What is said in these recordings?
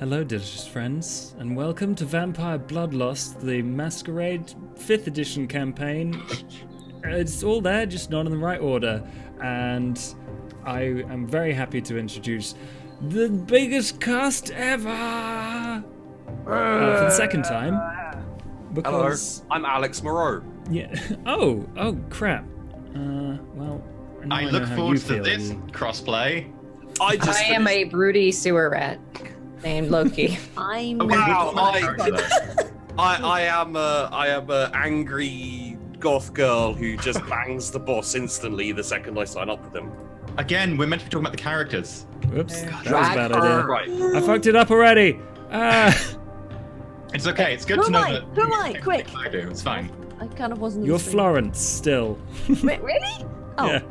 Hello, delicious friends, and welcome to Vampire Bloodlust, the Masquerade 5th edition campaign. It's all there, just not in the right order, and I am very happy to introduce the biggest cast ever for the second time. Because Hello, I'm Alex Moreau. yeah. Oh crap. Well, now I know look how forward you to feel, this you- crossplay. I am a broody sewer rat named Loki. I'm Okay, Wow, which one is that? I am a angry goth girl who just bangs the boss instantly the second I sign up with them. Again, we're meant to be talking about the characters. Whoops, that was a Drag bad her. idea. Right. I fucked it up already. It's okay. It's good Who to am know I? that. Who am I? Quick. I do. It's fine. I kind of wasn't. You're listening. Florence still. Wait, really? Oh. Yeah.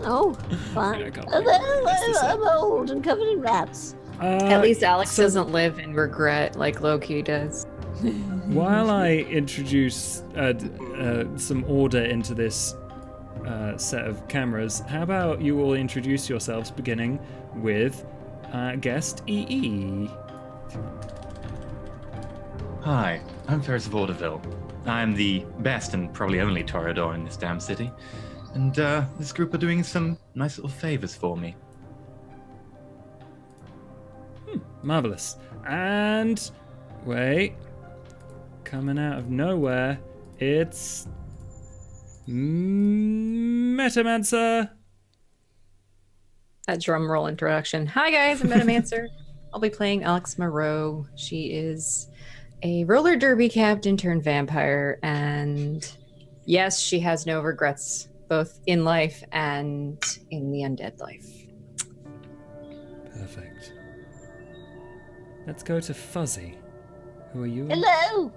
Oh, Yeah, fine. I can't I'm old and covered in rats. At least Alex so- doesn't live in regret like Loki does. While I introduce some order into this set of cameras, how about you all introduce yourselves, beginning with guest EE. Hi, I'm Ferris of Vaudeville. I'm the best and probably only Toreador in this damn city. And this group are doing some nice little favors for me. Marvelous. And wait, coming out of nowhere, it's Metamancer. That drum roll introduction. Hi guys, I'm Metamancer. I'll be playing Alex Moreau. She is a roller derby captain turned vampire, and yes, she has no regrets, both in life and in the undead life. Perfect. Let's go to Fuzzy. Who are you? Hello.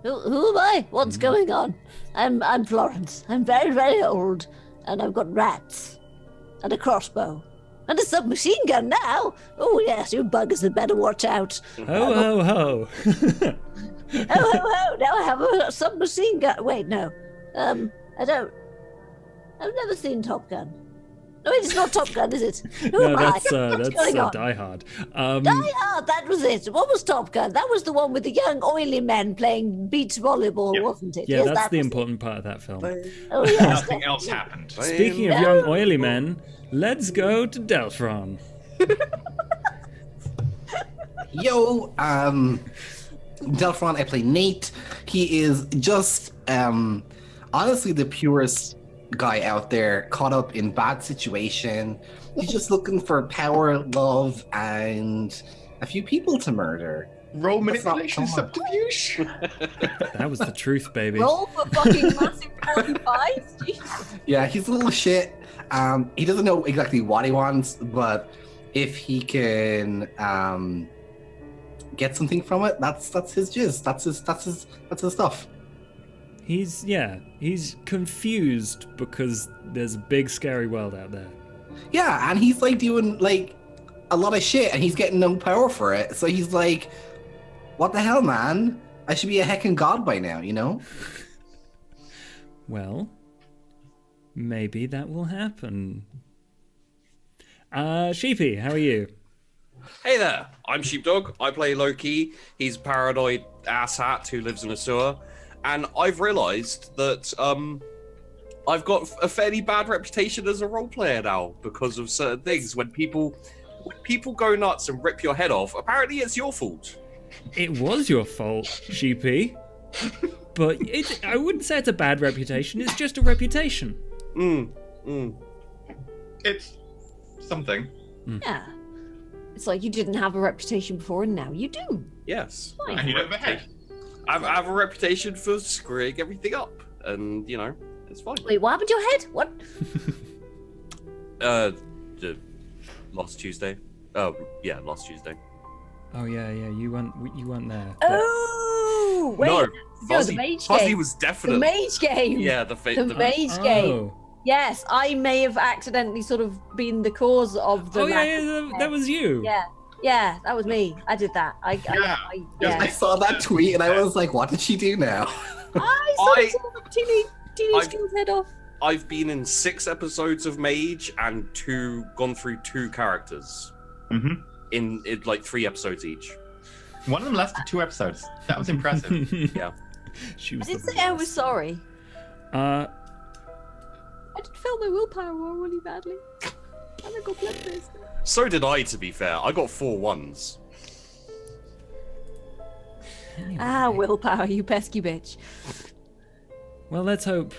Who am I? What's going on? I'm Florence. I'm very, very old, and I've got rats, and a crossbow, and a submachine gun now. Oh yes, you buggers had better watch out. Ho ho ho. Oh ho ho! Now I have a submachine gun. Wait, no. I don't. I've never seen Top Gun. No, it's not Top Gun, is it? Who No, am that's I? What's going on? Die Hard. Die Hard, that was it. What was Top Gun? That was the one with the young oily men playing beach volleyball, Yeah. wasn't it? Yeah, Yes, that's that the was it. important part of that film. Oh yes. Nothing else definitely. happened. Speaking of young oily men, let's go to Delphron. Yo, Delphron, I play Nate. He is just, honestly the purest guy out there, caught up in bad situation. He's just looking for power, love, and a few people to murder. Roll That's not manipulation common. subterfuge. That was the truth, baby. Roll for fucking massive 45. Jesus. Yeah, he's a little shit. He doesn't know exactly what he wants, but if he can get something from it, that's his jizz. That's his stuff. He's confused because there's a big scary world out there. Yeah, and he's like doing like a lot of shit, and he's getting no power for it. So he's like, "What the hell, man? I should be a heckin' god by now, you know?" Well, maybe that will happen. Sheepy, how are you? Hey there, I'm Sheepdog. I play Loki. He's a paranoid asshat who lives in a sewer. And I've realised that I've got a fairly bad reputation as a role player now because of certain things. When people go nuts and rip your head off, apparently it's your fault. It was your fault, Sheepy. But I wouldn't say it's a bad reputation, it's just a reputation. It's something. Yeah. It's like you didn't have a reputation before, and now you do. Yes. Fine. And you don't have a head. I have a reputation for screwing everything up, and you know, it's fine. Wait, what happened to your head? What? Last Tuesday. Oh, yeah, last Tuesday. Oh yeah, you weren't there. Oh, wait. No, the Fuzzy, mage Fuzzy game. was The definitely. mage game. Yeah, the mage game. Oh. Yes, I may have accidentally sort of been the cause of the. Oh yeah, lack yeah, of that was you. Yeah, that was me. I did that. I I saw that tweet, and I was like, "What did she do now?" I sort of teenage girl's head off. I've been in 6 episodes of Mage and gone through 2 characters. Mm-hmm. in like 3 episodes each. One of them lasted 2 episodes. That was impressive. Yeah. She was I did the say I was best. sorry. Uh, I did fail my willpower roll really badly. And I got bloodthirsty. So did I, to be fair. I got 4 1s. Willpower, you pesky bitch. well, let's hope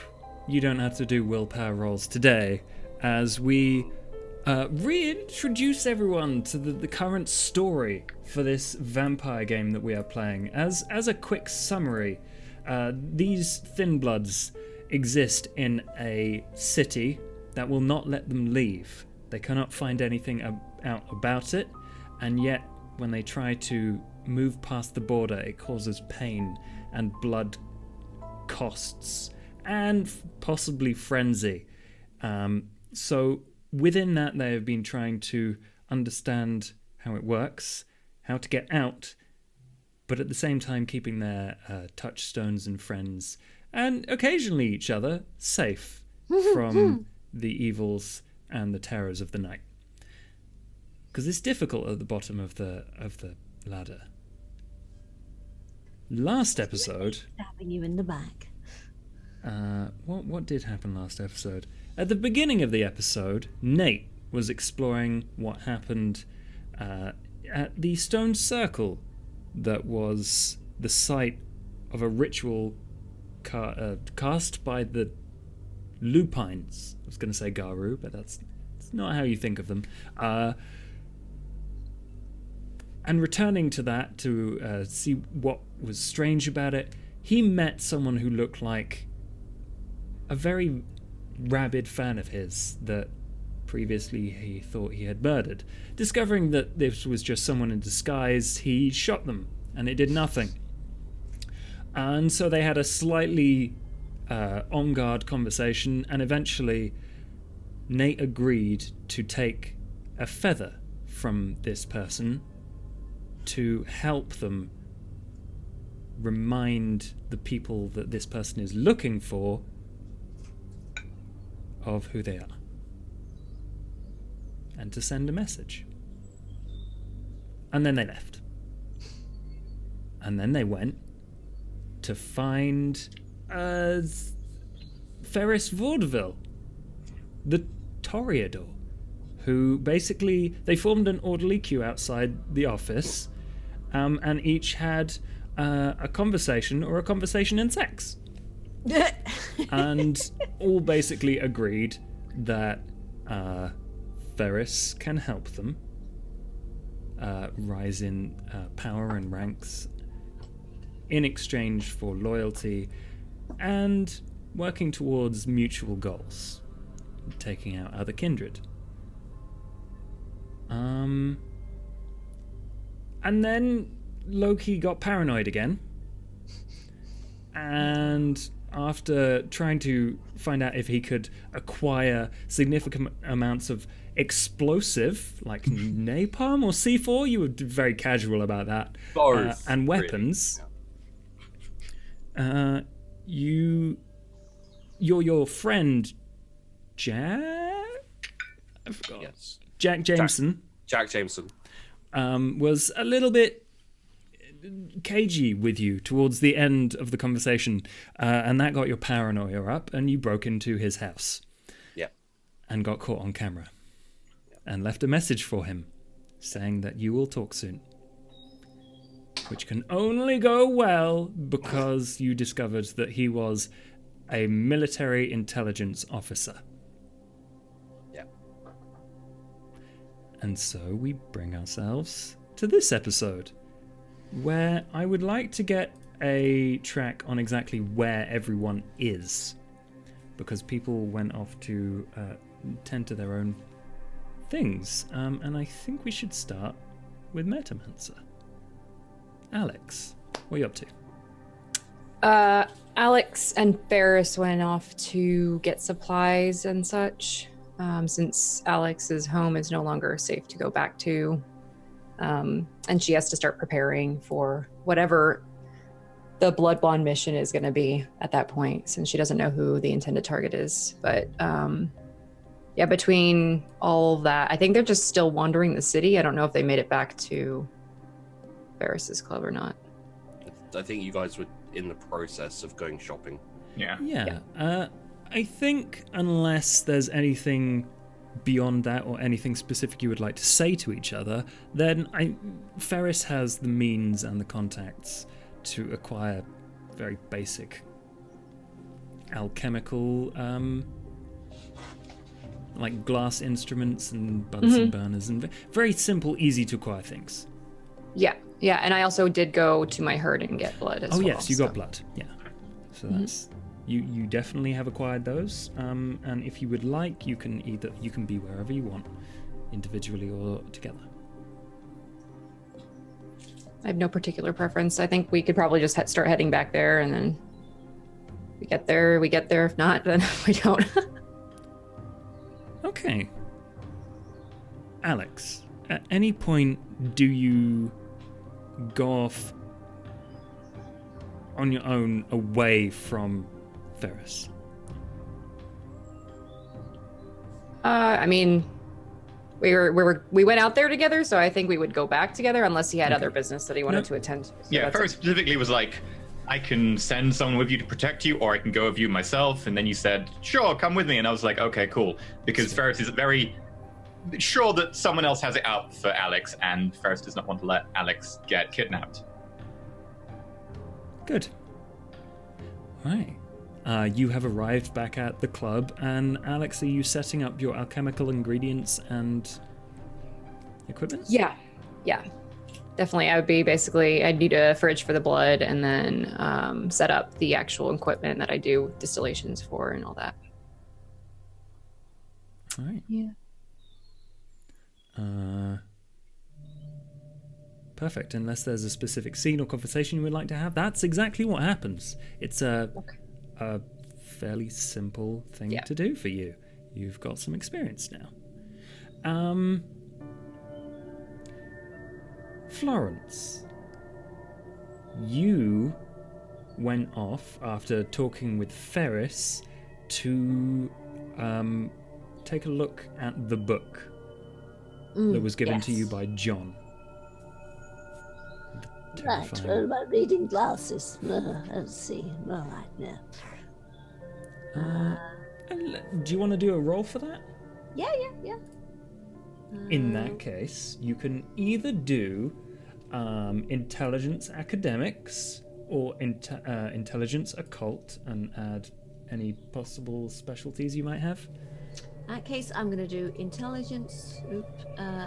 you don't have to do willpower rolls today, as we reintroduce everyone to the current story for this vampire game that we are playing. As a quick summary, these Thin-Bloods exist in a city that will not let them leave. They cannot find anything out about it, and yet when they try to move past the border, it causes pain and blood costs and possibly frenzy. So within that, they have been trying to understand how it works, how to get out, but at the same time keeping their touchstones and friends, and occasionally each other, safe from the evils and the terrors of the night. Because it's difficult at the bottom of the ladder. Last episode... Stabbing you in the back. What did happen last episode? At the beginning of the episode, Nate was exploring what happened at the stone circle that was the site of a ritual cast by the Lupines. I was going to say Garu, but that's not how you think of them. And returning to that to see what was strange about it, he met someone who looked like a very rabid fan of his that previously he thought he had murdered. Discovering that this was just someone in disguise, he shot them, and it did nothing. And so they had a slightly on-guard conversation, and eventually Nate agreed to take a feather from this person to help them remind the people that this person is looking for of who they are, and to send a message. And then they left. And then they went to find Ferris Vaudeville, the Toreador, who basically, they formed an orderly queue outside the office, and each had a conversation or a conversation in sex. And all basically agreed that Ferris can help them rise in power and ranks in exchange for loyalty and working towards mutual goals, taking out other kindred. And then Loki got paranoid again, and after trying to find out if he could acquire significant amounts of explosive, like napalm or C4, you were very casual about that, Both, and weapons, your friend Jack? I forgot. Yes. Jack Jameson. Jack Jameson. Was a little bit cagey with you towards the end of the conversation, and that got your paranoia up, and you broke into his house. Yeah. And got caught on camera. And left a message for him saying that you will talk soon. Which can only go well because you discovered that he was a military intelligence officer. Yeah. And so we bring ourselves to this episode, where I would like to get a track on exactly where everyone is, because people went off to tend to their own things, and I think we should start with Metamancer. Alex, what are you up to? Alex and Ferris went off to get supplies and such, since Alex's home is no longer safe to go back to. And she has to start preparing for whatever the Blood Blonde mission is going to be at that point, since she doesn't know who the intended target is. But Yeah, between all of that, I think they're just still wandering the city. I don't know if they made it back to Ferris's club or not. I think you guys were in the process of going shopping. Yeah. Yeah. I think unless there's anything beyond that or anything specific you would like to say to each other, then Ferris has the means and the contacts to acquire very basic alchemical, like glass instruments and Bunsen burners and very simple, easy to acquire things. Yeah, and I also did go to my herd and get blood as well. Oh yes, you so. got blood. Yeah, so that's you definitely have acquired those. And if you would like, you can be wherever you want, individually or together. I have no particular preference. I think we could probably just start heading back there, and then we get there. If not, then we don't. Okay. Alex, at any point do you go off on your own away from Ferris? I mean, we went out there together, so I think we would go back together unless he had other business that he wanted to attend to. So Yeah, Ferris specifically was like, I can send someone with you to protect you, or I can go with you myself. And then you said, sure, come with me. And I was like, okay, cool. Because Ferris is very sure that someone else has it out for Alex, and Ferris does not want to let Alex get kidnapped. Good. Right. You have arrived back at the club, and Alex, are you setting up your alchemical ingredients and equipment? Yeah. Definitely. I'd need a fridge for the blood, and then set up the actual equipment that I do distillations for and all that. All right. Yeah. Perfect. Unless there's a specific scene or conversation you would like to have, that's exactly what happens. It's a fairly simple thing to do for you. You've got some experience now. Florence, you went off after talking with Ferris to take a look at the book that was given to you by John. Right, well, my reading glasses. Let's see. All right, yeah. Do you want to do a roll for that? Yeah. In that case, you can either do intelligence academics or intelligence occult and add any possible specialties you might have. In that case, I'm going to do intelligence,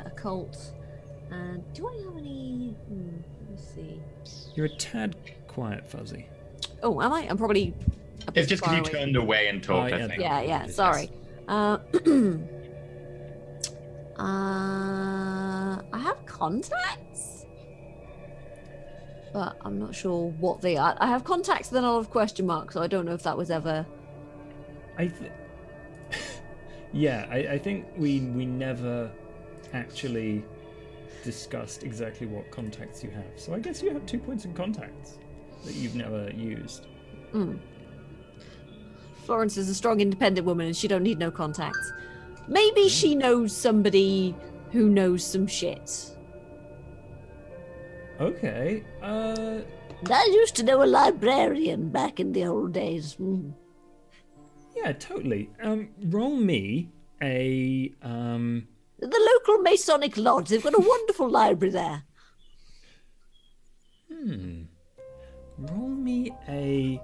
occult, and do I have any? Let me see. You're a tad quiet, Fuzzy. Oh, am I? I'm probably. It's just because you turned away and talked, I think. Yeah. Sorry. I have contacts, but I'm not sure what they are. I have contacts, then I'll have question marks, so I don't know if that was ever. I think we never actually discussed exactly what contacts you have. So I guess you have 2 points in contacts that you've never used. Florence is a strong, independent woman, and she don't need no contacts. Maybe she knows somebody who knows some shit. Okay. I used to know a librarian back in the old days. Yeah, totally. Roll me a The local Masonic Lodge. They've got a wonderful library there. Roll me a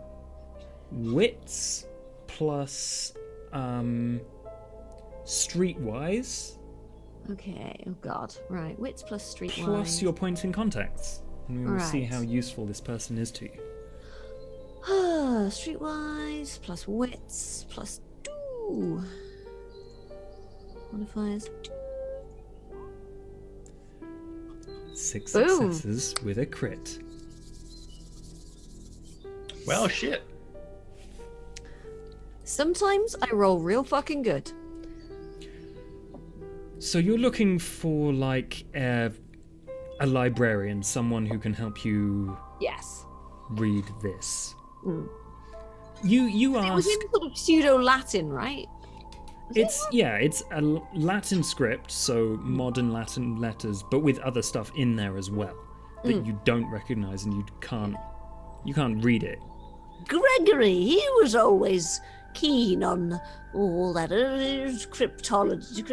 wits plus streetwise. Okay. Oh God. Right. Wits plus streetwise. Plus your points in contacts. And we will see Right. how useful this person is to you. Streetwise plus wits plus 2 modifiers. 6 Boom. successes with a crit. Well, shit. Sometimes I roll real fucking good. So you're looking for like a librarian, someone who can help you Yes. read this. Mm. You It ask. was in sort of pseudo Latin, right? It's a Latin script, so modern Latin letters, but with other stuff in there as well that you don't recognize and you can't read it. Gregory, he was always keen on all that cryptology,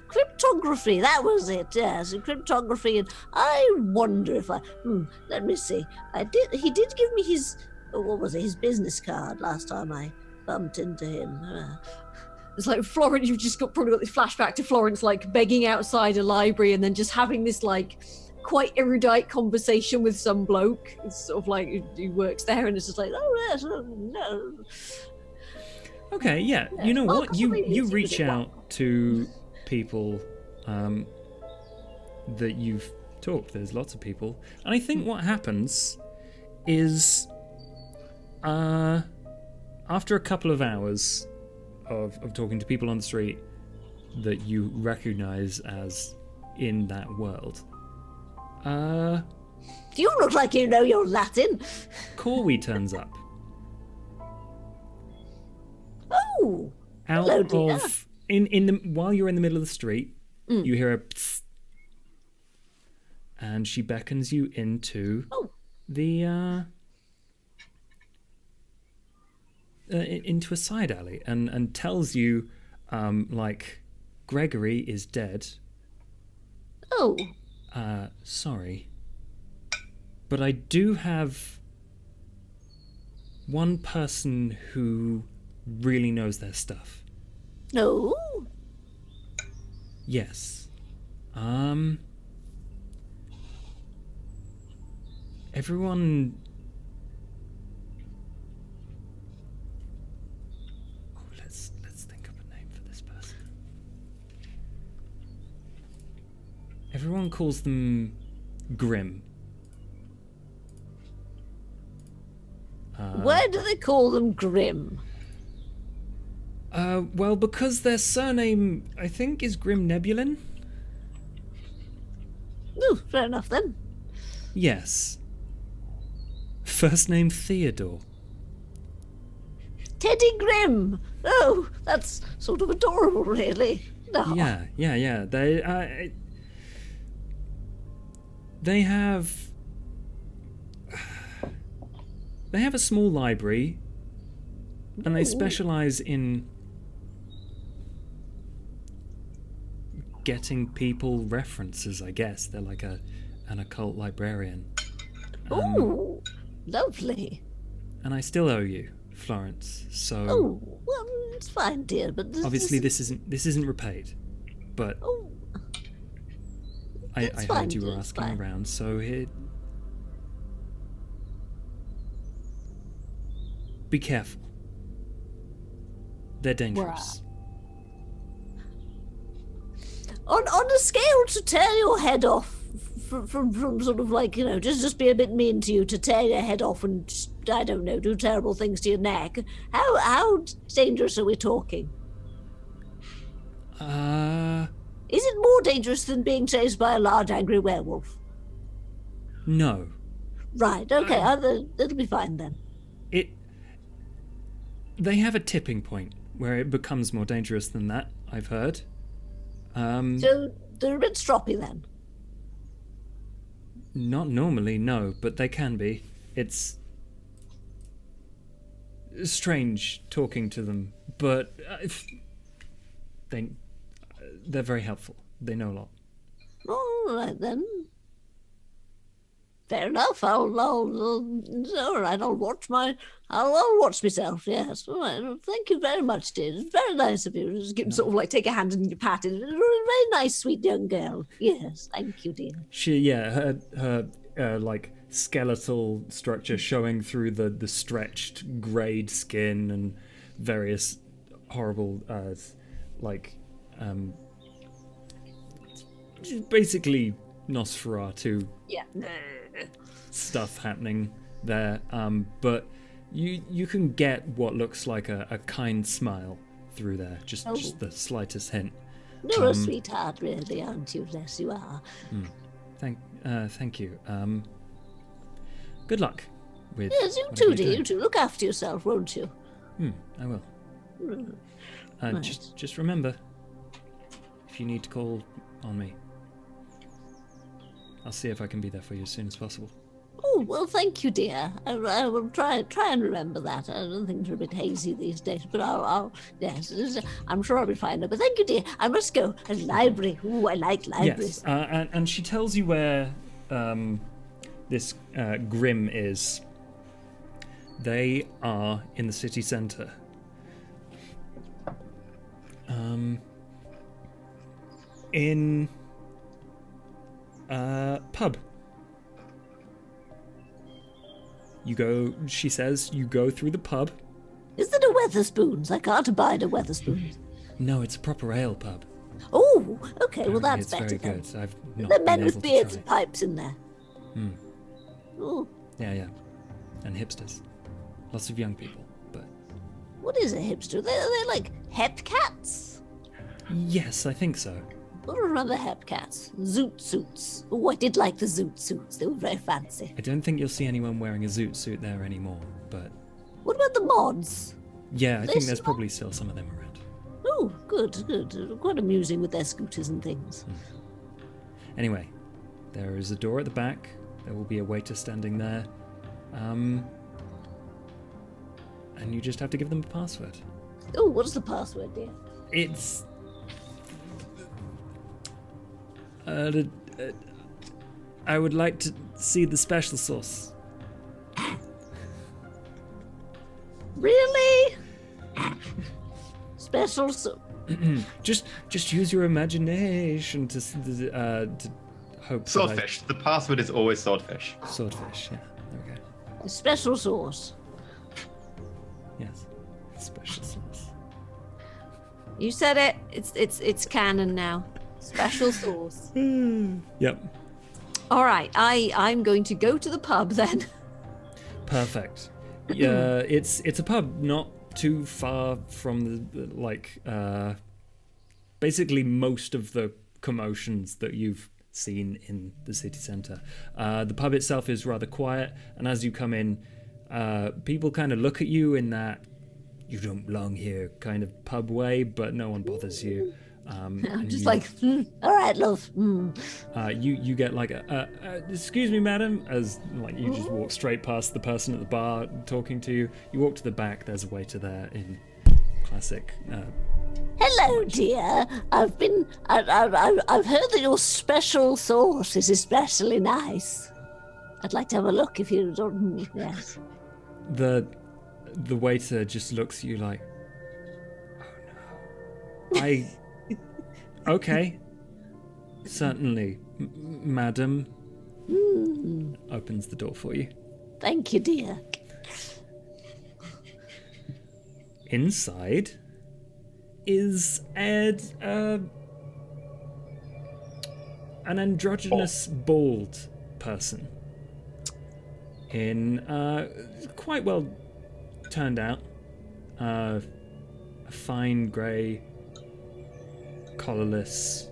cryptography. That was it. Yes, cryptography. And I wonder if let me see. He did give me his his business card last time I bumped into him. It's like Florence, you've just probably got this flashback to Florence like begging outside a library and then just having this like quite erudite conversation with some bloke. It's sort of like who works there, and it's just like, oh yes, no. Okay, yeah. You know what? You reach out to people that you've talked. There's lots of people, and I think what happens is after a couple of hours of talking to people on the street that you recognize as in that world. You look like you know your Latin. Corey turns up. Oh, Out hello, dear. of while you're in the middle of the street, you hear a psst, and she beckons you into the into a side alley and tells you like Gregory is dead. Oh. Sorry. But I do have one person who really knows their stuff. No. Yes. Everyone... Oh, let's think of a name for this person. Everyone calls them Grim. Why do they call them Grim? Well, because their surname, I think, is Grim Nebulin. Oh, fair enough then. Yes. First name Theodore. Teddy Grim. Oh, that's sort of adorable, really. No. Yeah. They have a small library, and they specialize in getting people references, I guess. They're like an occult librarian. Oh, lovely. And I still owe you, Florence. So Oh, well, it's fine, dear, but obviously this isn't repaid. But Oh, I it's heard fine, you were dear, it's asking fine. around, so here. Be careful. They're dangerous. on a scale to tear your head off from sort of like, just be a bit mean to you, to tear your head off and just, I don't know, do terrible things to your neck. How dangerous are we talking? Is it more dangerous than being chased by a large angry werewolf? No. Right, okay, it'll be fine then. They have a tipping point where it becomes more dangerous than that, I've heard. So they're a bit stroppy then? Not normally, no, but they can be. It's strange talking to them, but they're very helpful. They know a lot. All right then. Fair enough. All right. I'll watch myself. Yes. All right. Well, thank you very much, dear. It's very nice of you. Just sort of like take a hand and you pat it. You're a very nice, sweet young girl. Yes. Thank you, dear. Her like skeletal structure showing through the stretched grayed skin and various horrible basically Nosferatu stuff happening there, but you can get what looks like a kind smile through there, just the slightest hint. You're a sweetheart, really, aren't you? Yes, you are. Thank you. Good luck with. Yes, you whatever too, you're dear. doing. You too. Look after yourself, won't you? I will. Right. Just remember, if you need to call on me, I'll see if I can be there for you as soon as possible. Oh, well, thank you, dear. I will try and remember that. I don't think things are a bit hazy these days, but yes, I'm sure I'll be fine. But thank you, dear. I must go. A library. Ooh, I like libraries. Yes, and she tells you where this Grim is. They are in the city centre. In pub. She says, you go through the pub. Is it a Weatherspoons? I can't abide a Weatherspoons. No, it's a proper ale pub. Oh, okay, well, Apparently that's it's better very then. good. I've not The been men able with to beards try and it. pipes in there. Oh, Yeah. And hipsters. Lots of young people, but... what is a hipster? They're like hep cats? Yes, I think so. I don't remember hep cats. Zoot suits. Oh, I did like the zoot suits. They were very fancy. I don't think you'll see anyone wearing a zoot suit there anymore, but... What about the mods? Yeah, I They think there's smell- probably still some of them around. Oh, good. Quite amusing with their scooters and things. Anyway, there is a door at the back. There will be a waiter standing there. And you just have to give them a password. Oh, what's the password, dear? It's... I would like to see the special sauce. Really? Special Just use your imagination to hope. that I- Swordfish. The password is always swordfish. Swordfish, yeah. Okay. special sauce. Yes. Special sauce. You said it. It's canon now. Special sauce. Yep. All right. I'm going to go to the pub then. Perfect. Yeah, it's a pub not too far from the basically most of the commotions that you've seen in the city centre. The pub itself is rather quiet, and as you come in, people kind of look at you in that you don't belong here kind of pub way, but no one bothers you. I'm just like, all right, love. You get like excuse me, madam, as like you just walk straight past the person at the bar talking to you. You walk to the back. There's a waiter there in classic. Hello, dear. I've heard that your special sauce is especially nice. I'd like to have a look if you don't. Yes. The waiter just looks at you like, oh no. Okay. Certainly, madam. Opens the door for you. Thank you, dear. Inside is an androgynous bald person in quite well turned out, a fine grey collarless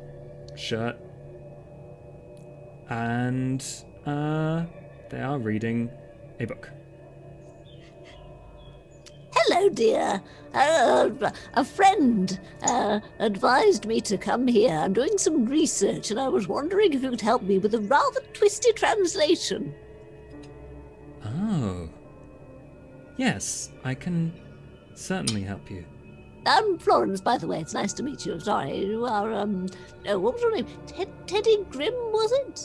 shirt, and they are reading a book. Hello, dear. A friend advised me to come here. I'm doing some research, and I was wondering if you could help me with a rather twisty translation. Oh. Yes, I can certainly help you. I'm Florence, by the way. It's nice to meet you. Sorry, you are, no, what was your name? Teddy Grimm, was it?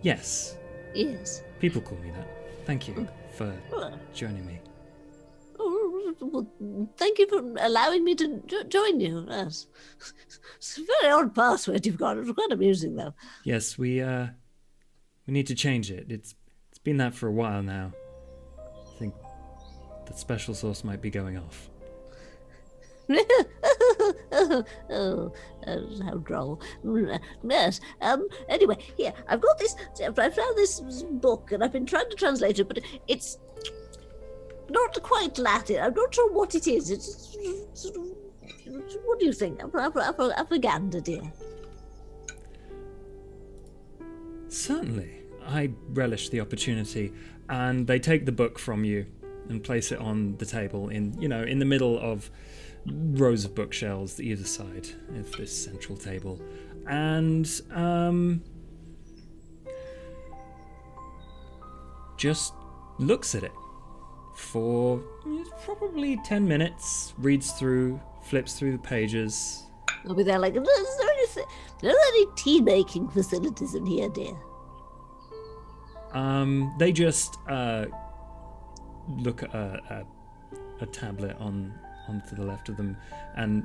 Yes, Yes. people call me that. Thank you for joining me. Oh, well, thank you for allowing me to join you. Yes. It's a very odd password you've got. It's quite amusing, though. Yes, we need to change it. It's been that for a while now. I think that special sauce might be going off. Oh, how droll. Yes. Anyway, here, I found this book, and I've been trying to translate it, but it's not quite Latin. I'm not sure what it is. It's sort of, what do you think? Propaganda, dear. Certainly. I relish the opportunity. And they take the book from you and place it on the table in the middle of rows of bookshelves either side of this central table, and just looks at it for probably 10 minutes, reads through, flips through the pages. I'll be there like, are there any tea-making facilities in here, dear? They just look at a tablet onto the left of them and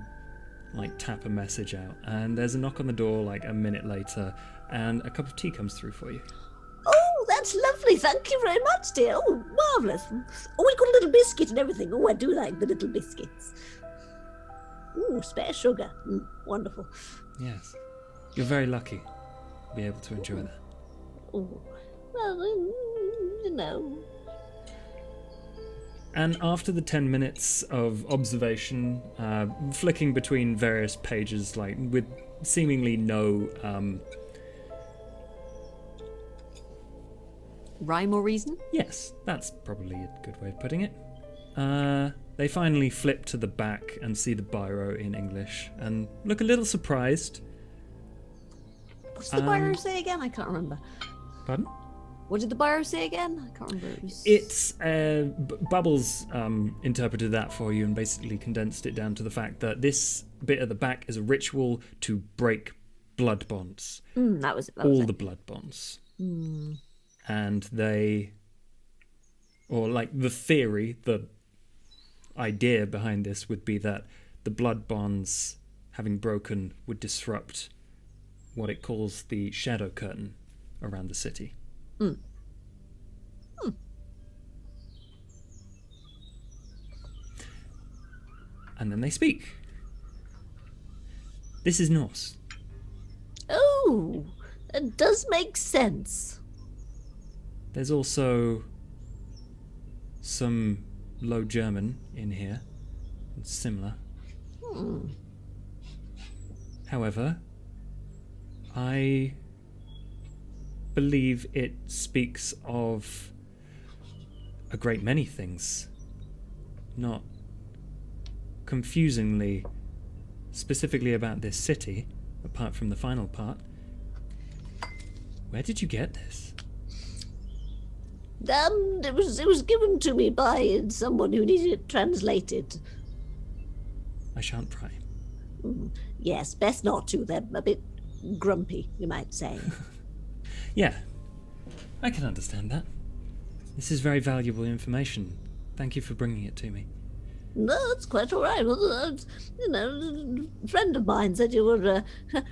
like tap a message out, and there's a knock on the door like a minute later, and a cup of tea comes through for you. Oh, that's lovely. Thank you very much, dear. Oh, marvellous. Oh, we got a little biscuit and everything. Oh, I do like the little biscuits. Ooh, spare sugar. Wonderful. Yes, you're very lucky to be able to enjoy that. Oh, well, you know. And after the 10 minutes of observation, flicking between various pages, like with seemingly no Rhyme or reason? yes, that's probably a good way of putting it. They finally flip to the back and see the biro in English and look a little surprised. What's the biro say again? I can't remember. Pardon? What did the biro say again? I can't remember. It was... It's Bubbles interpreted that for you and basically condensed it down to the fact that this bit at the back is a ritual to break blood bonds. that was it. All the blood bonds. And the theory, the idea behind this would be that the blood bonds, having broken, would disrupt what it calls the shadow curtain around the city. And then they speak. This is Norse. Oh, it does make sense. There's also some Low German in here. It's similar. However, I believe it speaks of a great many things. Not confusingly, specifically about this city, apart from the final part. Where did you get this? It was given to me by someone who needed it translated. I shan't pry. Yes, best not to. They're a bit grumpy, you might say. Yeah, I can understand that. This is very valuable information. Thank you for bringing it to me. No, it's quite all right. Well, a friend of mine said you were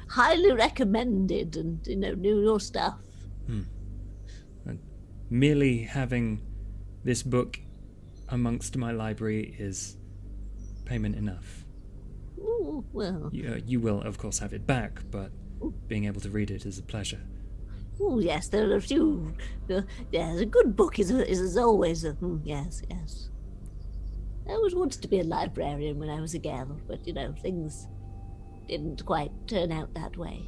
highly recommended and, knew your stuff. Merely having this book amongst my library is payment enough. Ooh, well. You will, of course, have it back, but being able to read it is a pleasure. Oh, yes, there are a few. Yes, a good book is always a. Yes. I always wanted to be a librarian when I was a girl, but, things didn't quite turn out that way.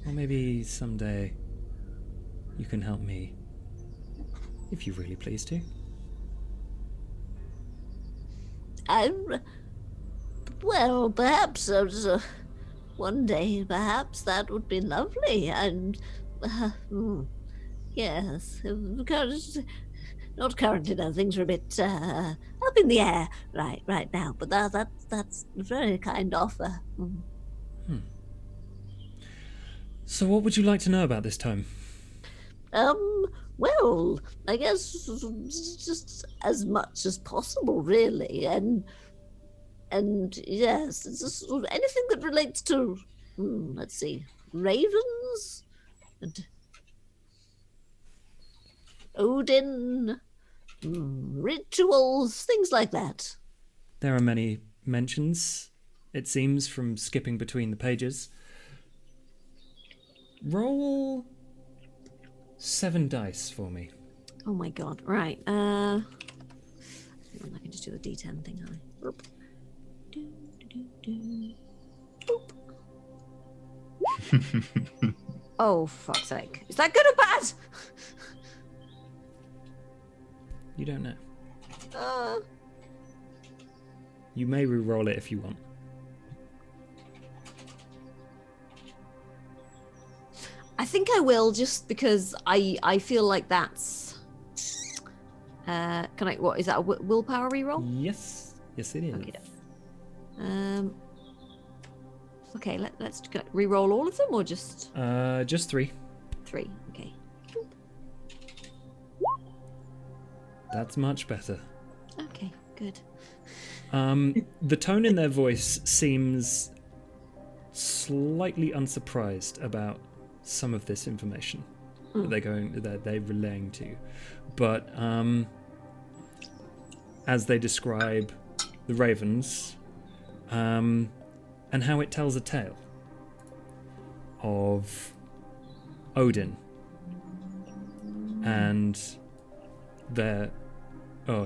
Well, maybe someday you can help me, if you really please to. Well, perhaps one day, perhaps that would be lovely, and yes, not currently. No, things are a bit up in the air right now. But that's a very kind offer. So, what would you like to know about this tome? Well, I guess just as much as possible, really, and yes, it's just anything that relates to, let's see, ravens and Odin, rituals, things like that. There are many mentions, it seems, from skipping between the pages. Roll 7 dice for me. Oh my god. Right. I can just do the D10 thing, huh? Boop. Boop. Oh, fuck's sake. Is that good or bad? You don't know. You may re-roll it if you want. I think I will, just because I feel like that's. Can I? What is that? A willpower reroll? Yes, it is. Okay. Okay. Let's reroll all of them, or just Just 3. 3. Okay. That's much better. Okay. Good. The tone in their voice seems slightly unsurprised about some of this information that they're relaying to you, but as they describe the ravens, and how it tells a tale of Odin and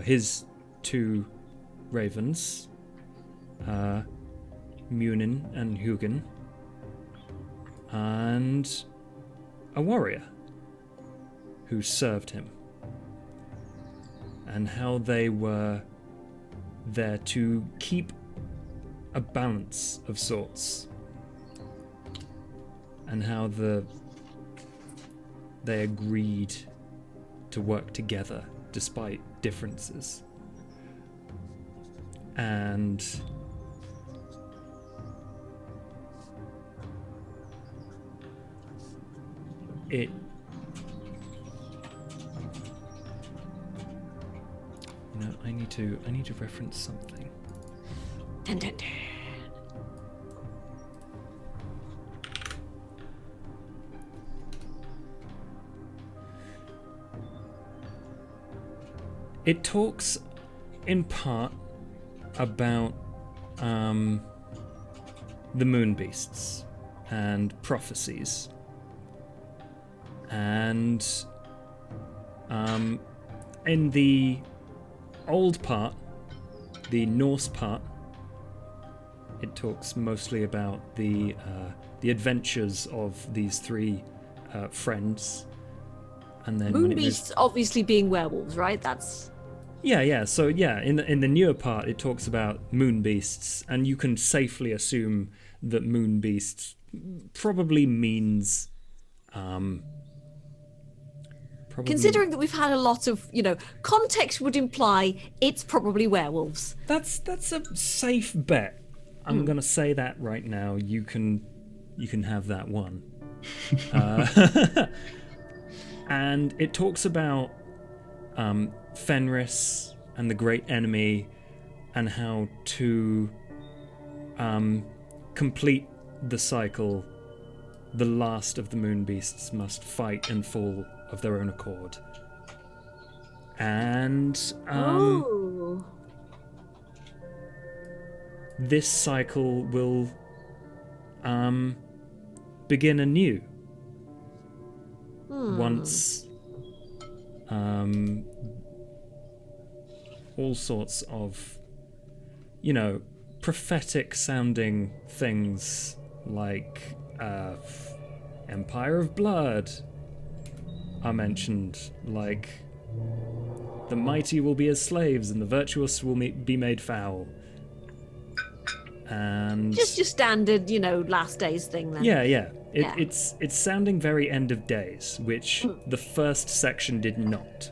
his 2 ravens, Munin and Hugin, and a warrior who served him, and how they were there to keep a balance of sorts, and how they agreed to work together despite differences. And I need to reference something. Dun, dun, dun. It talks in part about the moon beasts and prophecies, and in the old part, the Norse part, it talks mostly about the adventures of these 3 friends, and then Moon beasts obviously being werewolves, right? That's. Yeah. So in the newer part, it talks about moon beasts, and you can safely assume that moon beasts probably means. Considering that we've had a lot of, context would imply it's probably werewolves. That's a safe bet. I'm gonna say that right now. You can have that one. And it talks about Fenris and the great enemy, and how to complete the cycle, the last of the moon beasts must fight and fall of their own accord. And this cycle will begin anew once all sorts of prophetic sounding things like Empire of Blood are mentioned, like the mighty will be as slaves and the virtuous will be made foul. And just your standard, last days thing then. Yeah. It's sounding very end of days, which the first section did not.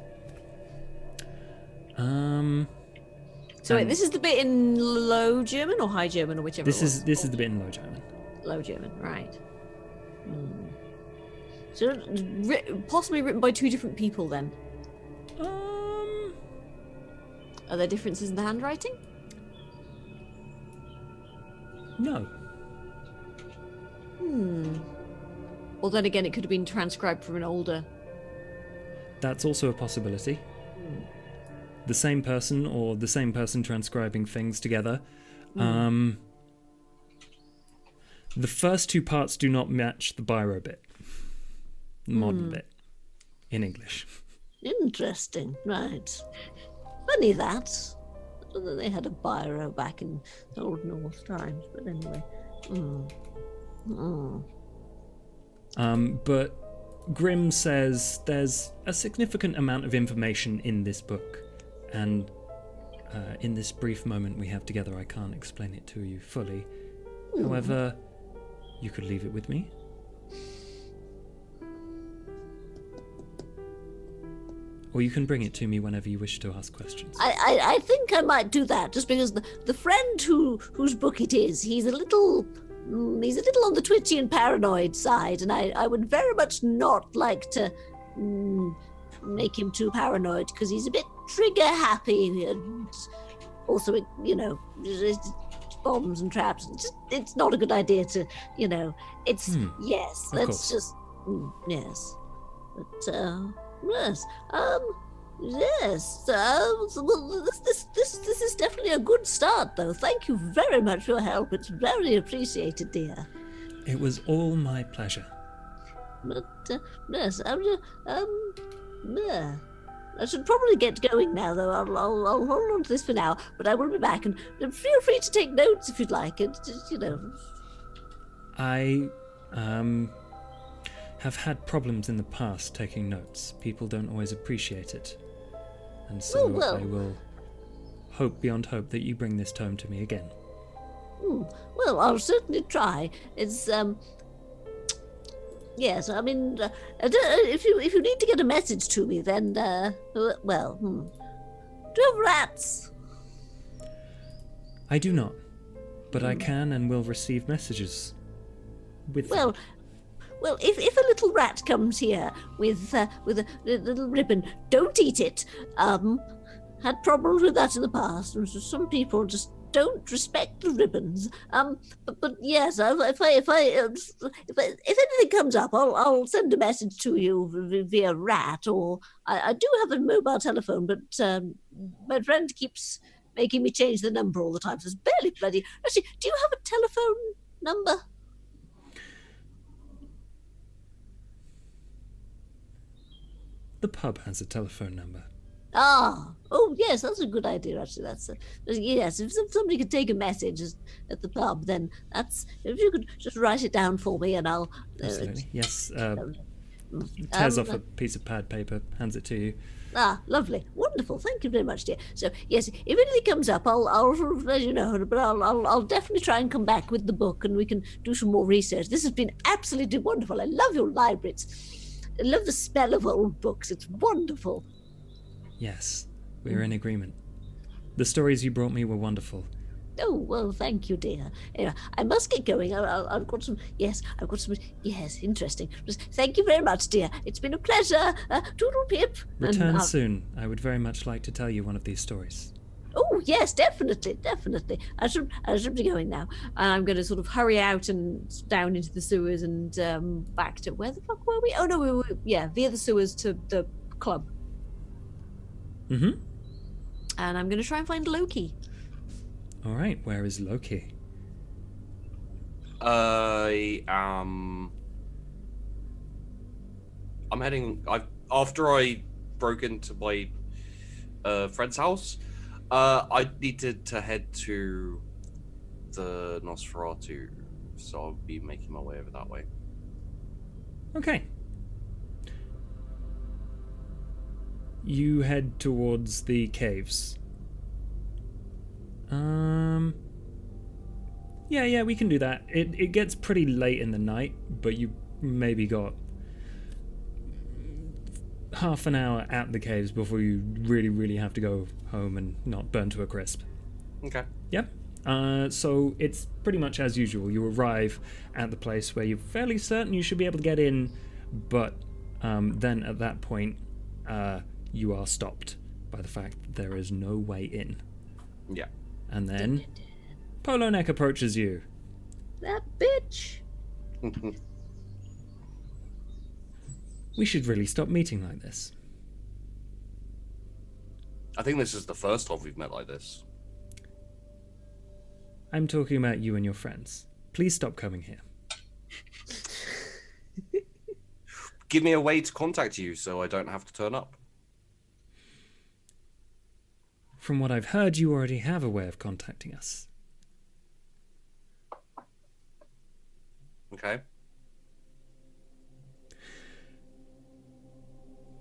So wait, this is the bit in Low German or High German or whichever. This is the bit in Low German. Low German, right? So possibly written by 2 different people then. Are there differences in the handwriting? No. Well, then again, it could have been transcribed from an older. That's also a possibility. The same person or the same person transcribing things together. The first 2 parts do not match the biro bit, the modern bit, in English. Interesting, right. Funny that. They had a biro back in old Norse times, but anyway. But Grimm says there's a significant amount of information in this book, and In this brief moment we have together, I can't explain it to you fully. However, you could leave it with me. Or you can bring it to me whenever you wish to ask questions. I think I might do that, just because the friend whose book it is, he's a little on the twitchy and paranoid side, and I would very much not like to make him too paranoid, because he's a bit trigger happy, and also, bombs and traps. It's not a good idea to, it's, yes, Of let's course. just, yes. But, yes, yes, well, this is definitely a good start, though. Thank you very much for your help. It's very appreciated, dear. It was all my pleasure. But, yes, I should probably get going now, though. I'll hold on to this for now, but I will be back, and feel free to take notes if you'd like. And I have had problems in the past taking notes. People don't always appreciate it. And so well. I will hope beyond hope that you bring this tome to me again. Well, I'll certainly try. It's yes. I mean, if you need to get a message to me, then do you have rats? I do not, but I can and will receive messages with them. Well, if a little rat comes here with a little ribbon, don't eat it. Had problems with that in the past, and so some people just don't respect the ribbons. But yes, if anything comes up, I'll send a message to you via rat, or I do have a mobile telephone, but my friend keeps making me change the number all the time, so it's barely bloody. Actually, do you have a telephone number? The pub has a telephone number. Oh yes, that's a good idea. Actually, yes. If somebody could take a message at the pub, then if you could just write it down for me, and I'll. Absolutely. Yes. Tears off a piece of pad paper, hands it to you. Lovely, wonderful. Thank you very much, dear. So yes, if anything comes up, I'll sort of let you know. But I'll definitely try and come back with the book, and we can do some more research. This has been absolutely wonderful. I love your library. I love the smell of old books. It's wonderful. Yes, we're in agreement. The stories you brought me were wonderful. Oh, well, thank you, dear. Anyway, I must get going. I've got some, yes, interesting. Thank you very much, dear. It's been a pleasure. Toodle pip. Return soon. I would very much like to tell you one of these stories. Oh, yes, definitely. I should be going now. And I'm going to sort of hurry out and down into the sewers and back to where the fuck were we? Oh no, we were via the sewers to the club. Mm-hmm. And I'm going to try and find Loki. All right, where is Loki? I'm heading. After I broke into my friend's house, I needed to head to the Nosferatu, so I'll be making my way over that way. Okay. You head towards the caves. Yeah, we can do that. It gets pretty late in the night, but you maybe got half an hour at the caves before you really have to go home and not burn to a crisp. Okay. Yep. So it's pretty much as usual. You arrive at the place where you're fairly certain you should be able to get in, but then at that point, you are stopped by the fact that there is no way in. Yeah. And then Polo Neck approaches you. That bitch. We should really stop meeting like this. I think this is the first time we've met like this. I'm talking about you and your friends. Please stop coming here. Give me a way to contact you so I don't have to turn up. From what I've heard, you already have a way of contacting us. Okay.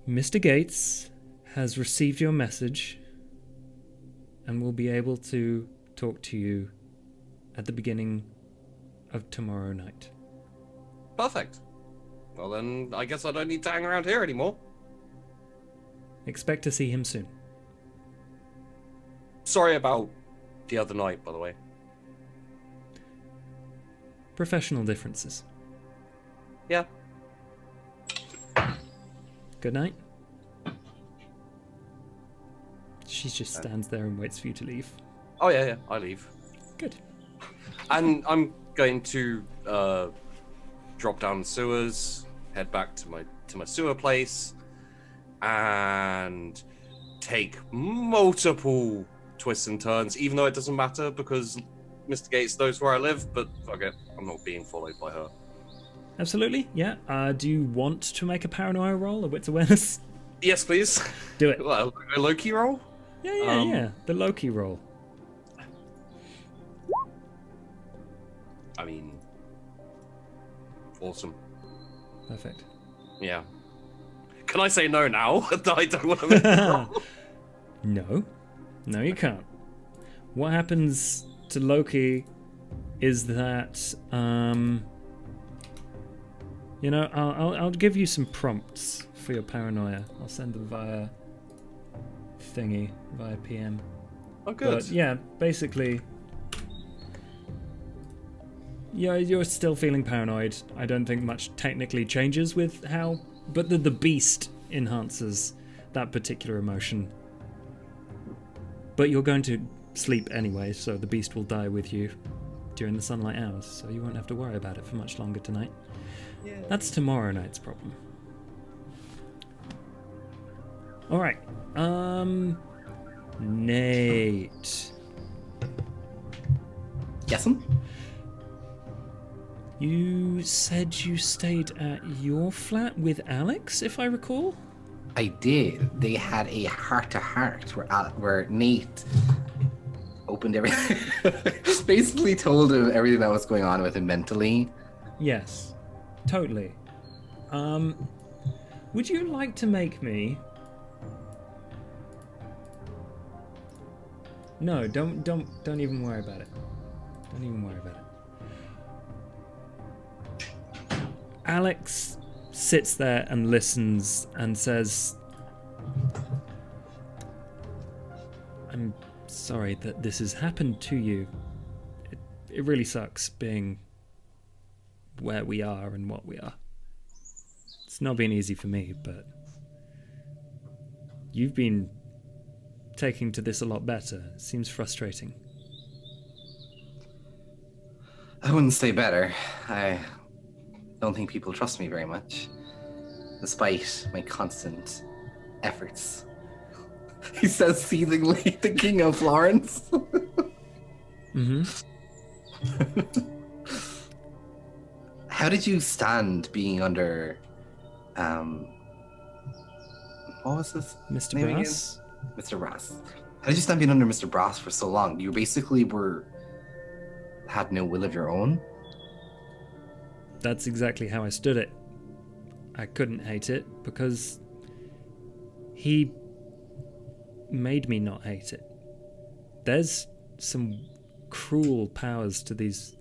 Mr. Gates has received your message and we'll be able to talk to you at the beginning of tomorrow night. Perfect. Well then, I guess I don't need to hang around here anymore. Expect to see him soon. Sorry about the other night, by the way. Professional differences. Yeah. Good night. She just stands there and waits for you to leave. Oh yeah, I leave. Good. And I'm going to drop down the sewers, head back to my sewer place, and take multiple twists and turns, even though it doesn't matter because Mr. Gates knows where I live, but fuck it, I'm not being followed by her. Absolutely, yeah. Do you want to make a paranoia roll, a wits awareness? Yes, please. Do it. Well, a Loki roll? Yeah. The Loki roll. I mean, awesome. Perfect. Yeah. Can I say no now? I don't want to make a roll. No, you can't. What happens to Loki is that, I'll give you some prompts for your paranoia. I'll send them via PM. Oh, good. But yeah, basically, yeah, you're still feeling paranoid. I don't think much technically changes with how, but the beast enhances that particular emotion. But you're going to sleep anyway, so the beast will die with you during the sunlight hours, so you won't have to worry about it for much longer tonight. Yeah. That's tomorrow night's problem. Alright, Nate. Yes'm? You said you stayed at your flat with Alex, if I recall? I did. They had a heart-to-heart where Nate opened everything. Basically told him everything that was going on with him mentally. Yes, totally. Would you like to make me... No, don't even worry about it. Don't even worry about it. Alex sits there and listens and says, I'm sorry that this has happened to you. It really sucks being where we are and what we are. It's not been easy for me, but you've been taking to this a lot better. It seems frustrating. I wouldn't say better. I don't think people trust me very much, despite my constant efforts. He says seethingly, thinking of Florence. Mm-hmm. How did you stand being under, what was this? Mr. name Brass? again? Mr. Brass. How did you stand being under Mr. Brass for so long? You basically had no will of your own? That's exactly how I stood it. I couldn't hate it because he made me not hate it. There's some cruel powers to these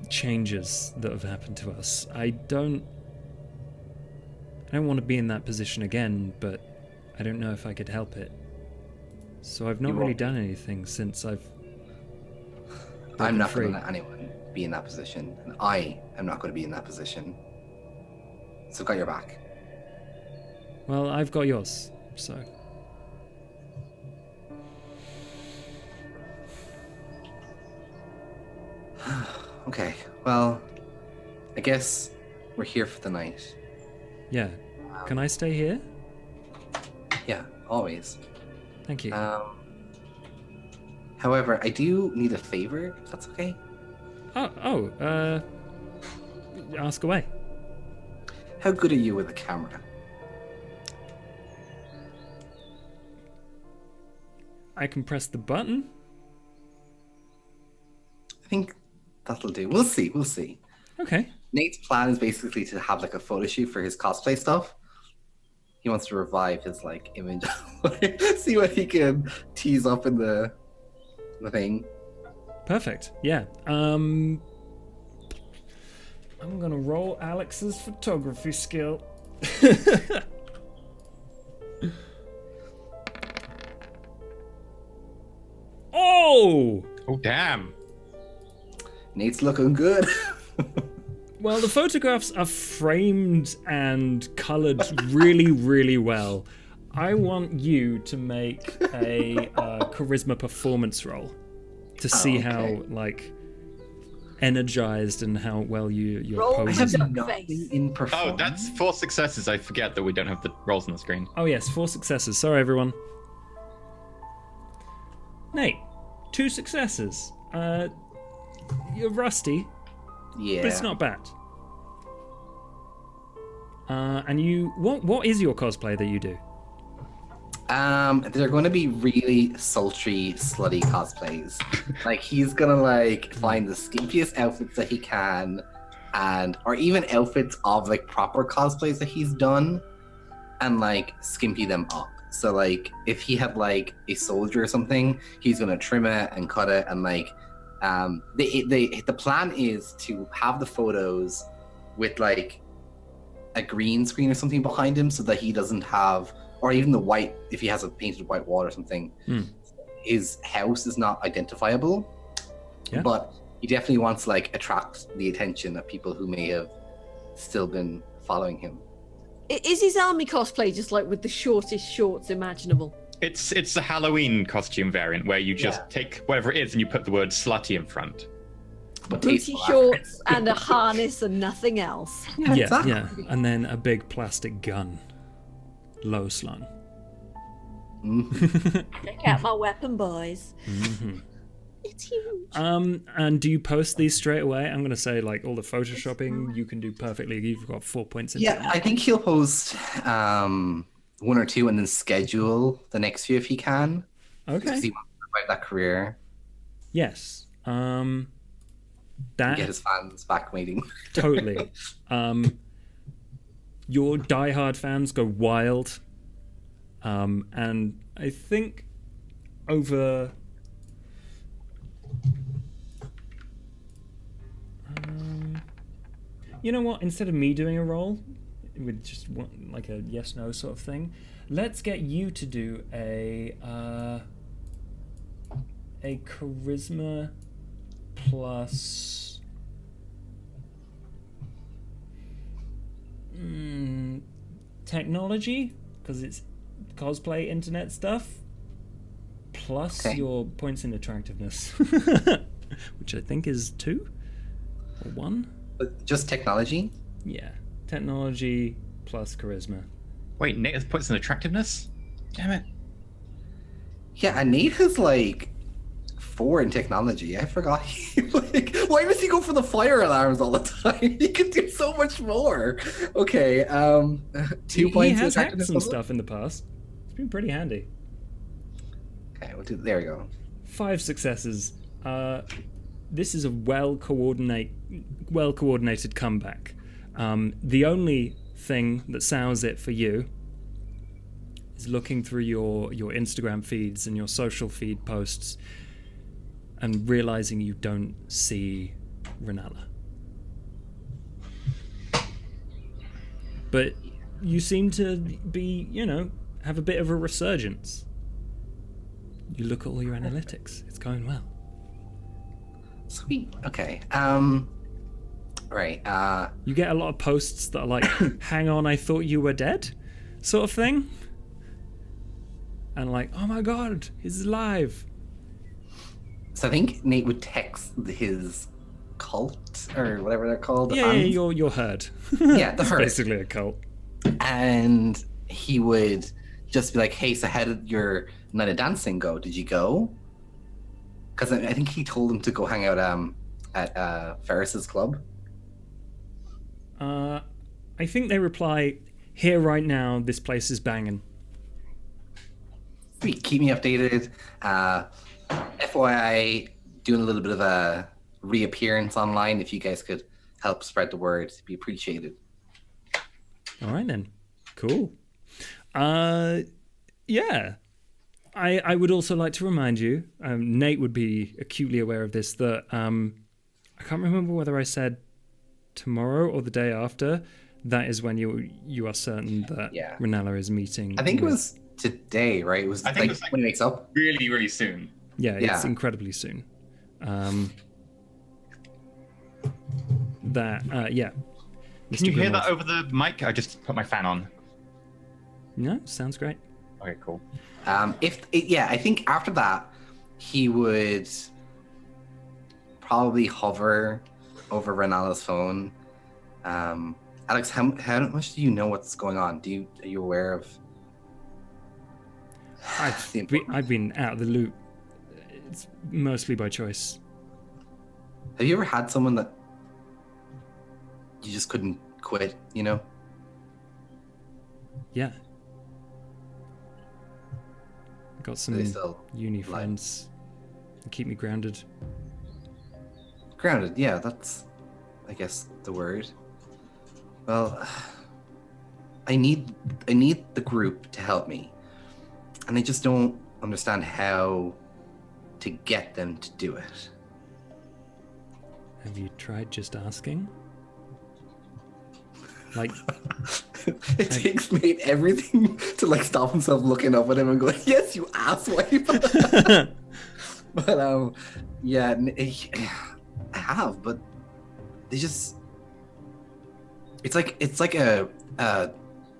changes that have happened to us. I don't want to be in that position again, but I don't know if I could help it. So I've not really done anything since I'm not free. going to let anyone be in that position, and I am not going to be in that position. So I've got your back. Well, I've got yours, so... Okay, well, I guess we're here for the night. Yeah. Can I stay here? Yeah, always. Thank you. However, I do need a favor, if that's okay. Ask away. How good are you with a camera? I can press the button. I think that'll do. We'll see. Okay. Nate's plan is basically to have like a photo shoot for his cosplay stuff. he wants to revive his like image. See what he can tease up in the thing. Perfect. Yeah. I'm gonna roll Alex's photography skill. Oh! Oh, damn. Nate's looking good. Well, the photographs are framed and colored really, really well. I want you to make a charisma performance roll to see how like energized and how well you're Roll posing. face. In Oh, that's 4 successes. I forget that we don't have the rolls on the screen. Oh yes, 4 successes. Sorry, everyone. Nate, 2 successes. You're rusty, Yeah. but it's not bad. And you, what is your cosplay that you do? They're going to be really sultry, slutty cosplays. Like he's gonna like find the skimpiest outfits that he can, or even outfits of like proper cosplays that he's done, and like skimpy them up. So like if he had like a soldier or something, he's gonna trim it and cut it, and like the plan is to have the photos with like a green screen or something behind him, so that he doesn't have, or even the white, if he has a painted white wall or something, his house is not identifiable. Yeah. But he definitely wants to like attract the attention of people who may have still been following him. Is his army cosplay just like with the shortest shorts imaginable? It's a Halloween costume variant where you just take whatever it is and you put the word slutty in front. But Booty tasteful shorts and a harness and nothing else. Yeah, exactly. yeah. And then a big plastic gun. Low slung. Check out my weapon, boys. It's huge. And do you post these straight away? I'm gonna say like all the photoshopping you can do perfectly. You've got 4 points in Yeah, I think he'll post 1 or 2 and then schedule the next few if he can. Okay. Because he wants to revive that career. Yes. Get his fans back waiting. Totally. Your diehard fans go wild. And I think over you know what? Instead of me doing a roll with just one, like a yes/no sort of thing, let's get you to do a charisma plus technology, because it's cosplay internet stuff, plus your points in attractiveness, which I think is 2 or 1. But just technology? Yeah, technology plus charisma. Wait, Nate has points in attractiveness? Damn it. Yeah, and Nate has like 4 in technology. I forgot. Like, why does he go for the fire alarms all the time? He could do so much more. Okay, 2 points. He has in hacked some stuff in the past. It's been pretty handy. Okay, there we go. 5 successes. This is a well coordinated comeback. The only thing that sours it for you is looking through your Instagram feeds and your social feed posts and realizing you don't see Renala. But you seem to be, have a bit of a resurgence. You look at all your analytics. It's going well. Sweet. Okay. Right. You get a lot of posts that are like, hang on, I thought you were dead, sort of thing. And like, oh my god, he's alive. So I think Nate would text his cult or whatever they're called. Yeah, your herd. Yeah, the It's herd. basically a cult. And he would just be like, hey, so how did your night of dancing go? Did you go? Because I think he told him to go hang out at Ferris's club. I think they reply, here right now, this place is banging. Sweet, keep me updated. FYI, doing a little bit of a reappearance online. If you guys could help spread the word, it'd be appreciated. All right then, cool. Yeah. I would also like to remind you, Nate would be acutely aware of this, that I can't remember whether I said tomorrow or the day after. That is when you are certain that Renella is meeting. I think it with- was today, right? It was I think it was like when he wakes up. really, really soon. Yeah, it's Yeah. incredibly soon. Yeah. Can you hear Grimwald. that over the mic? I just put my fan on. No, sounds great. Okay, cool. I think after that, he would probably hover over Renella's phone. Alex, how much do you know what's going on? Are you aware of? I've been out of the loop. It's mostly by choice. Have you ever had someone that you just couldn't quit? You know? Yeah. Got some They still uni like- friends that keep me grounded. Grounded, yeah, that's, I guess, the word. Well, I need the group to help me, and I just don't understand how to get them to do it. Have you tried just asking? Like, It takes Nate everything to like stop himself looking up at him and go, "Yes, you asswipe." But yeah, I have, but they just. It's like a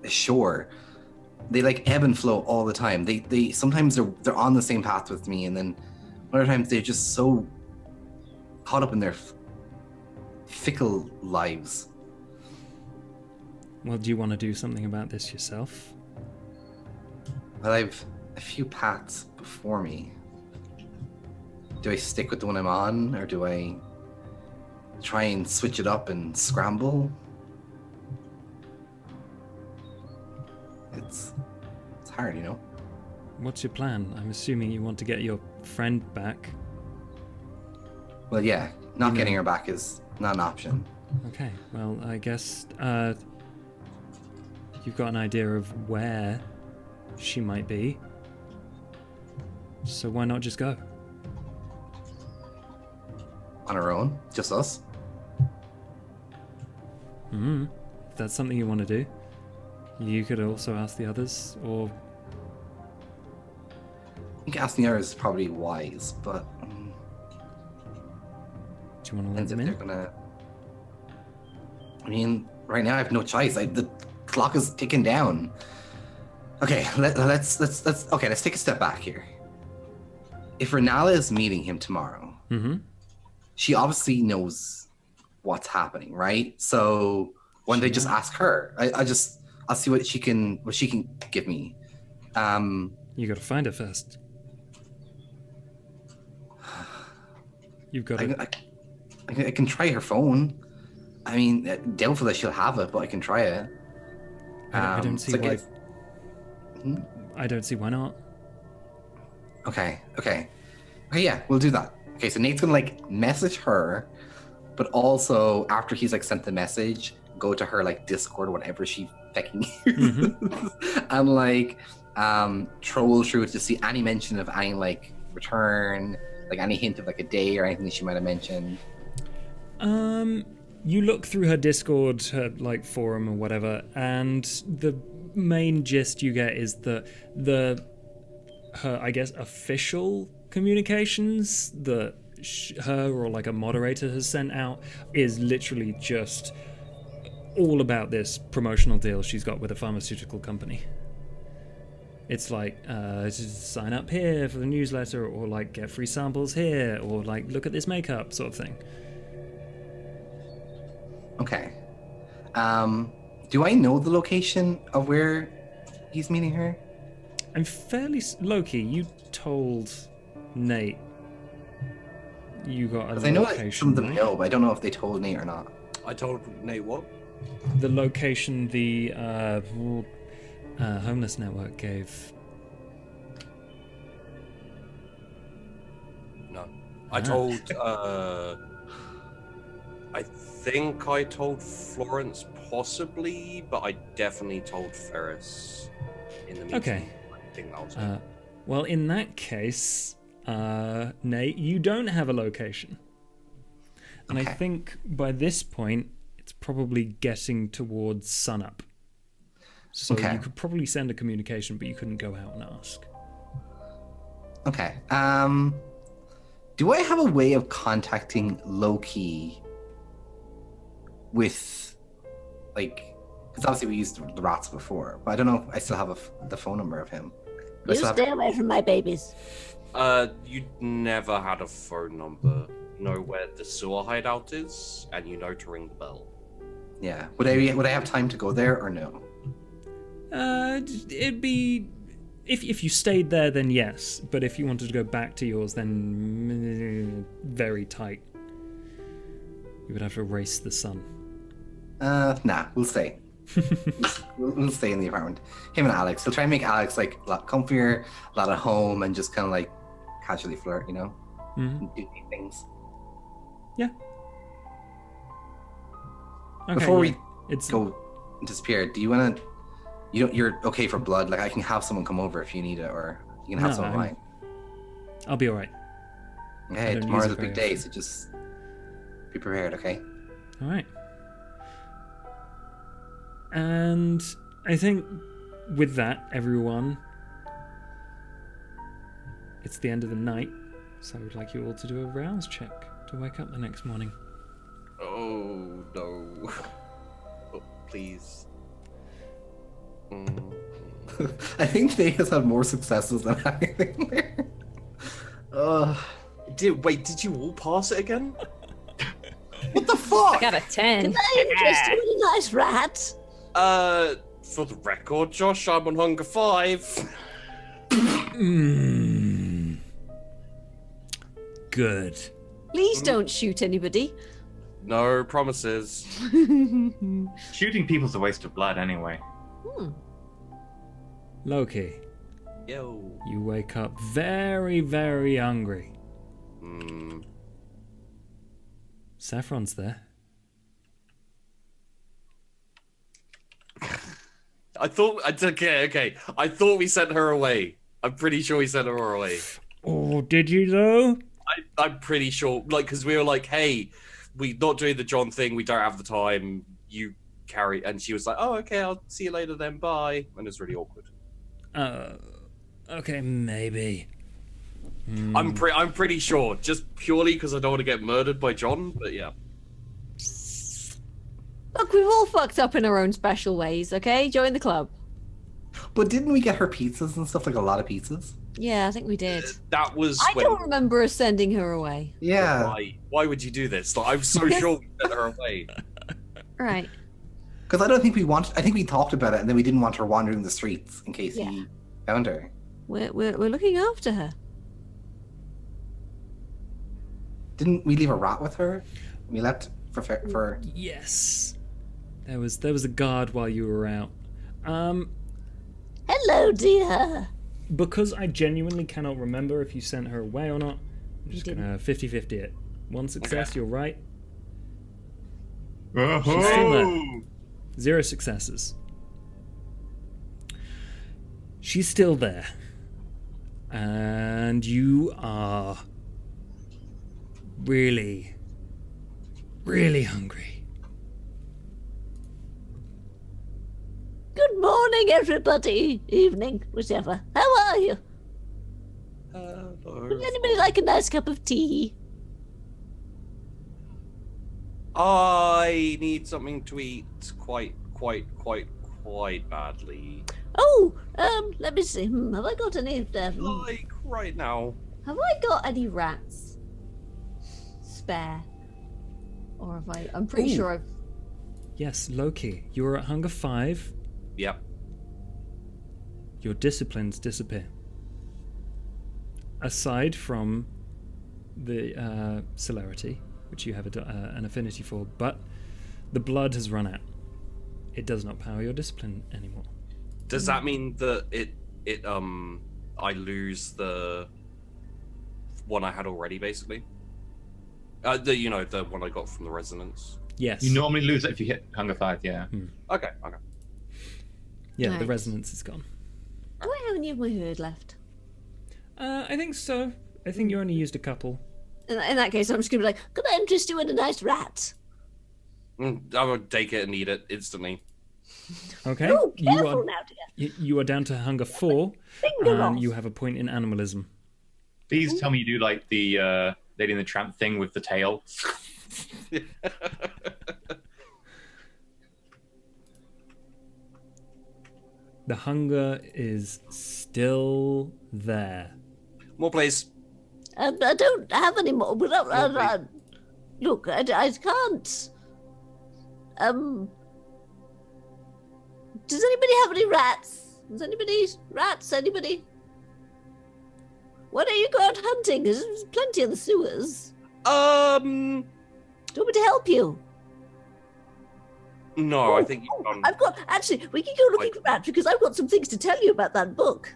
shore. They like ebb and flow all the time. They sometimes they're on the same path with me, and then other times they're just so caught up in their fickle lives. well, do you want to do something about this yourself? Well, I've a few paths before me. Do I stick with the one I'm on, or do I try and switch it up and scramble? It's hard, you know? What's your plan? I'm assuming you want to get your friend back. Well, yeah, not getting her back is not an option. Okay, well, I guess you've got an idea of where she might be. So why not just go? On our own, just us. If that's something you want to do. You could also ask the others, or I think asking her is probably wise, but do you want to let depends them if in? they're gonna. I mean, right now I have no choice. The clock is ticking down. Okay, let's take a step back here. If Renala is meeting him tomorrow, she obviously knows what's happening, right? So when they just ask her, I'll see what she can give me. You got to find her first. You've got to. I can try her phone. I mean, doubtful that she'll have it, but I can try it. I don't see it's like why. I don't see why not. Okay, yeah, we'll do that. Okay, so Nate's gonna like message her, but also after he's like sent the message, go to her like Discord or whatever she fucking uses, and like troll through it to see any mention of any like return, like any hint of like a day or anything that she might have mentioned. You look through her Discord, her like forum or whatever, and the main gist you get is that her I guess official communications that her or like a moderator has sent out is literally just all about this promotional deal she's got with a pharmaceutical company. It's like just sign up here for the newsletter, or like get free samples here, or like look at this makeup sort of thing. Okay. Do I know the location of where he's meeting her? I'm fairly Loki. You told Nate you got a Because I know that location. some of them right? know, but I don't know if they told Nate or not. I told Nate what? The location the homeless network gave. No. I told I think I told Florence possibly, but I definitely told Ferris. in the meeting. Okay. I think that was it. Well, in that case, Nate, you don't have a location. And I Okay. think by this point, it's probably getting towards sunup. So Okay. you could probably send a communication, but you couldn't go out and ask. Okay. Do I have a way of contacting Loki with, like, because obviously we used the rats before, but I don't know if I still have the phone number of him. Do I You still have- stay away from my babies. You never had a phone number. You know where the sewer hideout is, and you know to ring the bell. Yeah. Would I have time to go there or no? It'd be if you stayed there, then yes. But if you wanted to go back to yours, then very tight. You would have to erase the sun. Nah, we'll stay. we'll stay in the apartment. Him and Alex. He'll try and make Alex like a lot comfier, a lot at home, and just kind of like casually flirt, you know, Mm-hmm. and do neat things. Yeah. Okay, Before yeah. we It's go and disappear, do you want to? You're okay for blood. Like I can have someone come over if you need it, or you can have No, someone I'm- mine. I'll be all right. Okay, don't tomorrow's use a it big very day, often. so just be prepared. Okay. All right. And I think with that, everyone, it's the end of the night, so I would like you all to do a rouse check to wake up the next morning. Oh no! Oh, please. I think they has had more successes than anything there. Did you all pass it again? What the fuck? I got a 10. I interest you in a nice rat. For the record, Josh, I'm on hunger 5. Good. Please don't shoot anybody. No promises. Shooting people's a waste of blood anyway. Loki, Yo. you wake up very, very hungry. Saffron's there. I thought. Okay. I thought we sent her away. I'm pretty sure we sent her away. Oh, did you though? I'm pretty sure, like, because we were like, hey, we're not doing the John thing. We don't have the time. You carry. And she was like, oh, okay, I'll see you later then. Bye. And it's really awkward. Okay, maybe. I'm pretty sure, just purely because I don't want to get murdered by John. But yeah. Look, we've all fucked up in our own special ways, okay? Join the club. But didn't we get her pizzas and stuff, like a lot of pizzas? Yeah, I think we did. That was I when. don't remember us sending her away. Yeah. Why would you do this? Like, I'm so sure we sent her away. Right. Because I don't think I think we talked about it, and then we didn't want her wandering the streets in case Yeah. he found her. We're looking after her. Didn't we leave a rat with her? We left for Yes. There was a guard while you were out. Hello, dear. Because I genuinely cannot remember if you sent her away or not, I'm just didn't. gonna 50-50 it. One success, Okay. you're right. Oh, still there. 0 successes. She's still there. And you are really, really hungry. Good morning, everybody. Evening, whichever. How are you? Would anybody like a nice cup of tea? I need something to eat quite badly. Oh, let me see. Have I got any? Like right now. Have I got any rats spare? Or have I? I'm pretty Ooh. sure I've. Yes, Loki, you are at hunger 5. Yep. Your disciplines disappear. Aside from the celerity, which you have an affinity for, but the blood has run out. It does not power your discipline anymore. Does that mean that I lose the one I had already, basically? The one I got from the resonance. Yes. You normally lose it if you hit hunger 5, yeah. Okay. Yeah, the Nice. resonance is gone. Am I have any of my herd left? I think so. I think you only used a couple. In that case, I'm just gonna be like, could I interest you in a nice rat? I would take it and eat it instantly. Okay. Oh, you careful are now, dear. you are down to hunger 4, Finger and off. you have a point in animalism. Please tell me you do like the Lady in the Tramp thing with the tail. The hunger is still there. More please. I don't have any more. Look, I can't. Does anybody have any rats? Anybody? Why don't you go out hunting? There's plenty in the sewers. Do you want me to help you? No, I think you've gone. Actually, we can go looking for rats because I've got some things to tell you about that book.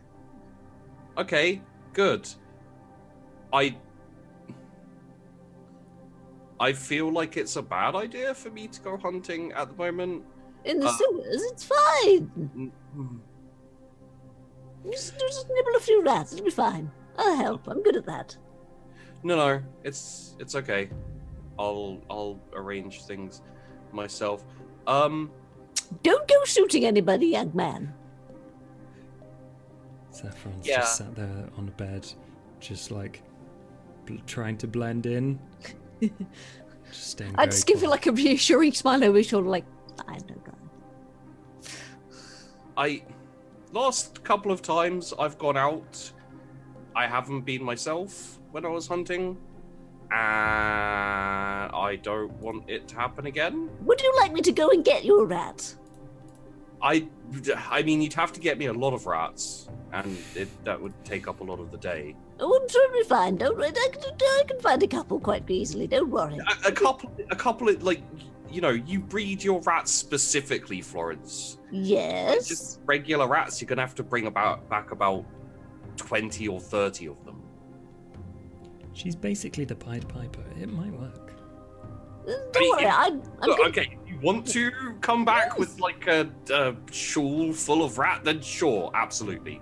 Okay, good. I feel like it's a bad idea for me to go hunting at the moment. In the sewers, it's fine. Mm. Just nibble a few rats. It'll be fine. I'll help. I'm good at that. No, it's okay. I'll arrange things myself. Don't go shooting anybody, young man. Saffron's Yeah. just sat there on the bed, just like trying to blend in. Just staying I very just give you quiet. like a reassuring smile over his shoulder, like, I know, guy. Last couple of times I've gone out, I haven't been myself when I was hunting, and I don't want it to happen again. Would you like me to go and get you a rat? I mean, you'd have to get me a lot of rats, and that would take up a lot of the day. Oh, I'm sure it'll be fine. Don't worry. I can find a couple quite easily. Don't worry. A couple of, like, you know, you breed your rats specifically, Florence. Yes. Just regular rats, you're gonna have to bring back about 20 or 30 of them. She's basically the Pied Piper. It might work. Don't worry. I'm Look, good. okay, if you want to come back with like a shawl full of rat, then sure, absolutely.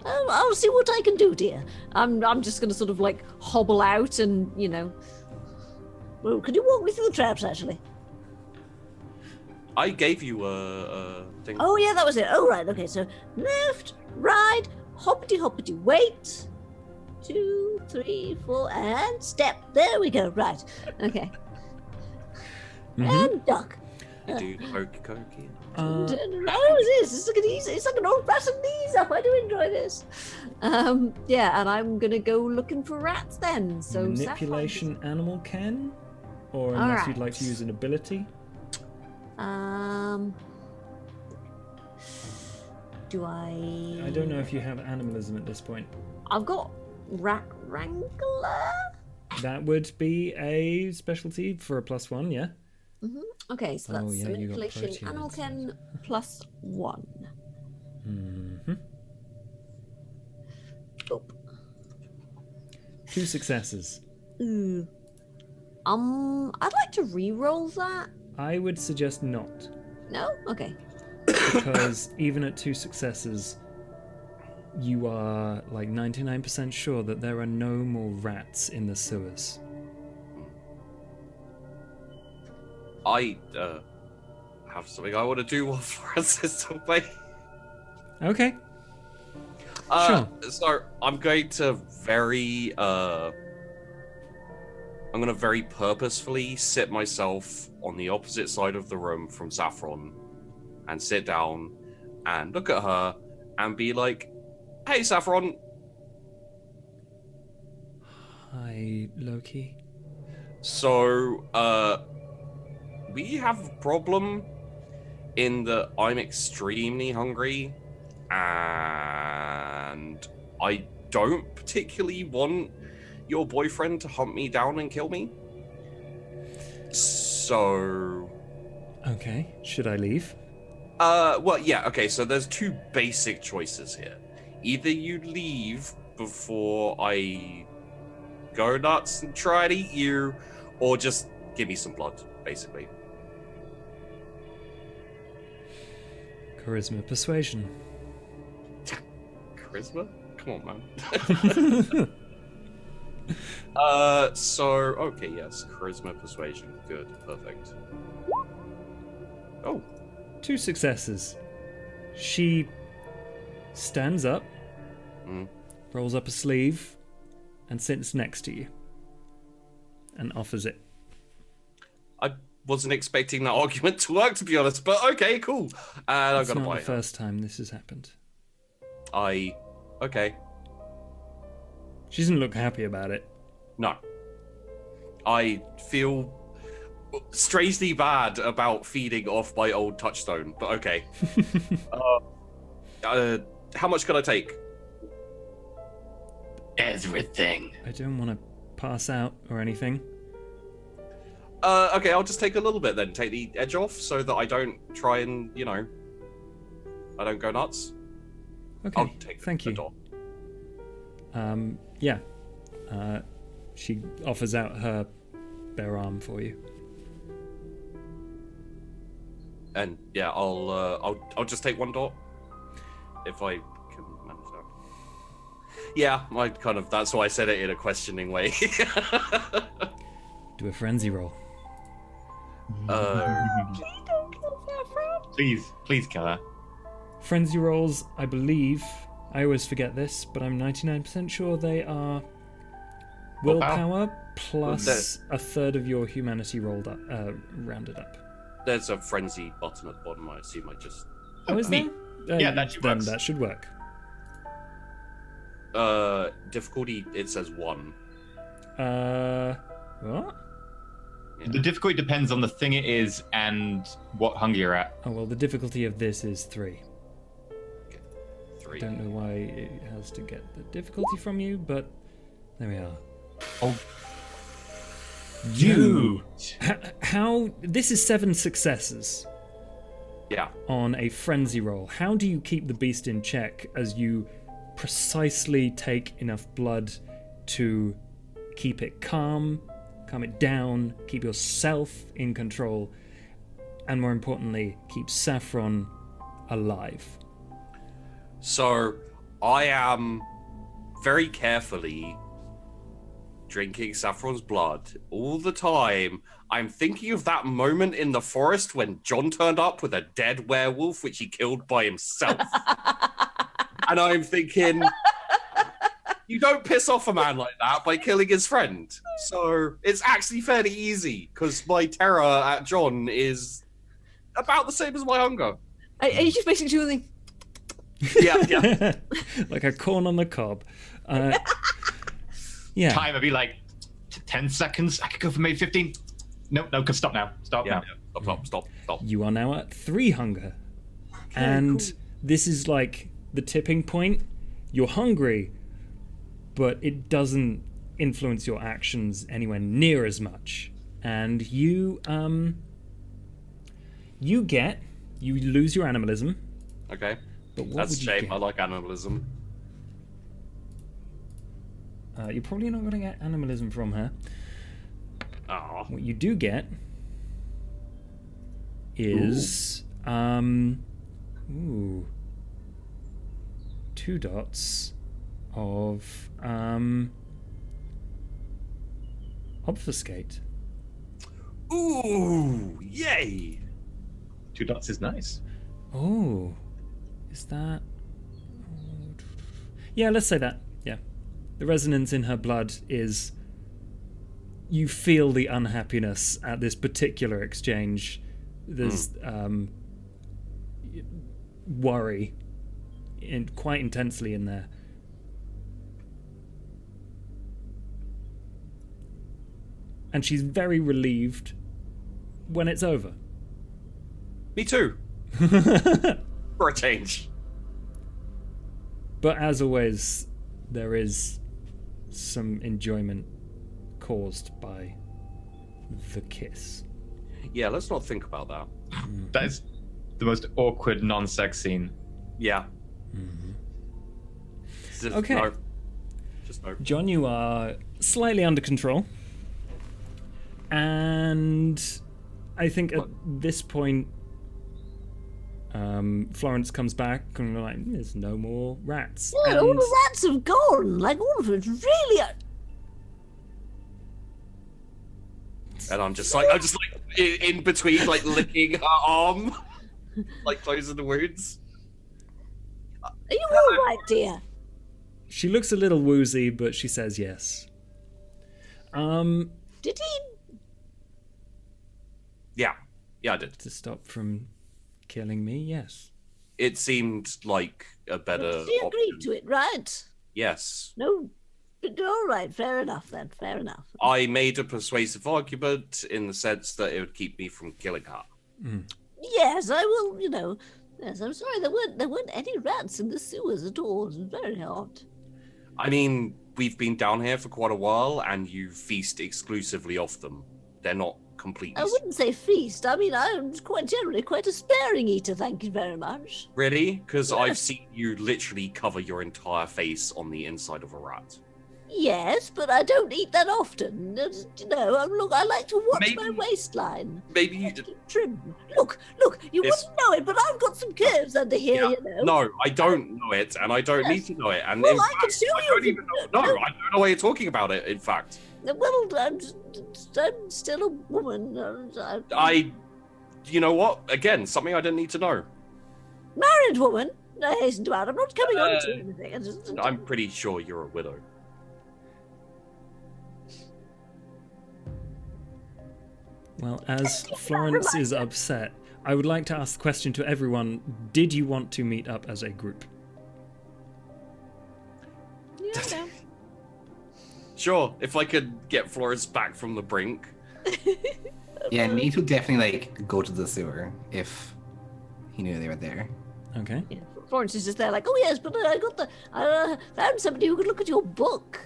I'll see what I can do, dear. I'm just going to sort of like hobble out and, you know. Well, could you walk me through the traps, actually? I gave you a thing. Oh, yeah, that was it. Oh, right. Okay, so left, right, hoppity hoppity, wait. 2, 3, 4, and step. There we go. Right. Okay. And duck. You do the hokey cokey. Oh, it is. It's like an old-fashioned knees up. I do enjoy this. Yeah, and I'm gonna go looking for rats then. So Manipulation animal can, or unless you'd like to Alright. use an ability. Do I? I don't know if you have animalism at this point. I've got rat wrangler. That would be a specialty for a +1, yeah. Okay, so that's Oh, yeah, you got manipulation. protein Animal can +1. Mm-hmm. Oh. 2 successes. Ooh. I'd like to re-roll that. I would suggest not, No? Okay. because even at 2 successes, you are like 99% sure that there are no more rats in the sewers. I have something I want to do while Florence is away. Okay. Sure. So I'm going to very purposefully sit myself on the opposite side of the room from Saffron and sit down and look at her and be like, "Hey, Saffron." Hi, Loki. So, we have a problem in that I'm extremely hungry and I don't particularly want your boyfriend to hunt me down and kill me. So, Okay, should I leave? well, yeah, okay, so there's 2 basic choices here. Either you leave before I go nuts and try to eat you, or just give me some blood, basically. Charisma, persuasion. Charisma? Come on, man. Okay, yes. Charisma, persuasion. Good. Perfect. Oh. 2 successes. She stands up, rolls up a sleeve, and sits next to you. And offers it. I wasn't expecting that argument to work, to be honest, but okay, cool. And I've got to buy it. It's not the first time this has happened. Okay. She doesn't look happy about it. No. I feel strangely bad about feeding off my old touchstone, but okay. How much can I take? Everything. I don't want to pass out or anything. Okay, I'll just take a little bit then. Take the edge off so that I don't try and, I don't go nuts. Okay, I'll take thank the you. dot. Yeah. She offers out her bare arm for you. And yeah, I'll just take 1 dot if I can manage that. Yeah, that's why I said it in a questioning way. Do a frenzy roll. Please kill her. Frenzy rolls, I believe, I always forget this, but I'm 99% sure they are willpower plus a third of your humanity rolled up, rounded up. There's a frenzy button at the bottom. I assume I just. Oh, is there? Yeah, that should then work. that should work. Difficulty. It says 1. What? Yeah. The difficulty depends on the thing it is and what hunger you're at. Oh well, the difficulty of this is 3. Okay. I 3. don't know why it has to get the difficulty from you, but there we are. Oh, You. How? This is 7 successes Yeah. on a frenzy roll. How do you keep the beast in check as you precisely take enough blood to keep it calm it down, keep yourself in control, and more importantly, keep Saffron alive? So I am very carefully drinking Saffron's blood all the time. I'm thinking of that moment in the forest when John turned up with a dead werewolf, which he killed by himself. And I'm thinking, you don't piss off a man like that by killing his friend. So it's actually fairly easy, because my terror at John is about the same as my hunger. Are you just basically doing Yeah. Like a corn on the cob. Yeah. time would be like 10 seconds. I could go for maybe 15. No, stop now. Stop Yeah. now. Stop. You are now at 3 hunger. And this is like the tipping point. You're hungry, but it doesn't influence your actions anywhere near as much. And you lose your animalism. Okay. But what That's a would you shame. get? I like animalism. You're probably not going to get animalism from her. Oh. What you do get is 2 dots of obfuscate. Ooh, yay! 2 dots is nice. Oh, is that? Yeah, let's say that. Yeah, the resonance in her blood is. You feel the unhappiness at this particular exchange. There's worry, quite intensely in there. And she's very relieved when it's over. Me too. For a change. But as always, there is some enjoyment caused by the kiss. Yeah, let's not think about that. That is the most awkward non-sex scene. Yeah. Okay. No. Just no. John, you are slightly under control. And I think at this point, Florence comes back and we're like, there's no more rats. Yeah, all And the rats have gone. Like, all of it. Really? And I'm just like in between, like licking her arm, like closing the wounds. Are you all right, dear? she looks a little woozy, but she says yes. Did he? Yeah, I did. To stop from killing me, yes. It seemed like a better She agreed option. to it, right? Yes. No. All right, fair enough then. Fair enough. I made a persuasive argument in the sense that it would keep me from killing her. Yes, I will. Yes, I'm sorry. There weren't any rats in the sewers at all. It was very odd. I mean, we've been down here for quite a while, and you feast exclusively off them. They're not completely. I wouldn't say feast. I mean, I'm quite generally quite a sparing eater. Thank you very much. Really? Because I've Yes. seen you literally cover your entire face on the inside of a rat. Yes, but I don't eat that often. Look, I like to watch Maybe- my waistline. Maybe you. Keep trim. Look, you It's- wouldn't know it, but I've got some curves under here, Yeah. No, I don't know it, and I don't Yes. need to know it. And Well, in I can fact, show I you don't if you- even know. No, I don't know why you're talking about it. In fact, Well, I'm still a woman. you know what? Again, something I didn't need to know. Married woman. I hasten to add, I'm not coming on to anything. I'm pretty sure you're a widow. Well, as Florence is upset, I would like to ask the question to everyone, did you want to meet up as a group? Yeah, Sure, if I could get Florence back from the brink. Yeah, Nate would definitely like go to the sewer if he knew they were there. Okay. yeah. Florence is just there, like, oh yes, but I found somebody who could look at your book.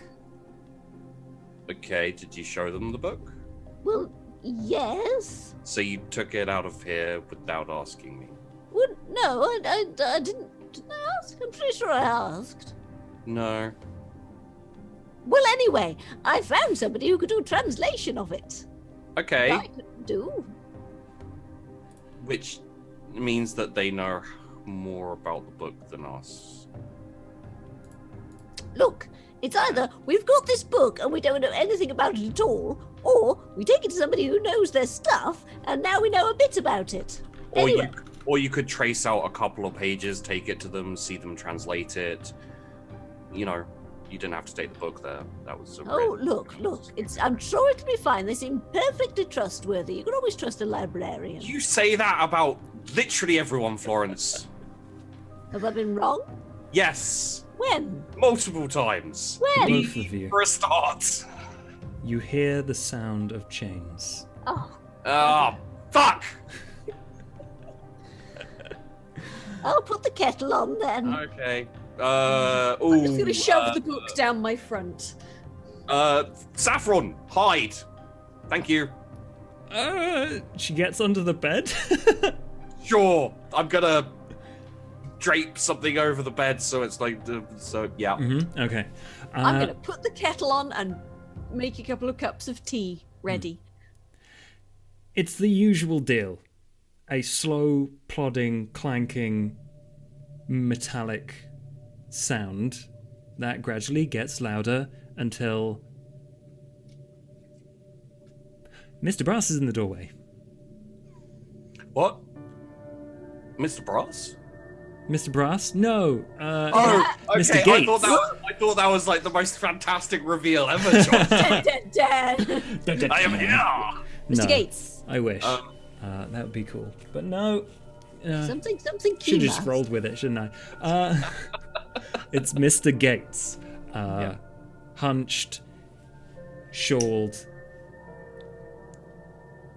Okay, did you show them the book? Well, yes. So you took it out of here without asking me? Well, no, I didn't ask. I'm pretty sure I asked. No. Well, anyway, I found somebody who could do a translation of it. Okay, I couldn't do. which means that they know more about the book than us. Look, it's either we've got this book and we don't know anything about it at all, or we take it to somebody who knows their stuff and now we know a bit about it. Anyway, Or you could trace out a couple of pages, take it to them, see them translate it. You know, you didn't have to take the book there. That was a oh, really- look, I'm sure it'll be fine. They seem perfectly trustworthy. You can always trust a librarian. You say that about literally everyone, Florence. Have I been wrong? Yes, When? multiple times. When? Both of you. For a start. You hear the sound of chains. Oh, Ah, fuck! I'll put the kettle on then. Okay. I'm just gonna shove uh, the book down my front. Saffron, hide. Thank you. She gets under the bed. Sure, I'm gonna drape something over the bed so it's like, so yeah. Okay. I'm gonna put the kettle on and make a couple of cups of tea ready. It's the usual deal. A slow, plodding, clanking, metallic sound that gradually gets louder until Mr. Brass is in the doorway. What? Mr. Brass? Mr. Brass? No. Oh, okay. Mr. Gates. I thought that was like the most fantastic reveal ever, John. Dead. I am here. No, Mr. Gates. I wish. That would be cool. But no. Something Should key. have just rolled with it, shouldn't I? It's Mr. Gates. Hunched, shawled.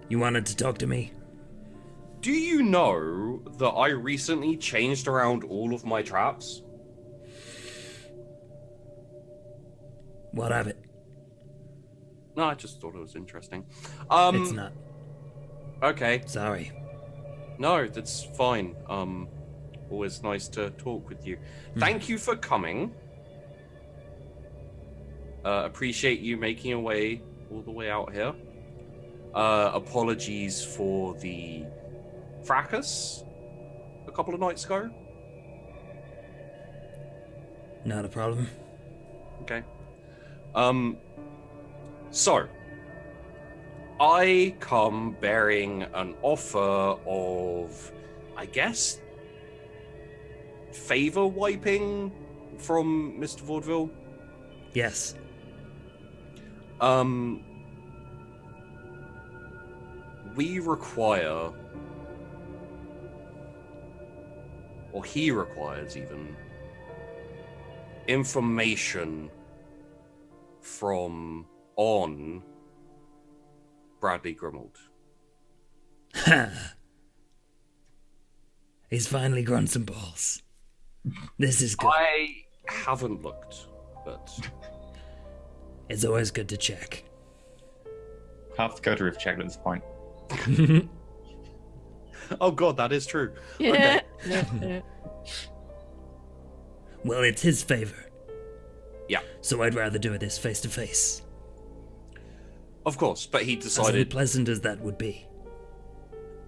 You wanted to talk to me? Do you know that I recently changed around all of my traps? What of it? No, I just thought it was interesting. It's not. Okay. Sorry. No, that's fine. Always nice to talk with you. Thank you for coming. Appreciate you making your way all the way out here. Apologies for the fracas. a couple of nights ago. Not a problem. Okay. So, I come bearing an offer of, I guess, favor wiping from Mr. Vaudeville. Yes. We require, or he requires even, information from on Bradley Grimald. Ha! He's finally grown some balls. This is good. I haven't looked, but It's always good to check. Half the coterie have checked at this point. oh god, that is true. Yeah. Well, it's his favor. Yeah, So I'd rather do this face to face. of course, but he As decided unpleasant as that would be.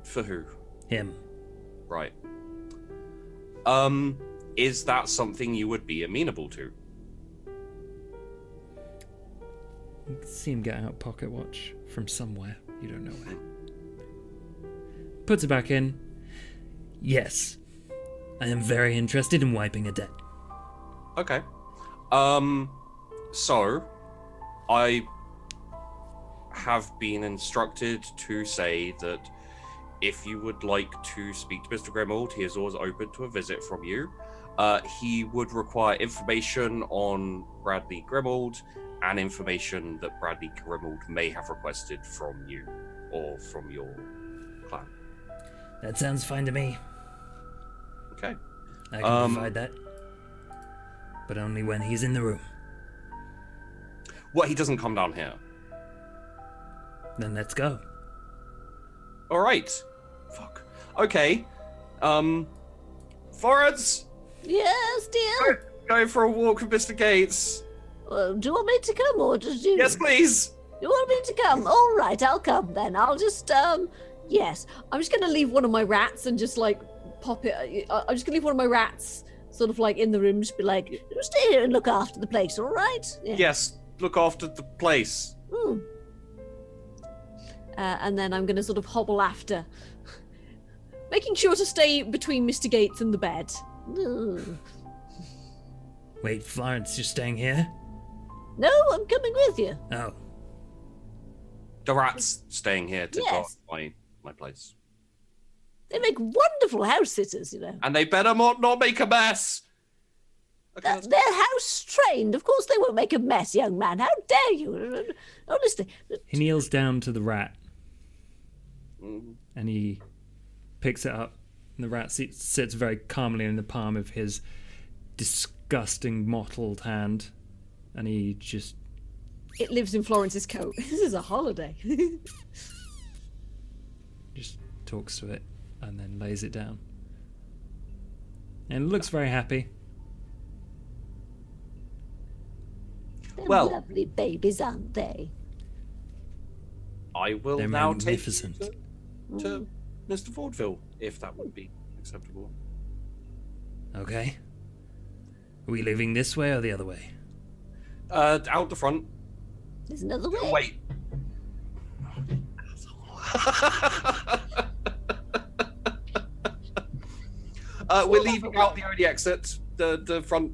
for who? Him. Right. Is that something you would be amenable to? You can see him get out a pocket watch from somewhere. You don't know where. Puts it back in. Yes. I am very interested in wiping a debt. Okay. So I have been instructed to say that if you would like to speak to Mr. Grimald, he is always open to a visit from you. He would require information on Bradley Grimald and information that Bradley Grimald may have requested from you or from your clan. That sounds fine to me. Okay. I can provide that. But only when he's in the room. Well, he doesn't come down here. Then let's go. All right. Fuck. Okay. Florence, Yes, dear. go for a walk with Mr. Gates. Do you want me to come or just you? Yes, please. You want me to come? All right, I'll come then. I'll just, yes. I'm just gonna leave one of my rats and just like pop it. I'm just gonna leave one of my rats sort of like in the room, just be like, You stay here and look after the place, all right? Yeah. Yes, look after the place. Hmm. and then I'm gonna sort of hobble after, making sure to stay between Mr. Gates and the bed. Hmm. Wait, Florence, you're staying here? No, I'm coming with you. Oh. The rat's staying here to guard Yes. my place. They make wonderful house sitters, you know. And they better not make a mess. Okay, let's go. They're house trained. Of course they won't make a mess, young man. How dare you? Honestly. He kneels down to the rat Mm. and he picks it up. And the rat sits very calmly in the palm of his disgusting mottled hand. And he just It lives in Florence's coat. This is a holiday. talks to it and then lays it down. And it looks very happy. They're Well- lovely babies, aren't they? I will They're now magnificent. take you to Mr. Vaudeville, if that would be acceptable. Okay. Are we leaving this way or the other way? Out the front. There's another way. Oh, wait. We're leaving out the only exit, the front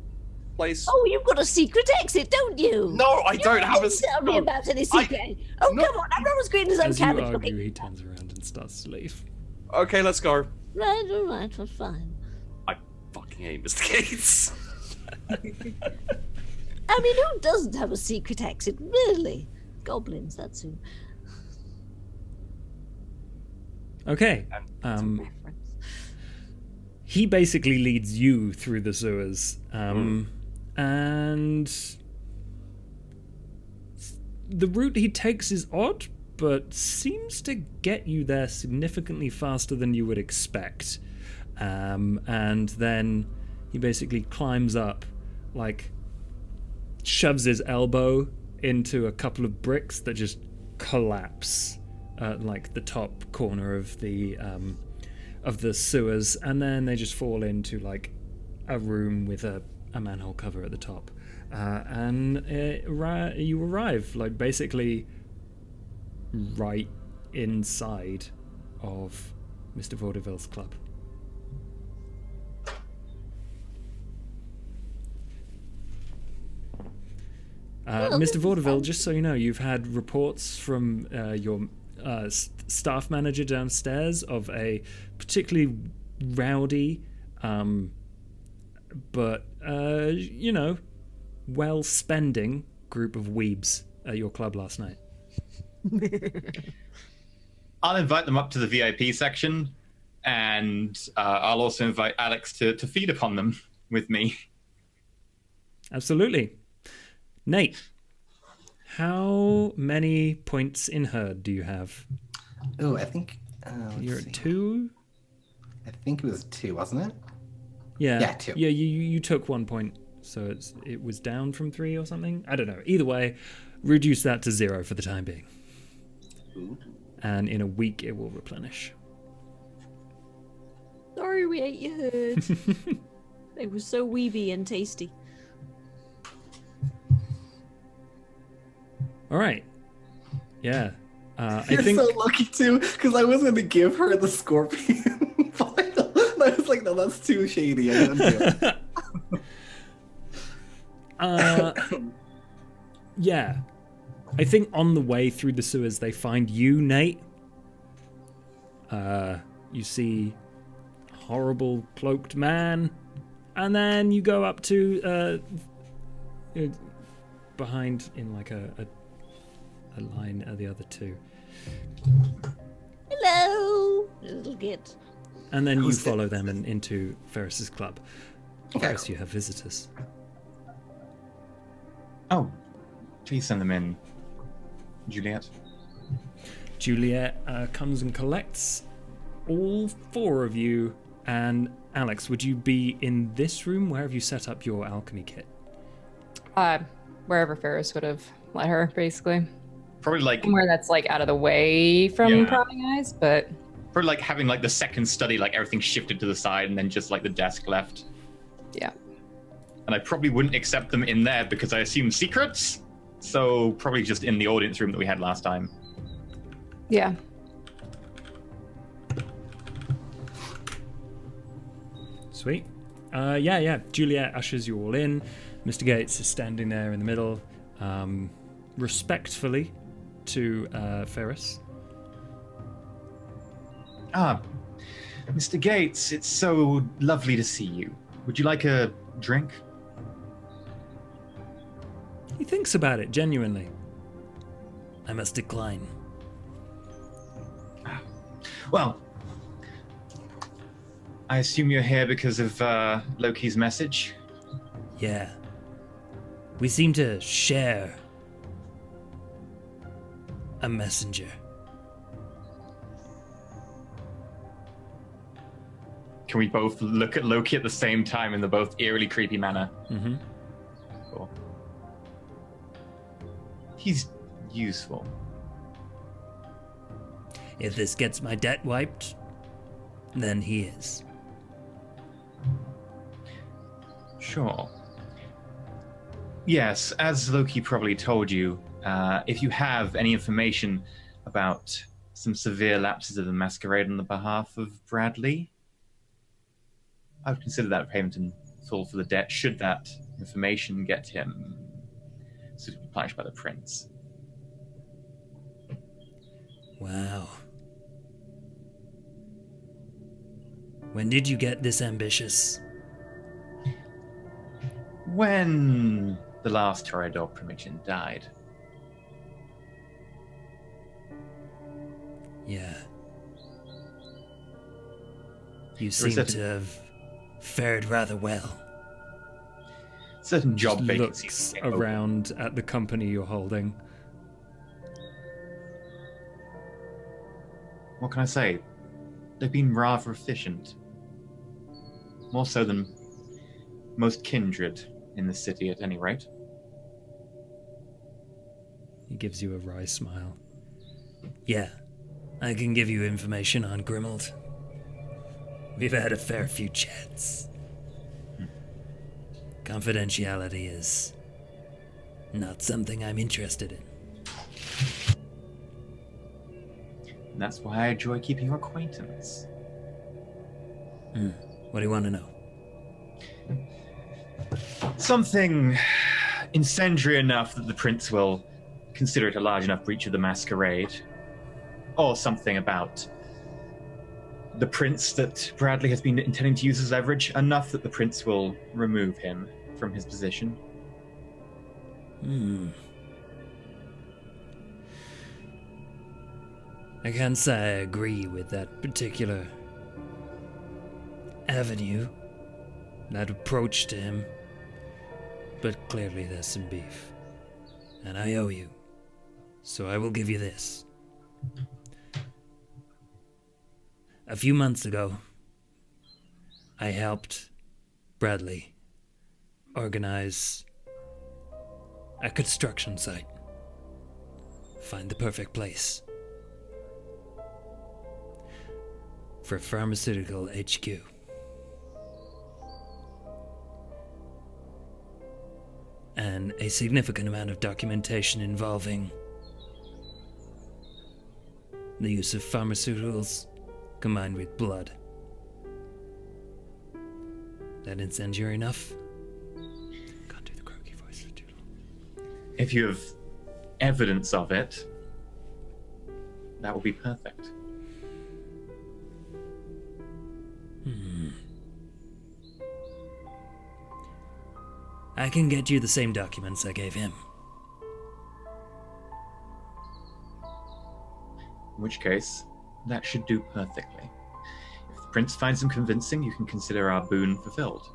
place. Oh, you've got a secret exit, don't you? No, I don't have a Didn't tell me secret. about any secret. Oh, no. come on. I'm not as great as I'm As you cabbage argue, looking. he turns around and starts to leave. Okay, let's go. Right, all right, well, fine. I fucking hate Mr. Gates. I mean, who doesn't have a secret exit, really? Goblins, that's who. Okay. He basically leads you through the sewers. And the route he takes is odd, but seems to get you there significantly faster than you would expect. And then he basically climbs up, like, shoves his elbow into a couple of bricks that just collapse at, like, the top corner of the of the sewers, and then they just fall into like a room with a manhole cover at the top. And you arrive, like, basically right inside of Mr. Vaudeville's club. Mr. Vaudeville, just so you know, you've had reports from your staff manager downstairs of a particularly rowdy, but, well-spending group of weebs at your club last night. I'll invite them up to the VIP section, and I'll also invite Alex to feed upon them with me. Absolutely. Nate, how many points in herd do you have? Oh, I think... You're at 2? I think it was 2, wasn't it? Yeah, 2. Yeah, you took 1 point, so it was down from 3 or something? I don't know. Either way, reduce that to 0 for the time being. Ooh. And in a week, it will replenish. Sorry we ate your herd. They were so weeby and tasty. All right. Yeah. I You're think so lucky too, because I was going to give her the scorpion final. I was like, no, that's too shady. I didn't do it. Yeah. I think on the way through the sewers, they find you, Nate. You see a horrible cloaked man, and then you go up to behind in like a line of the other two. Hello, little kid. And then you follow them into Ferris's club. Ferris, you have visitors. Oh, please send them in, Juliet. Juliet comes and collects all 4 of you. And Alex, would you be in this room? Where have you set up your alchemy kit? Wherever Ferris would have let her, basically. Probably like Somewhere that's like out of the way from prying eyes, but probably like having like the second study, like everything shifted to the side and then just like the desk left. yeah. And I probably wouldn't accept them in there because I assume secrets. So probably just in the audience room that we had last time. Yeah. Sweet. Yeah. Juliet ushers you all in. Mr. Gates is standing there in the middle, respectfully to Ferris. Mr. Gates, it's so lovely to see you. Would you like a drink? He thinks about it, genuinely. I must decline. Well, I assume you're here because of Loki's message? Yeah. We seem to share a messenger. Can we both look at Loki at the same time in the both eerily creepy manner? Mm-hmm. Cool. He's useful. If this gets my debt wiped, then he is. Sure. Yes, as Loki probably told you, if you have any information about some severe lapses of the Masquerade on the behalf of Bradley, I would consider that a payment in full for the debt, should that information get him suitably punished by the prince. Wow. When did you get this ambitious? When the last Toreador Primogen died. Yeah. You seem to have fared rather well. Certain job Just vacancies. looks around at the company you're holding. What can I say? They've been rather efficient. More so than most kindred in the city, at any rate. He gives you a wry smile. Yeah, I can give you information on Grimald. We've had a fair few chats. Confidentiality is not something I'm interested in. And that's why I enjoy keeping your acquaintance. What do you want to know? Something incendiary enough that the prince will consider it a large enough breach of the masquerade. Or something about the prince that Bradley has been intending to use as leverage, enough that the prince will remove him from his position. I can't say I agree with that particular avenue, that approach to him, but clearly there's some beef, and I owe you, so I will give you this. A few months ago, I helped Bradley organize a construction site, find the perfect place for pharmaceutical HQ. And a significant amount of documentation involving the use of pharmaceuticals combined with blood. That incendiary enough? Can't do the croaky voice for too long. If you have evidence of it, that will be perfect. I can get you the same documents I gave him. In which case, that should do perfectly. If the prince finds them convincing, you can consider our boon fulfilled.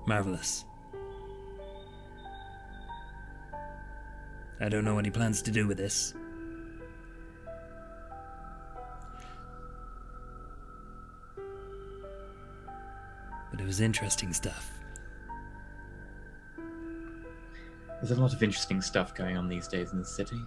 Marvelous. I don't know what he plans to do with this. But it was interesting stuff. There's a lot of interesting stuff going on these days in the city.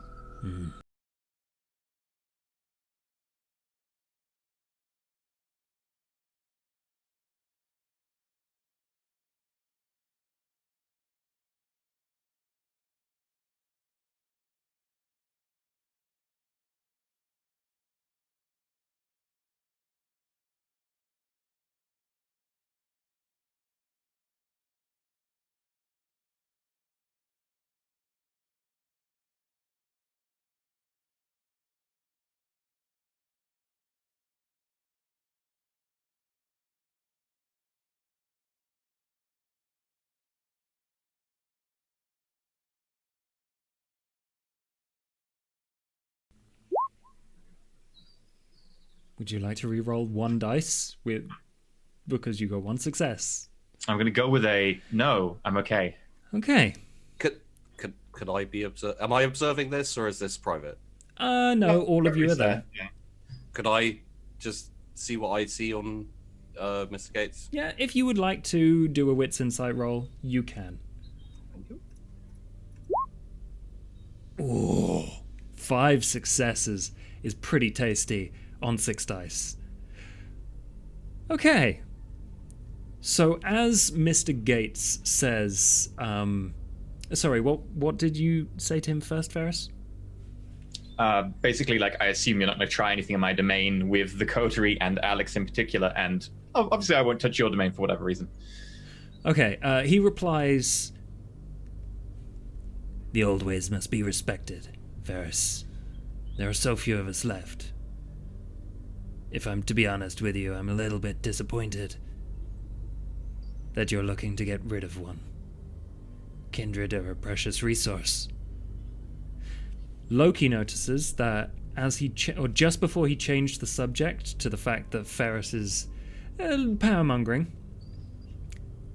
Would you like to re-roll one dice because you got one success? I'm going to go with a no. I'm okay. Okay. Could I be am I observing this, or is this private? No, all of you are there. Yeah. Could I just see what I see on Mr. Gates? Yeah, if you would like to do a wits insight roll, you can. Thank you. Ooh, 5 successes is pretty tasty on 6 dice. Okay. So as Mr. Gates says, sorry, what did you say to him first, Ferris? Basically, like, I assume you're not going to try anything in my domain with the coterie and Alex in particular, and obviously I won't touch your domain for whatever reason. Okay, he replies, "The old ways must be respected, Ferris. There are so few of us left. If I'm to be honest with you, I'm a little bit disappointed that you're looking to get rid of one. Kindred are a precious resource." Loki notices that as he or just before he changed the subject to the fact that Ferris is power-mongering,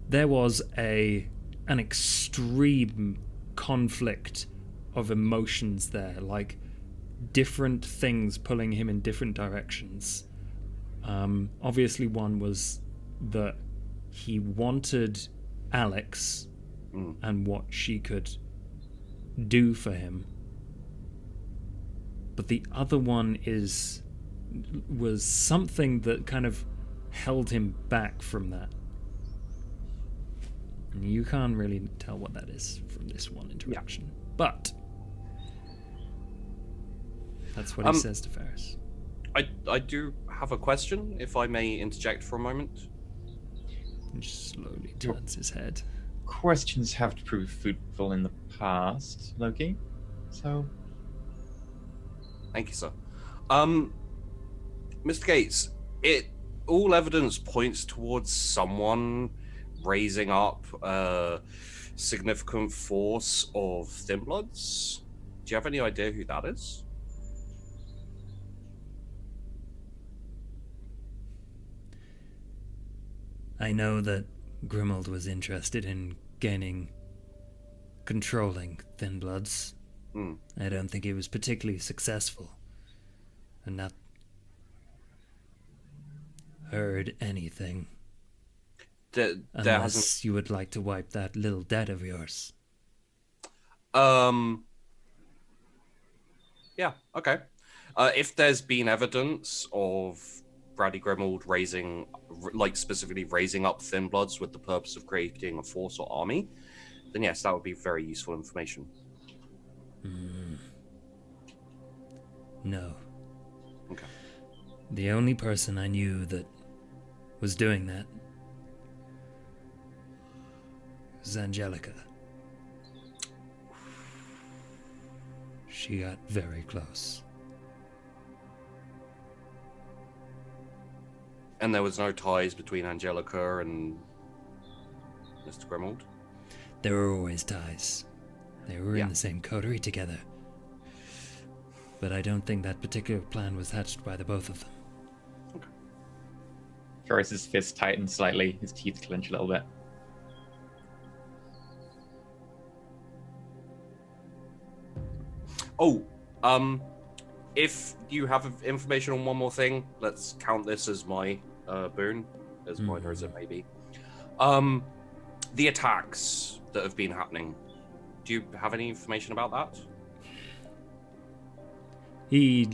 there was an extreme conflict of emotions there, like different things pulling him in different directions. Obviously one was that he wanted Alex and what she could do for him. but the other one was something that kind of held him back from that. And you can't really tell what that is from this one interaction. But that's what he says to Ferris. I do have a question, if I may interject for a moment. He just slowly turns his head. Questions have proved fruitful in the past, Loki. So, Thank you, sir. Mr. Gates, all evidence points towards someone raising up a significant force of Thin-Bloods. Do you have any idea who that is? I know that Grimald was interested in controlling Thin-Bloods. I don't think he was particularly successful. And not heard anything. Unless you would like to wipe that little debt of yours. Yeah, okay. If there's been evidence of Bradley Grimald specifically raising up Thin-Bloods with the purpose of creating a force or army, then yes, that would be very useful information. No. Okay. The only person I knew that was doing that was Angelica. She got very close. And there was no ties between Angelica and Mr. Grimald? There were always ties. They were in the same coterie together. But I don't think that particular plan was hatched by the both of them. Okay. Ferris's fist tightens slightly, his teeth clench a little bit. Oh, if you have information on one more thing, let's count this as my boon, as minor as it may be. The attacks that have been happening. Do you have any information about that? He,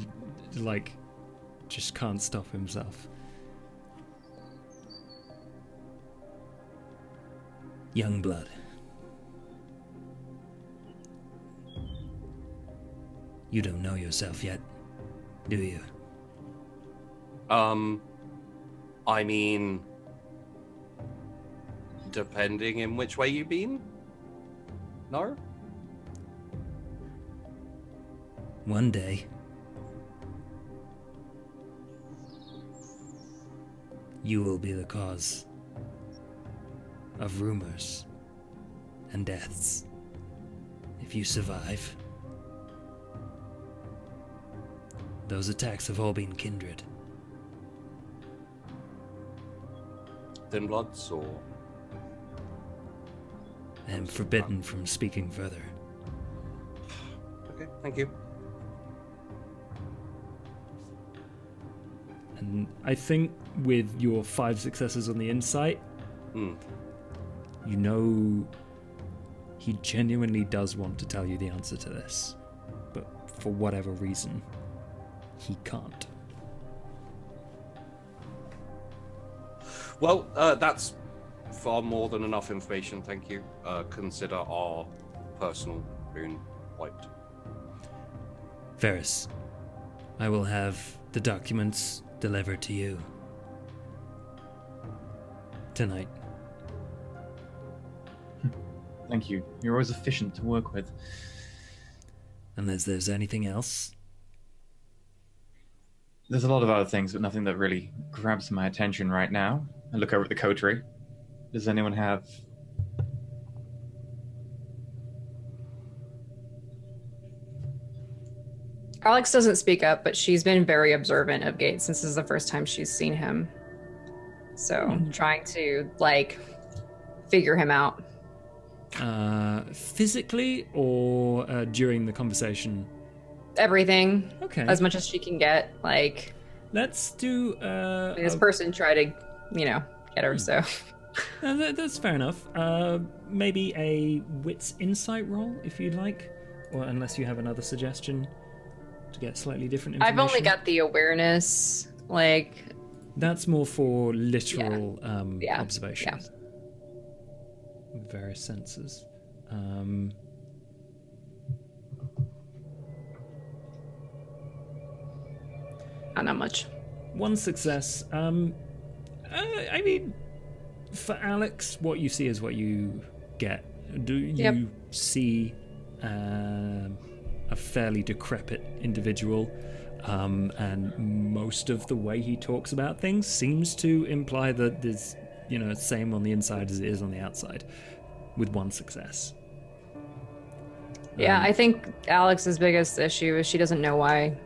just can't stop himself. Youngblood. You don't know yourself yet, do you? I mean, depending in which way you mean? No? One day, you will be the cause of rumors and deaths. If you survive, those attacks have all been kindred. Thin-Bloods, or? I am forbidden from speaking further. Okay, thank you. And I think with your 5 successes on the insight, you know he genuinely does want to tell you the answer to this. But for whatever reason, he can't. Well, that's far more than enough information, thank you. Consider our personal boon wiped. Ferris, I will have the documents delivered to you tonight. Thank you. You're always efficient to work with. Unless there's anything else. There's a lot of other things, but nothing that really grabs my attention right now. I look over at the coterie. Does anyone have... Alex doesn't speak up, but she's been very observant of Gates since this is the first time she's seen him. So trying to, figure him out. Physically or during the conversation? Everything. Okay. As much as she can get. Let's do... this person tried to, get her, so... that's fair enough. Maybe a wits insight roll, if you'd like. Or unless you have another suggestion to get slightly different I've information. only got the awareness, like... That's more for literal Yeah. observations. With various senses. Not much. One success. I mean, for Alex, what you see is what you get. Do you see a fairly decrepit individual? And most of the way he talks about things seems to imply that there's, same on the inside as it is on the outside, with one success. Yeah, I think Alex's biggest issue is she doesn't know why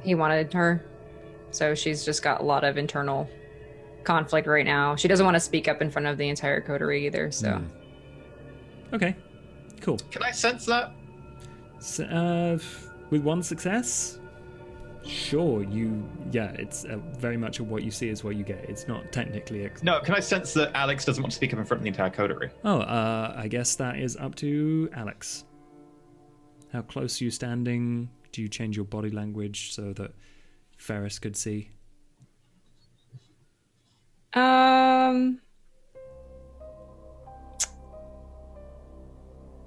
he wanted her. So she's just got a lot of internal conflict right now. She doesn't want to speak up in front of the entire coterie either, so. Okay, cool. Can I sense that? So, with one success? Sure, it's very much of what you see is what you get. It's not technically... No, can I sense that Alex doesn't want to speak up in front of the entire coterie? Oh, I guess that is up to Alex. How close are you standing? Do you change your body language so that Ferris could see?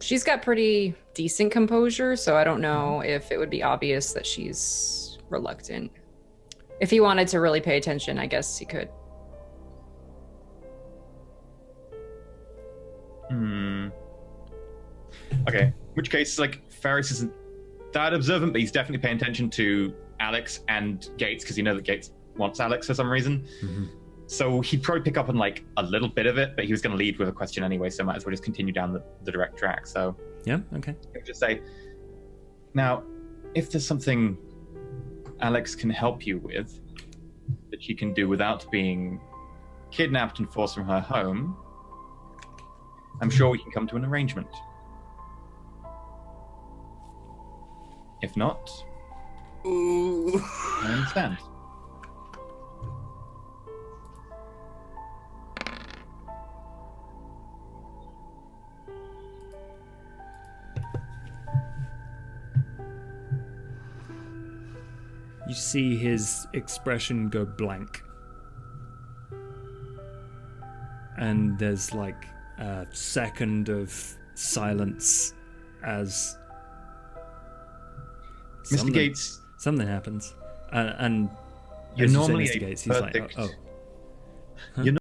She's got pretty decent composure, so I don't know if it would be obvious that she's reluctant. If he wanted to really pay attention, I guess he could. Okay, in which case, Ferris isn't that observant, but he's definitely paying attention to Alex and Gates, because you know that Gates wants Alex for some reason. Mm-hmm. So he'd probably pick up on a little bit of it, but he was going to lead with a question anyway, so might as well just continue down the direct track. So yeah, okay. He'll just say, now, if there's something Alex can help you with that she can do without being kidnapped and forced from her home, I'm sure we can come to an arrangement. If not, I understand. You see his expression go blank. And there's a second of silence as Mr. Gates, something happens. And you're as you say normally Mr. a Gates, he's like, perfect- oh. Huh? You're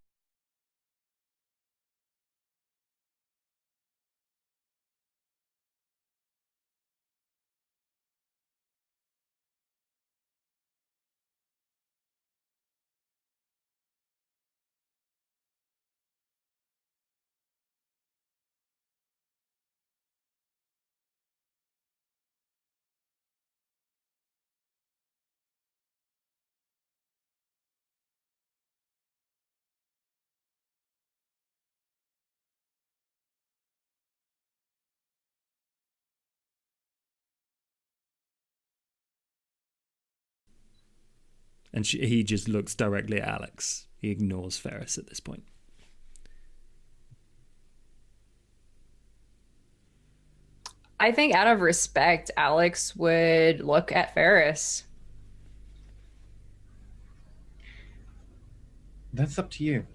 And he just looks directly at Alex. He ignores Ferris at this point. I think out of respect, Alex would look at Ferris. That's up to you.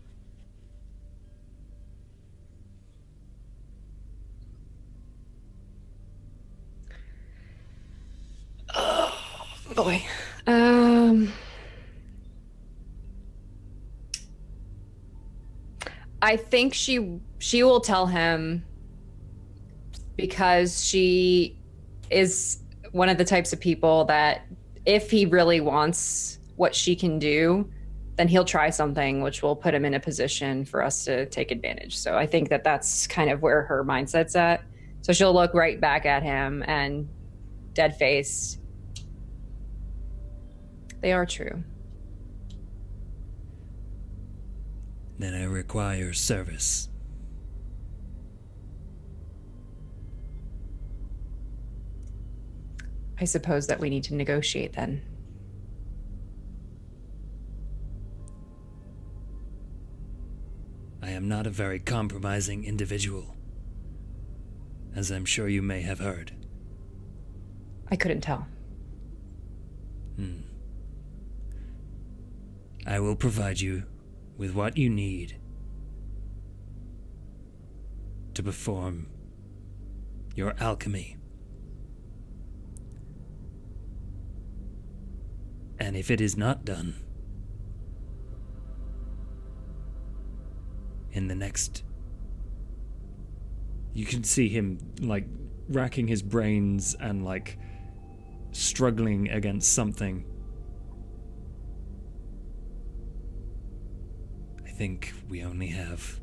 Oh, boy. I think she will tell him because she is one of the types of people that if he really wants what she can do, then he'll try something which will put him in a position for us to take advantage. So I think that that's kind of where her mindset's at. So she'll look right back at him and dead face. They are true. Then I require service. I suppose that we need to negotiate then. I am not a very compromising individual, as I'm sure you may have heard. I couldn't tell. I will provide you with what you need to perform your alchemy. And if it is not done, in the next... You can see him, like, racking his brains and, like, struggling against something. I think we only have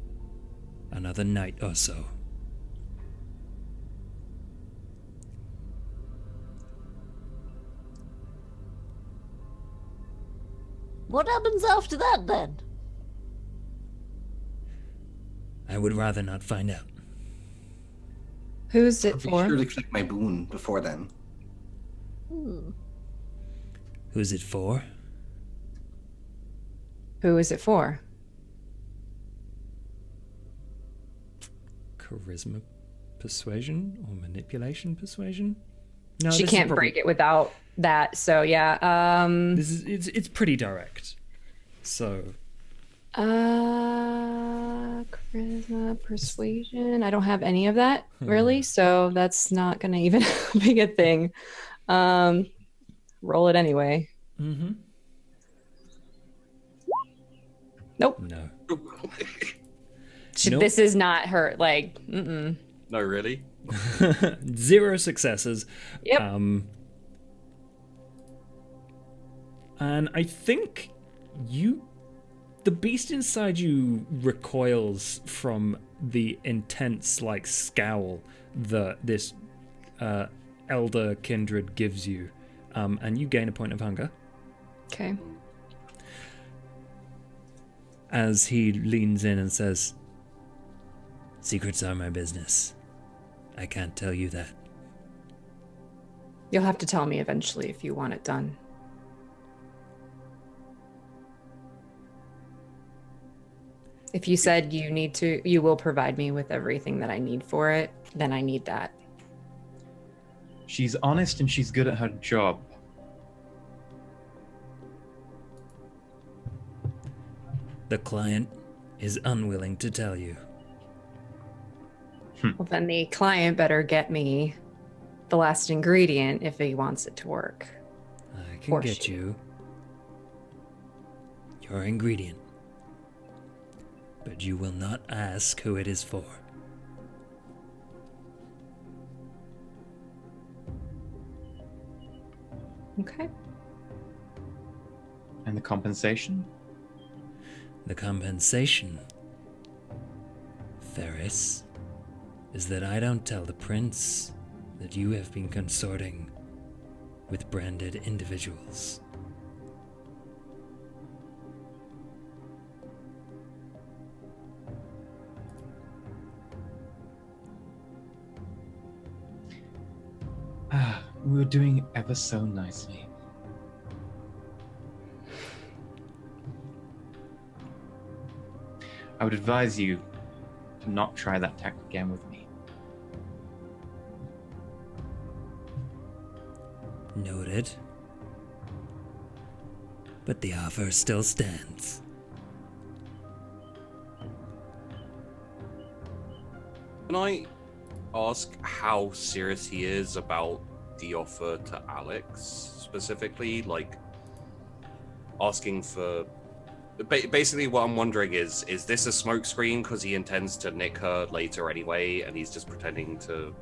another night or so. What happens after that, then? I would rather not find out. Who's it I'll be for? sure to click my boon before then. Who's it for? Who is it for? Charisma persuasion or manipulation persuasion? No, She this is can't probably- break it without that, so yeah. This is it's pretty direct. So Charisma, persuasion. I don't have any of that really, so that's not gonna even be a thing. Roll it anyway. Nope. no. Nope. This is not her. Like, No, really? 0 successes. Yep. And I think the beast inside you recoils from the intense, like, scowl that this elder kindred gives you, and you gain a point of hunger Okay. as he leans in and says, "Secrets are my business. I can't tell you that." You'll have to tell me eventually if you want it done. If you said you will provide me with everything that I need for it, then I need that. She's honest and she's good at her job. The client is unwilling to tell you. Well, then the client better get me the last ingredient if he wants it to work. I can Or get she. you your ingredient, but you will not ask who it is for. Okay. And the compensation? The compensation, Ferris, is that I don't tell the prince that you have been consorting with branded individuals. We were doing ever so nicely. I would advise you to not try that tack again with me. Noted. But the offer still stands. Can I ask how serious he is about the offer to Alex specifically? Like, asking for... Basically, what I'm wondering is this a smokescreen because he intends to nick her later anyway, and he's just pretending to...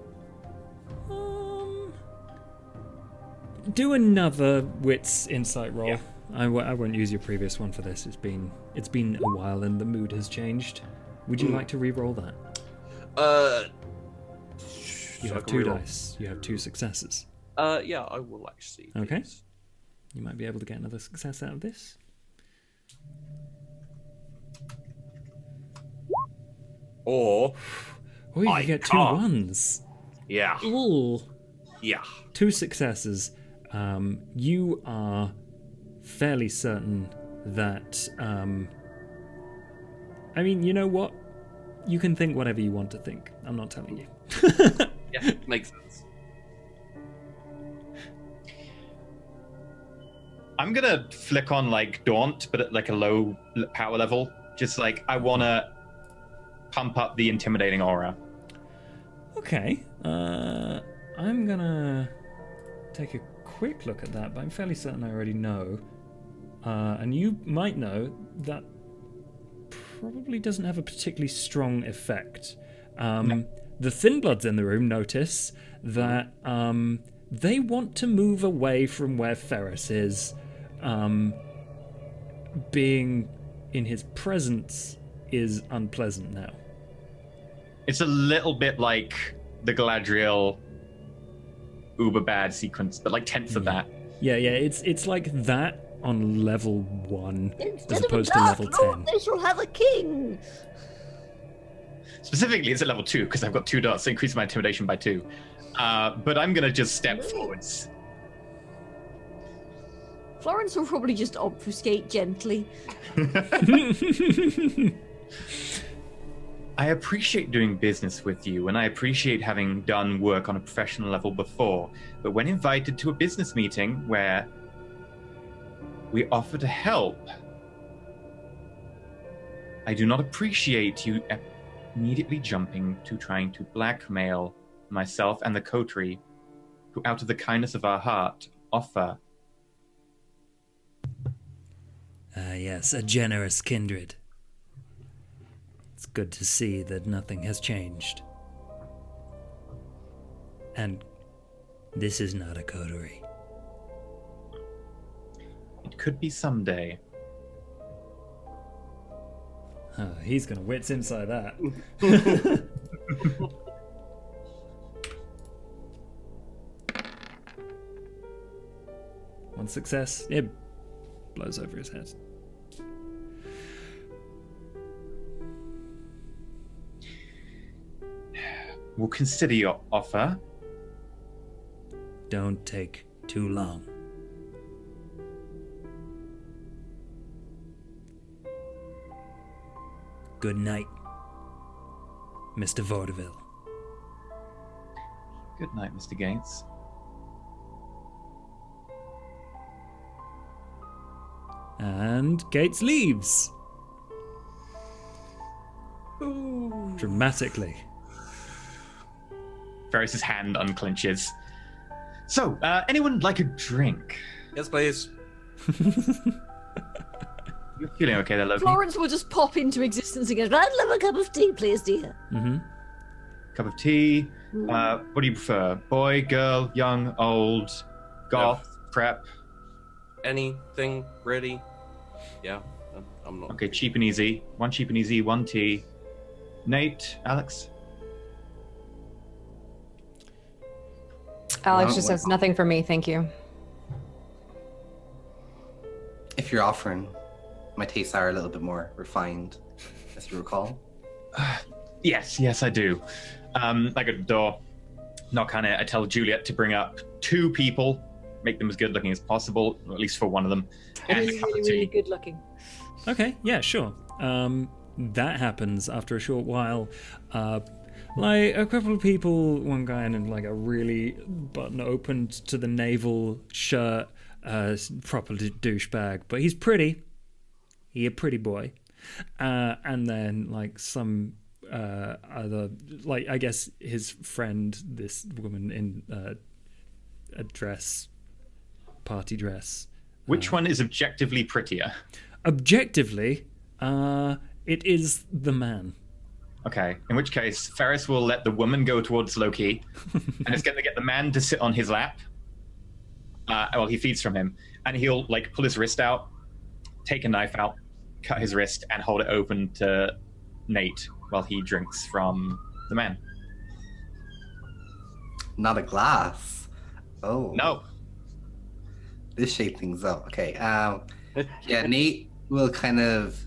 Do another wits insight roll. Yeah. I won't use your previous one for this. It's been a while and the mood has changed. Would you like to re-roll that? You so I have can 2 reroll. dice. You have 2 successes. Yeah, I will actually. Okay. please. You might be able to get another success out of this. Or, Oh, you I can get 2 can't. ones. yeah, Ooh. yeah. 2 successes. You are fairly certain that... I mean, you know what? You can think whatever you want to think. I'm not telling you. Yeah, makes sense. I'm gonna flick on like Daunt, but at like a low power level. Just like I wanna pump up the intimidating aura. Okay. I'm gonna take a quick look at that, but I'm fairly certain I already know. And you might know that probably doesn't have a particularly strong effect. The Thin-Bloods in the room notice that they want to move away from where Ferris is. Being in his presence is unpleasant now. It's a little bit like the Galadriel uber bad sequence, but like tenth of that. Yeah, it's like that on level 1 Instead as of a opposed to dark level lord, 10. they shall have a king. Specifically, it's at level 2 because I've got 2 dots, so increase my intimidation by 2. But I'm gonna just step forwards. Florence will probably just obfuscate gently. I appreciate doing business with you, and I appreciate having done work on a professional level before. But when invited to a business meeting where we offer to help, I do not appreciate you immediately jumping to trying to blackmail myself and the coterie, who out of the kindness of our heart offer. Yes, a generous kindred. It's good to see that nothing has changed. And this is not a coterie. It could be someday. He's gonna wits inside that. One success. It blows over his head. We'll consider your offer. Don't take too long. Good night, Mr. Vaudeville. Good night, Mr. Gates. And Gates leaves. Dramatically. Ferris's hand unclenches. So, anyone like a drink? Yes, please. You're feeling okay there, Loki? Florence will just pop into existence again. I'd love a cup of tea, please, dear. Cup of tea. What do you prefer? Boy, girl, young, old, goth, prep? Anything, really? Yeah, I'm not. Okay, cheap and easy. One cheap and easy, one tea. Nate, Alex? Alex just says nothing for me, thank you. If you're offering, my tastes are a little bit more refined, as you recall. Yes, I do. I go to the door, knock on it. I tell Juliet to bring up 2 people, make them as good looking as possible, or at least for one of them, and a cup of tea. Really good looking. Okay, yeah, sure. That happens after a short while. Like a couple of people, one guy in like a really button opened to the navel shirt, proper douchebag, but he's pretty. He a pretty boy. And then like some other, like I guess his friend, this woman in a dress, party dress. Which one is objectively prettier? Objectively, it is the man. Okay, in which case, Ferris will let the woman go towards Loki, and it's going to get the man to sit on his lap while he feeds from him, and he'll like pull his wrist out, take a knife out, cut his wrist, and hold it open to Nate while he drinks from the man. Not a glass. Oh. No. This shaped things up. Okay. Yeah, Nate will kind of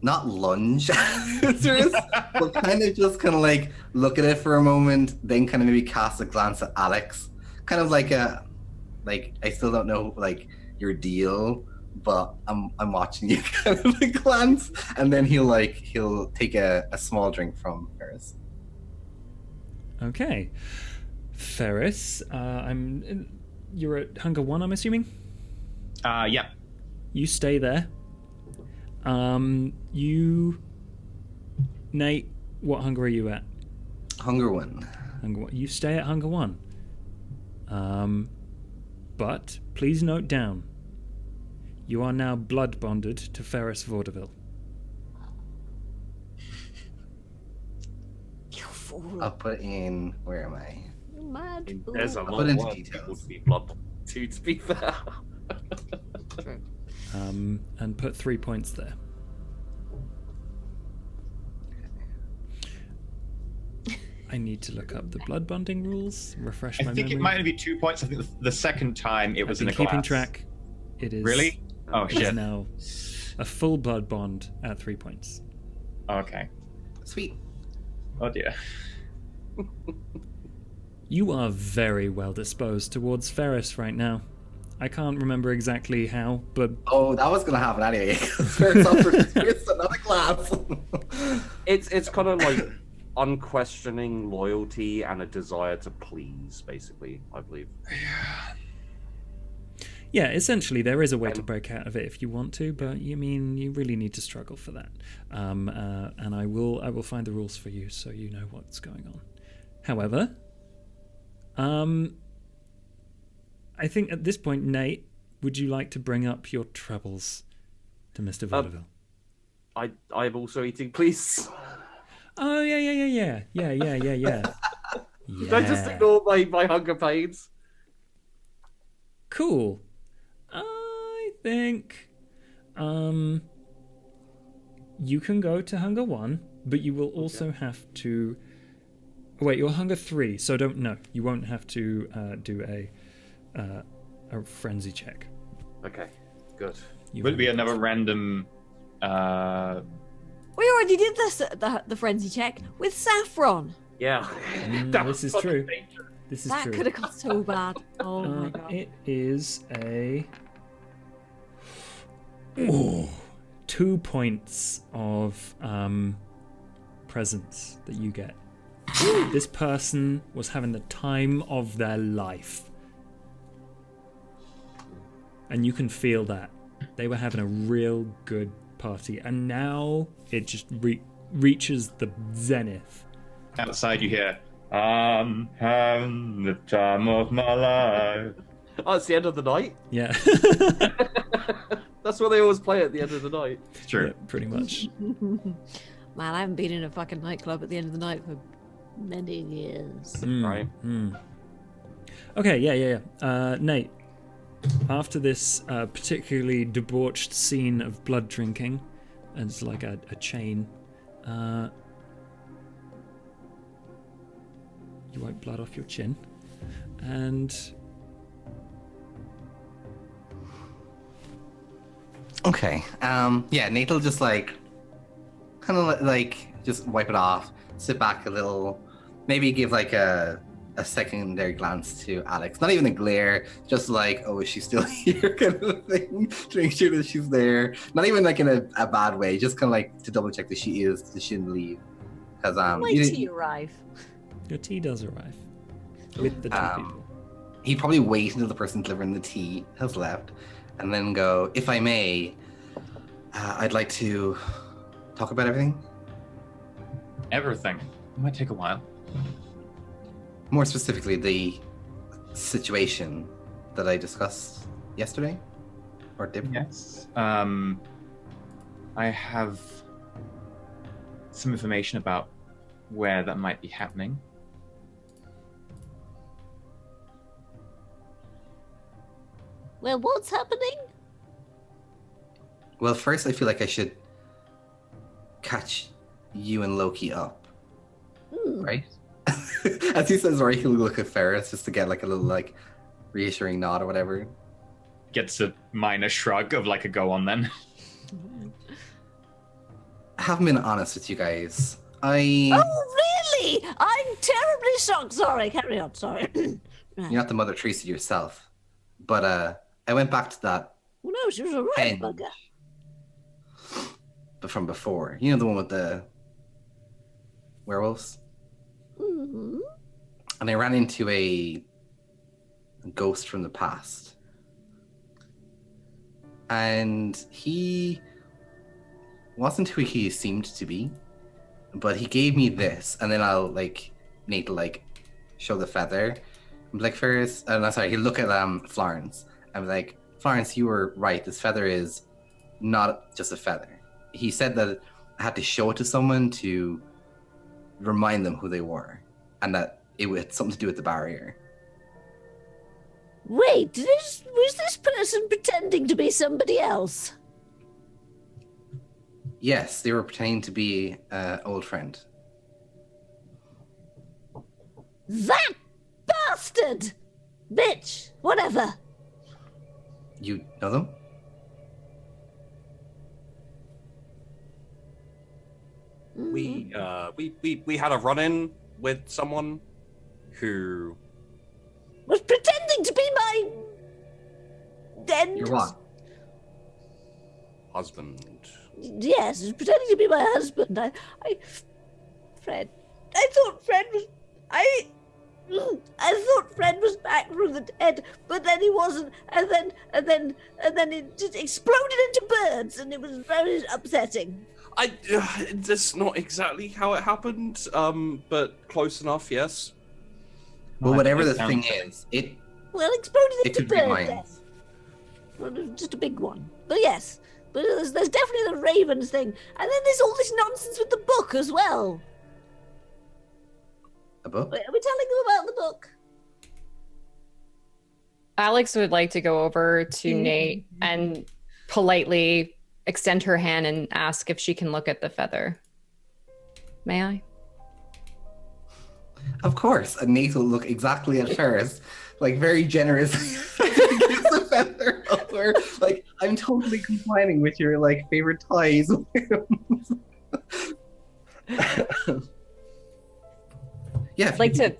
not lunge answers, but kind of like look at it for a moment, then kind of maybe cast a glance at Alex. Kind of like I still don't know like your deal, but I'm watching you kind of a glance, and then he'll take a small drink from Ferris. Okay. Ferris, I'm you're at Hunger 1, I'm assuming? Yeah. You stay there. Nate, what hunger are you at? Hunger 1. Hunger 1. You stay at Hunger 1. But please note down, you are now blood bonded to Ferris Vaudeville. You fool. I'll put in. Where am I? You mad fool. There's a I'll lot put of into words details. people to be blood to be fair. True. And put 3 points there. I need to look up the blood bonding rules. Refresh I my think memory. it might only be 2 points. I think the second time it was I've in been a keeping glass. track. It is Really? Oh It is shit. now a full blood bond at 3 points. Okay. Sweet. Oh dear. You are very well disposed towards Ferris right now. I can't remember exactly how, but Oh, that was gonna happen anyway. There's another glass. It's kind of like unquestioning loyalty and a desire to please, basically, I believe. yeah, essentially there is a way to break out of it if you want to, but you really need to struggle for that. And I will find the rules for you so you know what's going on. However, I think at this point, Nate, would you like to bring up your troubles to Mr. Vaudeville? I'm also eating, please. Oh yeah. Don't just ignore my hunger pains. Cool. I think you can go to Hunger 1, but you will also have to wait, you're Hunger 3, so you won't have to do a frenzy check. Okay, good. Would it be another random We already did the frenzy check with Saffron. Yeah. This is true. This is That true. could have got so bad. Oh my god. It is a 2 points of presence that you get. This person was having the time of their life, and you can feel that they were having a real good party, and now it just reaches the zenith. outside you hear, I'm having the time of my life. Oh, it's the end of the night? Yeah. That's what they always play at the end of the night. It's true. Yeah, pretty much. Man, I haven't been in a fucking nightclub at the end of the night for many years. Right. Okay, yeah. Nate, after this particularly debauched scene of blood drinking, and it's like a chain, you wipe blood off your chin, and Okay. Yeah, Nate will just kind of just wipe it off, sit back a little, maybe give a secondary glance to Alex. Not even a glare, just oh, is she still here kind of thing, to make sure that she's there. Not even in a bad way, just kind of to double check that she shouldn't leave. Because My tea arrive. your tea does arrive with the two people. he'd probably wait until the person delivering the tea has left, and then go, if I may, I'd like to talk about everything. Everything. It might take a while. More specifically, the situation that I discussed yesterday, or did. Yes. I have some information about where that might be happening. Well, what's happening? Well, first, I feel like I should catch you and Loki up, right? As he says, right, he'll look at Ferris just to get a little reassuring nod or whatever. Gets a minor shrug of a go on then. I haven't been honest with you guys. Oh, really? I'm terribly shocked. Sorry, carry on. Sorry. You're not the Mother Teresa yourself, but I went back to that Well, no, she was a right pen, bugger. but from before. You know, the one with the werewolves? Mm-hmm. And I ran into a ghost from the past. And he wasn't who he seemed to be, but he gave me this, and then I'll need to show the feather. I'm like, Ferris, no, sorry, he'll look at Florence. I'm like, Florence, you were right. This feather is not just a feather. He said that I had to show it to someone to remind them who they were, and that it had something to do with the barrier. Wait, was this person pretending to be somebody else? Yes, they were pretending to be an old friend. That bastard! Bitch! Whatever. You know them? We had a run-in with someone who Was pretending to be my... Then... You're what? husband. Yes, was pretending to be my husband. Fred. I thought Fred was... I thought Fred was back from the dead, but then he wasn't, and then it just exploded into birds, and it was very upsetting. That's not exactly how it happened, but close enough, yes. Well, whatever the Sounds- thing is, it Exploded It into could be birds. mine. Yes. Well, just a big one, but yes. But there's definitely the ravens thing, and then there's all this nonsense with the book as well. a book. Wait, are we telling them about the book? Alex would like to go over to Nate and politely extend her hand and ask if she can look at the feather. May I? Of course, and Nate will look exactly at Ferris, very generous. Gives the feather over. I'm totally complying with your favorite ties. Yeah, I'd like to,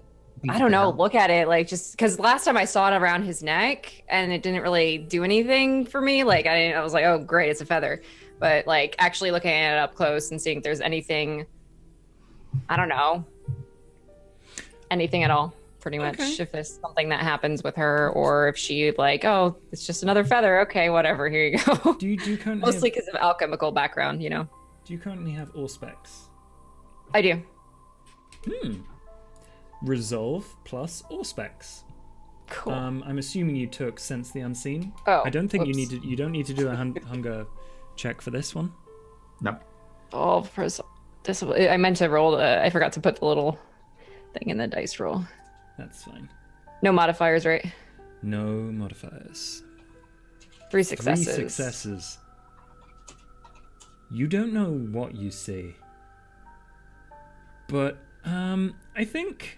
I don't know, look at it, just because last time I saw it around his neck and it didn't really do anything for me. I was like, oh, great, it's a feather. But actually looking at it up close and seeing if there's anything, I don't know, anything at all, pretty much. Okay. If there's something that happens with her, or if she oh, it's just another feather. Okay, whatever, here you go. Do you currently Mostly have, because of alchemical background, do you currently have all specs? I do. Resolve plus all specs. Cool. I'm assuming you took Sense the Unseen. Oh, I don't think whoops. you don't need to do a hunger check for this one. No. Oh, for this, I meant to roll. I forgot to put the little thing in the dice roll. That's fine. No modifiers, right? No modifiers. 3 successes. 3 successes. You don't know what you see. But, I think...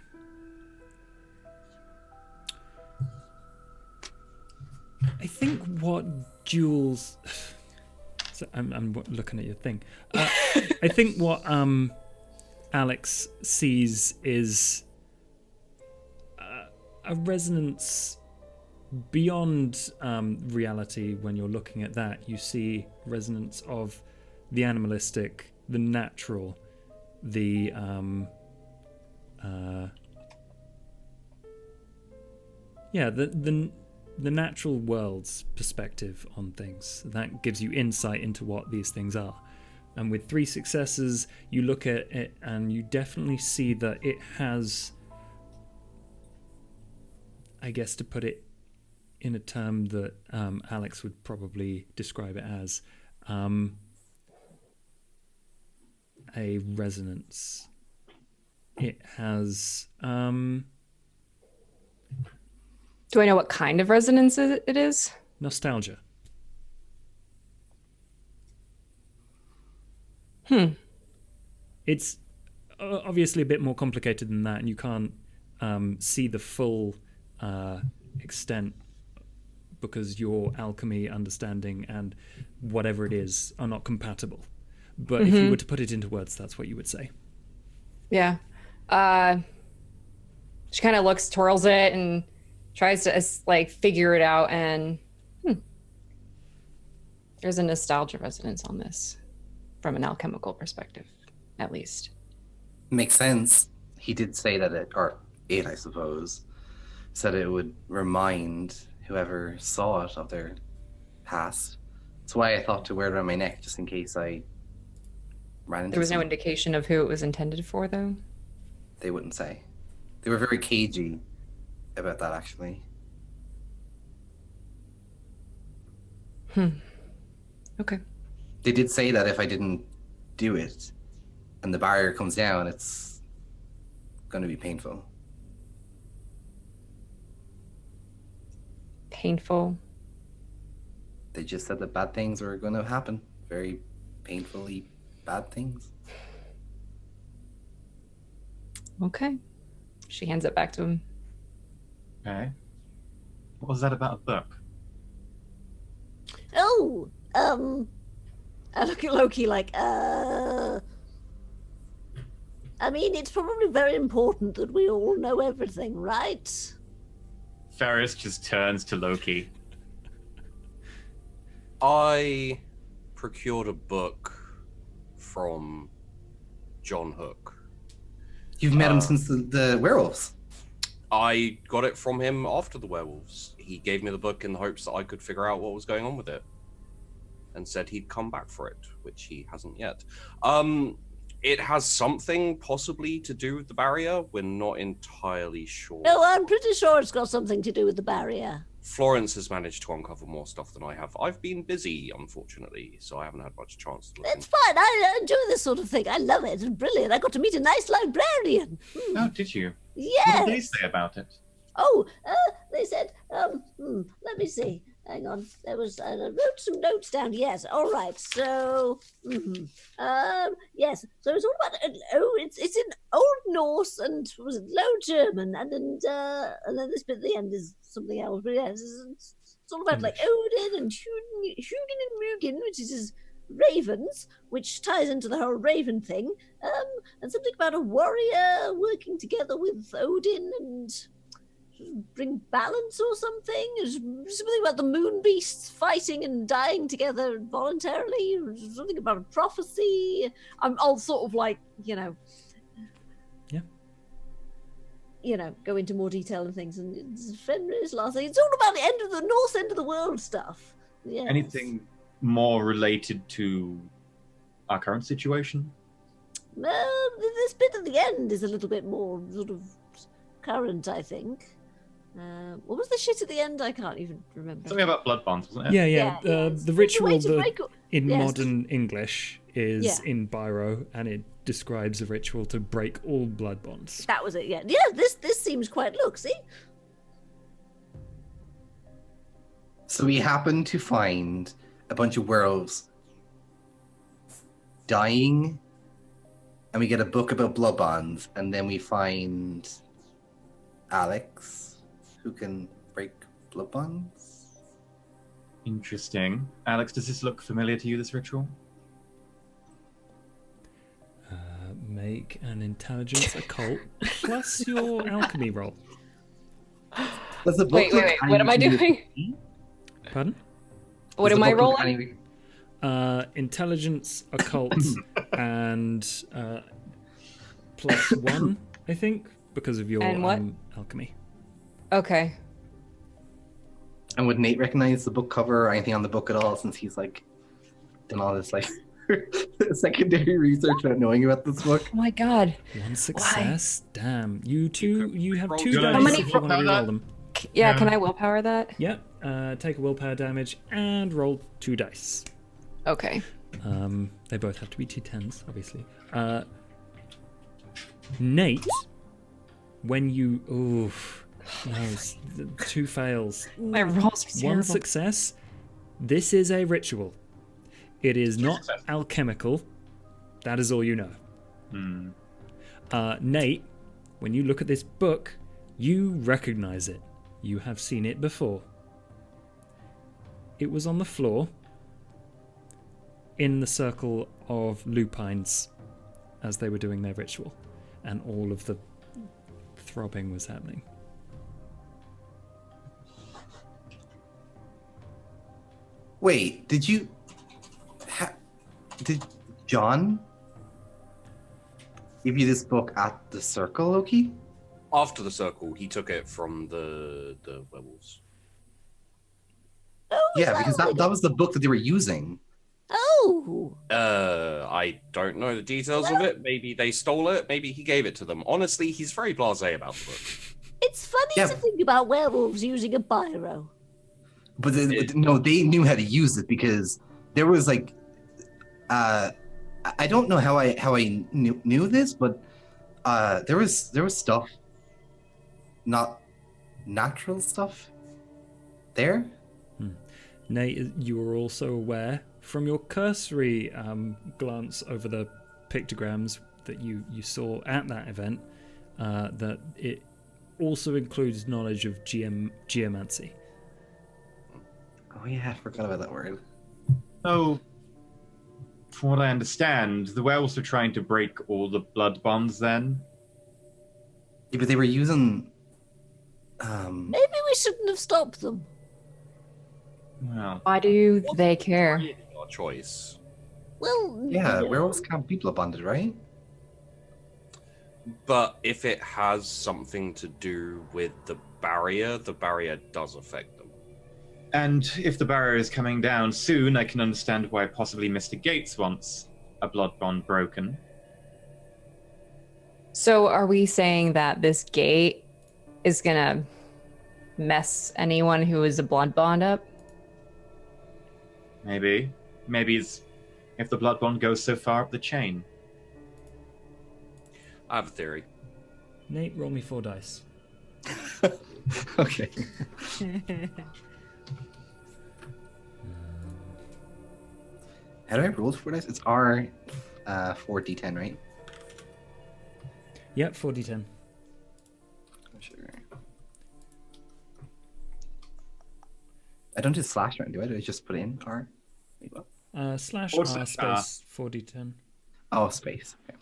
what Jules... So I'm looking at your thing. I think what Alex sees is a resonance beyond reality. When you're looking at that, you see resonance of the animalistic, the natural, the the natural world's perspective on things. That gives you insight into what these things are. And with 3 successes, you look at it and you definitely see that it has, I guess to put it in a term that Alex would probably describe it as, a resonance. It has... Do I know what kind of resonance it is? nostalgia. It's obviously a bit more complicated than that, and you can't see the full extent because your alchemy understanding and whatever it is are not compatible. But if you were to put it into words, that's what you would say. Yeah. She kind of looks, twirls it, and tries to figure it out. And there's a nostalgia resonance on this from an alchemical perspective, at least. Makes sense. He did say that it, I suppose, said it would remind whoever saw it of their past. That's why I thought to wear it around my neck, just in case I ran into There was no someone. indication of who it was intended for, though. They wouldn't say. They were very cagey about that, actually. Okay. They did say that if I didn't do it and the barrier comes down, it's going to be painful. Painful. They just said that bad things were going to happen. Very painfully bad things. Okay. She hands it back to him. Okay. What was that about a book? Oh, I look at Loki like, I mean, it's probably very important that we all know everything, right? Ferris just turns to Loki. I procured a book from John Hook. You've met him since the werewolves. I got it from him after the werewolves. He gave me the book in the hopes that I could figure out what was going on with it, and said he'd come back for it, which he hasn't yet. It has something possibly to do with the barrier. We're not entirely sure. No, I'm pretty sure it's got something to do with the barrier. Florence has managed to uncover more stuff than I have. I've been busy, unfortunately, so I haven't had much chance to look. It's fine. I enjoy this sort of thing. I love it. It's brilliant. I got to meet a nice librarian. Oh, did you? Yes. What did they say about it? Oh, they said, let me see. Hang on. There was, I wrote some notes down. Yes. All right. So, yes. So it's all about, it's in Old Norse and was it Low German, and then this bit at the end is something else. But yes, it's all about like Odin and Hugin and Mugen, which is his ravens, which ties into the whole raven thing. And something about a warrior working together with Odin and bring balance or something. Something about the moon beasts fighting and dying together voluntarily. Something about a prophecy. I'm all sort of like, Yeah. Go into more detail and things. And it's Fenrir's last thing. It's all about the end of the North end of the world stuff. Yes. Anything more related to our current situation? This bit at the end is a little bit more sort of current, I think. What was the shit at the end? I can't even remember. Something about blood bonds, wasn't it? Yeah. The ritual in Yes. modern English is in Biro, and it describes a ritual to break all blood bonds. That was it. Yeah. This seems quite. Look, see. So we happen to find a bunch of werewolves dying, and we get a book about blood bonds, and then we find Alex, who can break blood bonds. Interesting. Alex, does this look familiar to you, this ritual? Make an intelligence occult plus your alchemy roll. Does the book Wait. look What am I anything to doing? you? Pardon? What Does am the I book look rolling? any- Intelligence, occult, and plus 1, I think, because of your And what? alchemy. Okay. And would Nate recognize the book cover or anything on the book at all, since he's like done all this like secondary research not knowing about this book? Oh my god. 1 success. Damn. You have roll 2 two dice dice. if you want to reroll them. Yeah, Yeah. can I willpower that? Yep. Take a willpower damage and roll 2 dice. Okay. They both have to be 2 10s, obviously. Nate, when you... Oof. No, 2 fails. My rolls are 1 terrible. success. This is a ritual. It is not success. alchemical. That is all you know. Hmm. Nate, when you look at this book, you recognize it. You have seen it before. It was on the floor in the circle of lupines as they were doing their ritual, and all of the throbbing was happening. Wait, did John give you this book at the circle, Loki? After the circle, he took it from the werewolves. Oh, Yeah, because that was the book that they were using. Oh. I don't know the details of it. Maybe they stole it. Maybe he gave it to them. Honestly, he's very blasé about the book. It's funny to think about werewolves using a biro. But no, they knew how to use it because there was like, I don't know how I knew this, but there was stuff, not natural stuff, there. Nate, you were also aware from your cursory glance over the pictograms that you saw at that event that it also includes knowledge of geomancy. Oh yeah, I forgot about that word. So, from what I understand, the werewolves are trying to break all the blood bonds then? Yeah, but they were using... Maybe we shouldn't have stopped them. Well, Why do they care? Really our choice. Well, Yeah, werewolves can't be blood bonded, right? But if it has something to do with the barrier does affect them. and if the barrier is coming down soon, I can understand why possibly Mr. Gates wants a blood bond broken. So are we saying that this gate is gonna mess anyone who is a blood bond up? Maybe it's if the blood bond goes so far up the chain. I have a theory. Nate, roll me 4 dice. Okay. How do I roll 4 dice? It's R 4d10, right? Yep, 4d10. Sure. I don't do slash right, do I? Do I just put in R? Wait, what? Slash Or R space 4d10. Oh, space. Okay.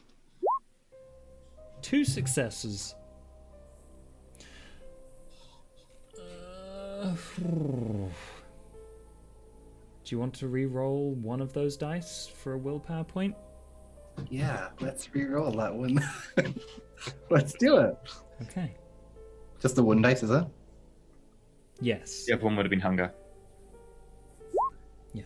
2 successes. Do you want to re-roll one of those dice for a willpower point? Yeah, let's re-roll that one. Let's do it. Okay. Just the one dice, is it? Yes. The other one would have been hunger. Yeah.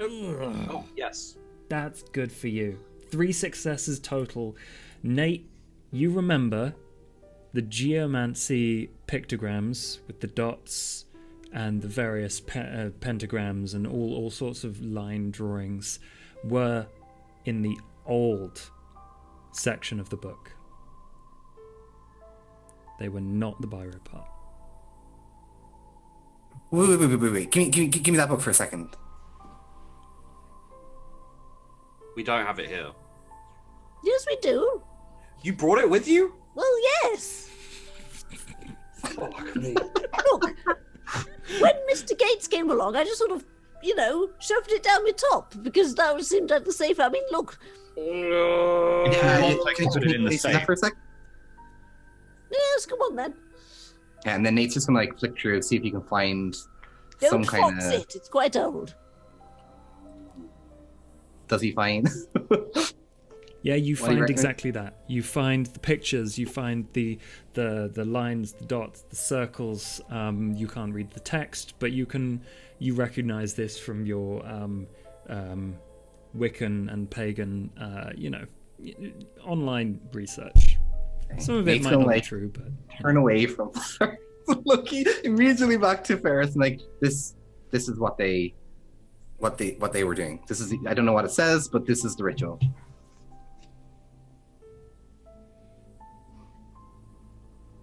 Oh, yes. That's good for you. 3 successes total. Nate, you remember the geomancy pictograms with the dots and the various pentagrams and all sorts of line drawings were in the old section of the book. They were not the biro part. Wait. Give me that book for a second. We don't have it here. yes, we do. You brought it with you? Well, yes. Fuck me. Look, when Mr. Gates came along, I just sort of, shoved it down my top because that seemed like the safe. I mean, look. Yeah, I can put it in the see that safe. for a sec? Yes, come on then. Yeah, and then Nate's just gonna flick through, see if he can find Don't some kind fox of. it. It's quite old. Does he find? Yeah, you What do you find reckon? exactly that. You find the pictures, you find the lines, the dots, the circles. You can't read the text, but you recognize this from your Wiccan and pagan, online research. Some of it Nate's might gonna, not be true, but Turn away from looking immediately back to Ferris and this is what they were doing. This is I don't know what it says, but this is the ritual.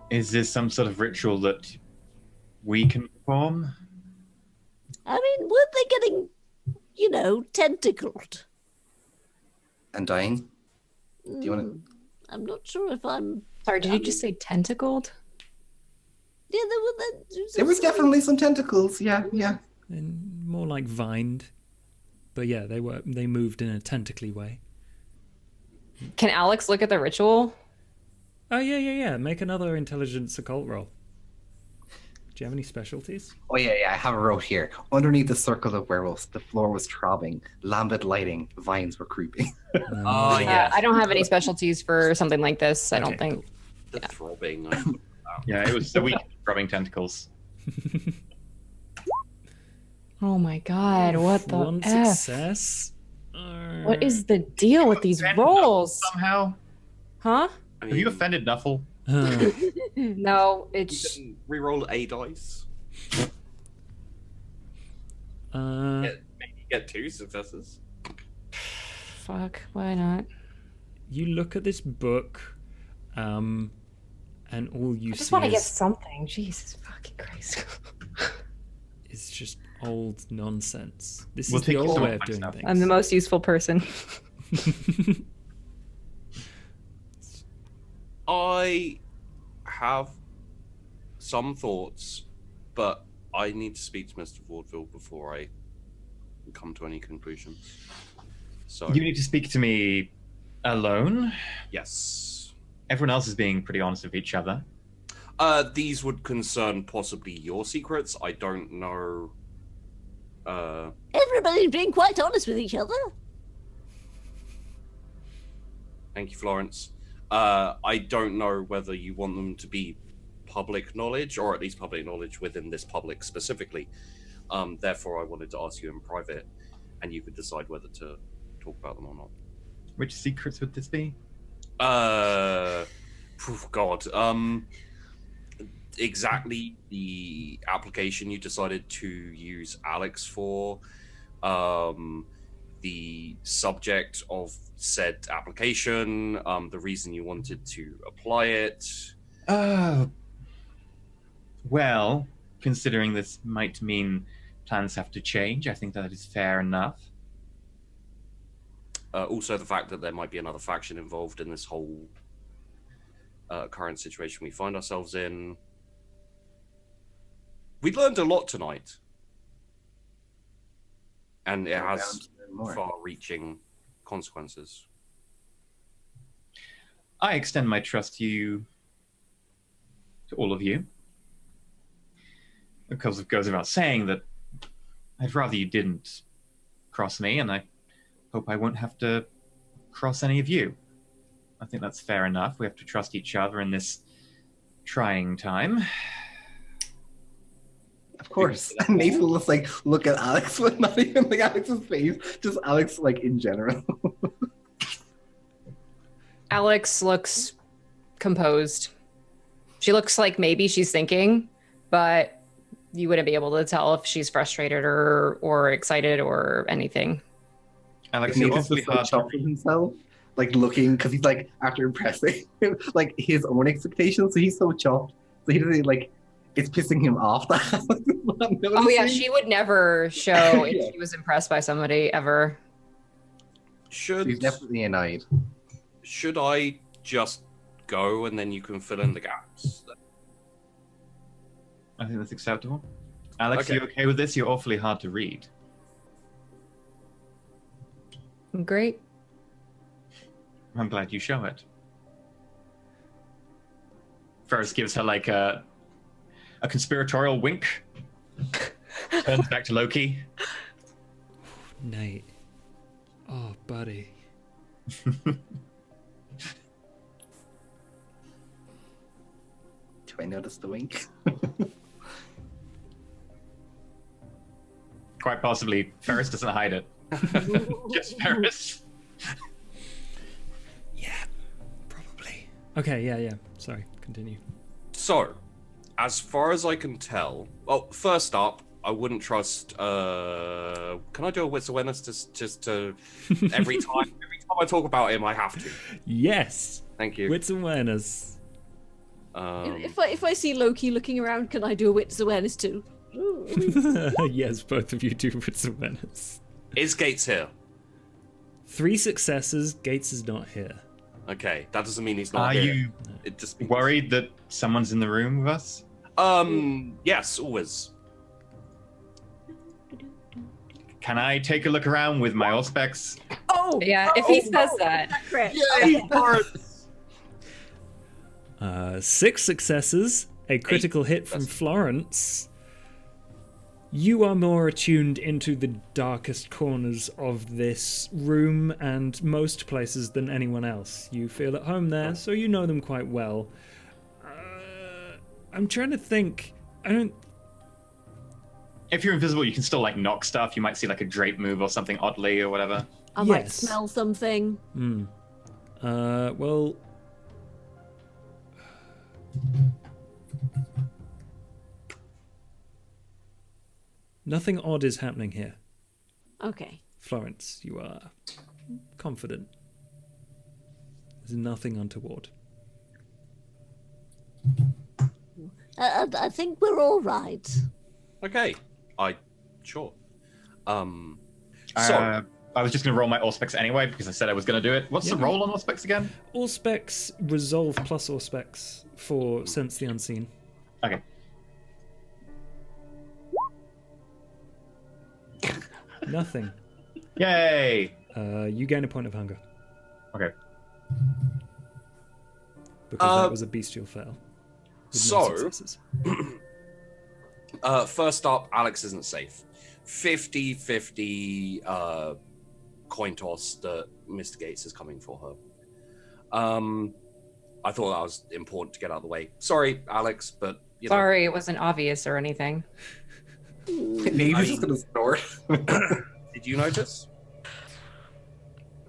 Is this some sort of ritual that we can perform? I mean, weren't they getting, tentacled? And dying. Do you want to? I'm not sure if I'm. Sorry, did you just say tentacled? Yeah, there were. There was definitely some tentacles. Yeah. and more like vined. But yeah, they moved in a tentacly way. Can Alex look at the ritual? Oh yeah. Make another intelligence occult roll. Do you have any specialties? Oh yeah. I have a wrote here. Underneath the circle of werewolves, the floor was throbbing, lambent lighting, vines were creeping. Oh, yeah. I don't have any specialties for something like this. I don't Okay, think. The throbbing. Yeah, it was the weak throbbing tentacles. Oh my god, what the One F? success. What is the deal with these rolls? Somehow. Huh? I Have you offended Nuffle? No, You it's can reroll a dice. Maybe get 2 successes. fuck, why not? You look at this book, and all you I just see want to get is, something. Jesus fucking Christ. is just old nonsense. This We'll is the take old some way of of my doing stuff. things. I'm the most useful person. I have some thoughts, but I need to speak to Mr. Vaudeville before I come to any conclusions. So, You need to speak to me alone. yes. Everyone else is being pretty honest with each other. These would concern possibly your secrets. I don't know. Everybody's being quite honest with each other. Thank you, Florence. I don't know whether you want them to be public knowledge, or at least public knowledge within this public specifically. Therefore, I wanted to ask you in private, and you could decide whether to talk about them or not. Which secrets would this be? God. Exactly the application you decided to use Alex for, the subject of said application, the reason you wanted to apply it. Well, considering this might mean plans have to change, I think that is fair enough. Also, the fact that there might be another faction involved in this whole current situation we find ourselves in. We learned a lot tonight. And it has far-reaching consequences. I extend my trust to you, to all of you. Because it goes without saying that I'd rather you didn't cross me, and I hope I won't have to cross any of you. I think that's fair enough. We have to trust each other in this trying time. Of course. And Nathan will just like look at Alex, but not even like Alex's face, just Alex like in general. Alex looks composed. She looks like maybe she's thinking, but you wouldn't be able to tell if she's frustrated or excited or anything. Alex, you're Nathan's awfully just so hard to chuffed with himself, like looking, because he's like after impressing like his own expectations, so he's so chuffed. So he doesn't like. It's pissing him off that Alex is not noticing. Oh yeah, she would never show Yeah. if she was impressed by somebody ever. He's definitely annoyed. Should I just go and then you can fill in the gaps? I think that's acceptable. Alex, Okay. you okay with this? You're awfully hard to read. Great. I'm glad you show it. Ferris gives her like a conspiratorial wink. Turns back to Loki. Nate. Oh, buddy. Do I notice the wink? Quite possibly, Ferris doesn't hide it. Just Ferris. Yeah, probably. Okay, yeah. Sorry, continue. So, as far as I can tell, well, first up, I wouldn't trust. Can I do a wits awareness just to every time I talk about him, I have to. Yes. Thank you. Wits awareness. If I see Loki looking around, can I do a wits awareness too? Yes, both of you do wits awareness. Is Gates here? 3 successes. Gates is not here. Okay, that doesn't mean he's not Are here. you It just means... worried that someone's in the room with us? Yes, always. Can I take a look around with my auspex? Oh! Yeah, if he says that. Crit. Yay, Florence! 6 successes. A critical hit from Florence. You are more attuned into the darkest corners of this room and most places than anyone else. You feel at home there, so you know them quite well. I'm trying to think. I don't. If you're invisible, you can still like knock stuff. You might see like a drape move or something oddly or whatever. I might Yes. smell something. Well. Nothing odd is happening here. Okay. Florence, you are confident. There's nothing untoward. I think we're all right. Okay. Sure. So I was just gonna roll my Auspex anyway because I said I was gonna do it. What's the roll on Auspex again? All specs resolve plus all specs for Sense the Unseen. Okay. Nothing. Yay! You gain a point of hunger. Okay. Because that was a bestial fail. With no successes. First up, Alex isn't safe. 50-50 coin toss that Mr. Gates is coming for her. I thought that was important to get out of the way. Sorry, Alex, but you know. Sorry, it wasn't obvious or anything. Maybe you're just gonna snort. Did you notice?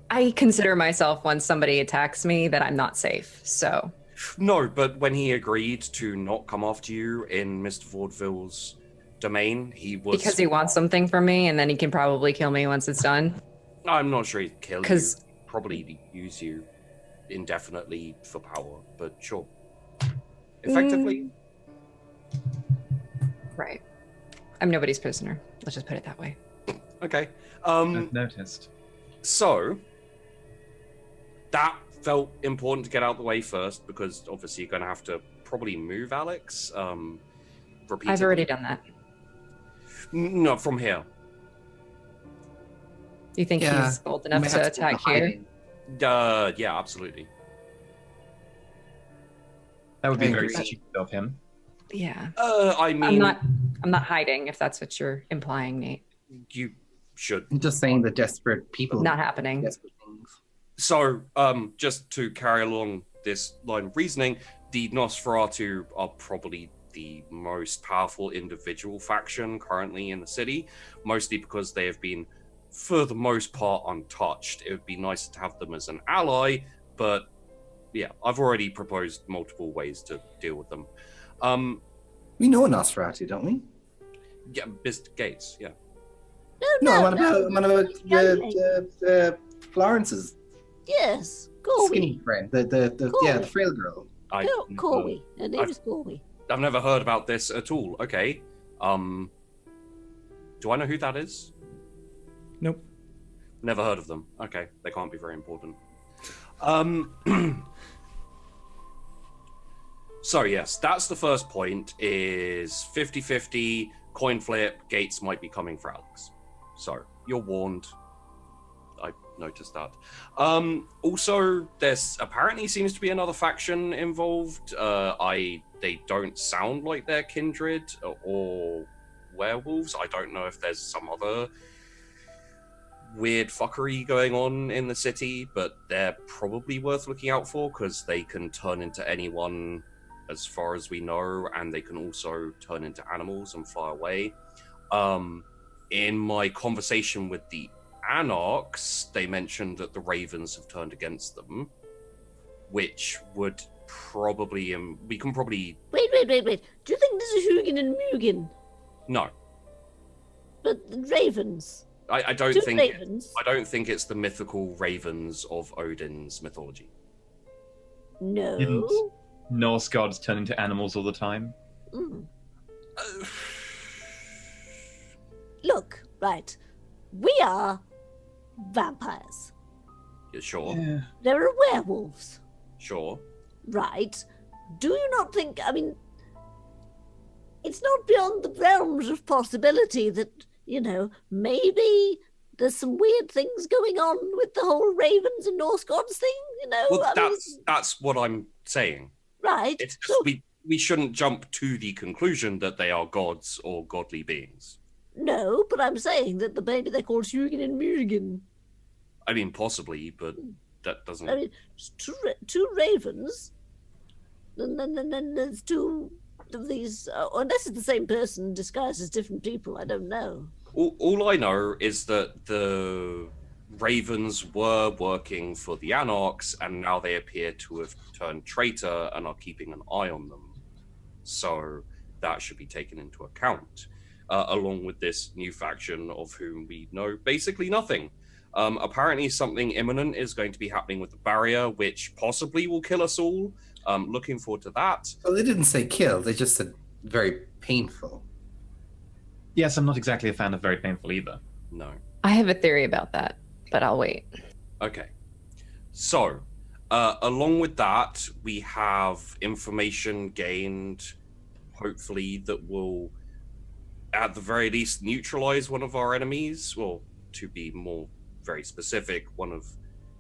I consider myself when somebody attacks me that I'm not safe. So No, but when he agreed to not come after you in Mr. Vaudeville's domain, he was... because he wants something from me, and then he can probably kill me once it's done. I'm not sure he'd kill you. 'Cause- Probably use you indefinitely for power, but sure. Effectively? Right. I'm nobody's prisoner. Let's just put it that way. Okay. I've noticed. So, that felt important to get out of the way first, because obviously you're going to have to probably move Alex. Repeatedly. I've already done that. No, from here. You think he's old You enough may to have attack go here? hiding. Yeah, absolutely. That would be I very agree. stupid of him. Yeah. I mean, I'm not hiding, if that's what you're implying, Nate. you should. I'm just saying the desperate people. Not happening. Desperate things. So, just to carry along this line of reasoning, the Nosferatu are probably the most powerful individual faction currently in the city, mostly because they have been, for the most part, untouched. It would be nice to have them as an ally, but yeah, I've already proposed multiple ways to deal with them. We know a Nosferatu, don't we? Yeah, Mr. Gates, yeah. No, I'm on about Florence's Yes, skinny Corey. friend, the frail girl. Corey. Her name is Corey. I've never heard about this at all. Okay. Do I know who that is? Nope. Never heard of them. Okay, they can't be very important. So yes, that's the first point, is 50-50, coin flip, Gates might be coming for Alex. So, you're warned. I noticed that. Also, there's apparently seems to be another faction involved. They don't sound like they're kindred or werewolves. I don't know if there's some other weird fuckery going on in the city, but they're probably worth looking out for because they can turn into anyone as far as we know, and they can also turn into animals and fly away. In my conversation with the Anarchs, they mentioned that the Ravens have turned against them, which would probably we can probably Wait. Do you think this is Hugin and Mugen? no. But the Ravens. I don't Two think ravens. I don't think it's the mythical ravens of Odin's mythology. No. Didn't Norse gods turn into animals all the time? Mm. Look, right. We are vampires. Yeah, sure, There are werewolves, sure. right? Do you not think, I mean, it's not beyond the realms of possibility that, maybe there's some weird things going on with the whole ravens and Norse gods thing, Well, I mean, that's what I'm saying. right. It's just So, we shouldn't jump to the conclusion that they are gods or godly beings. no, but I'm saying that maybe they're called Hugin and Mugen. I mean, possibly, but that doesn't. I mean, it's two ravens, and then there's two fact of these, unless it's the same person disguised as different people, I don't know. All I know is that the Ravens were working for the Anarchs, and now they appear to have turned traitor and are keeping an eye on them. So that should be taken into account, along with this new faction of whom we know basically nothing. Apparently something imminent is going to be happening with the barrier, which possibly will kill us all. Looking forward to that. Well, they didn't say kill, they just said very painful. Yes, I'm not exactly a fan of very painful either. No. I have a theory about that, but I'll wait. Okay. So, along with that, we have information gained, hopefully, that will, at the very least, neutralize one of our enemies. Well, to be more very specific, one of